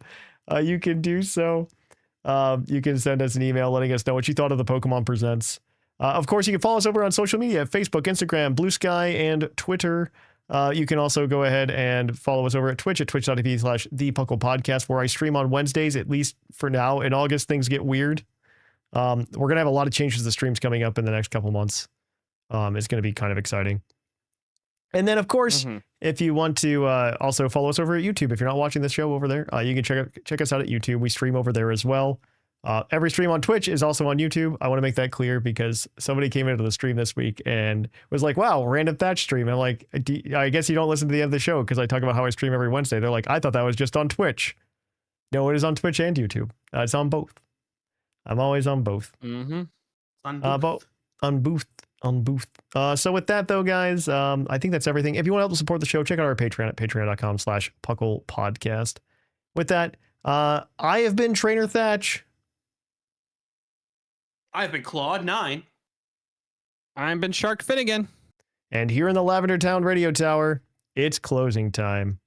you can do so. You can send us an email letting us know what you thought of the Pokemon Presents. Of course, you can follow us over on social media: Facebook, Instagram, Blue Sky, and Twitter. You can also go ahead and follow us over at Twitch at twitch.tv/thepuclpodcast, where I stream on Wednesdays, at least for now. In August, things get weird. We're going to have a lot of changes to streams coming up in the next couple months. It's going to be kind of exciting. And then, of course, if you want to also follow us over at YouTube, if you're not watching this show over there, you can check us out at YouTube. We stream over there as well. Every stream on Twitch is also on YouTube. I want to make that clear because somebody came into the stream this week and was like, wow, random Thatch stream. And I'm like, I guess you don't listen to the end of the show because I talk about how I stream every Wednesday. They're like, I thought that was just on Twitch. No, it is on Twitch and YouTube. It's on both. I'm always on both. On booth. So with that though, guys, I think that's everything. If you want to help support the show, check out our Patreon at patreon.com/puclpodcast. With that, I have been Trainer Thatch. I've been Clod9. I've been Sharkfinnagen. And here in the Lavender Town Radio Tower, it's closing time.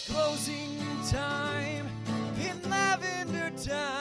Closing time in Lavender Town.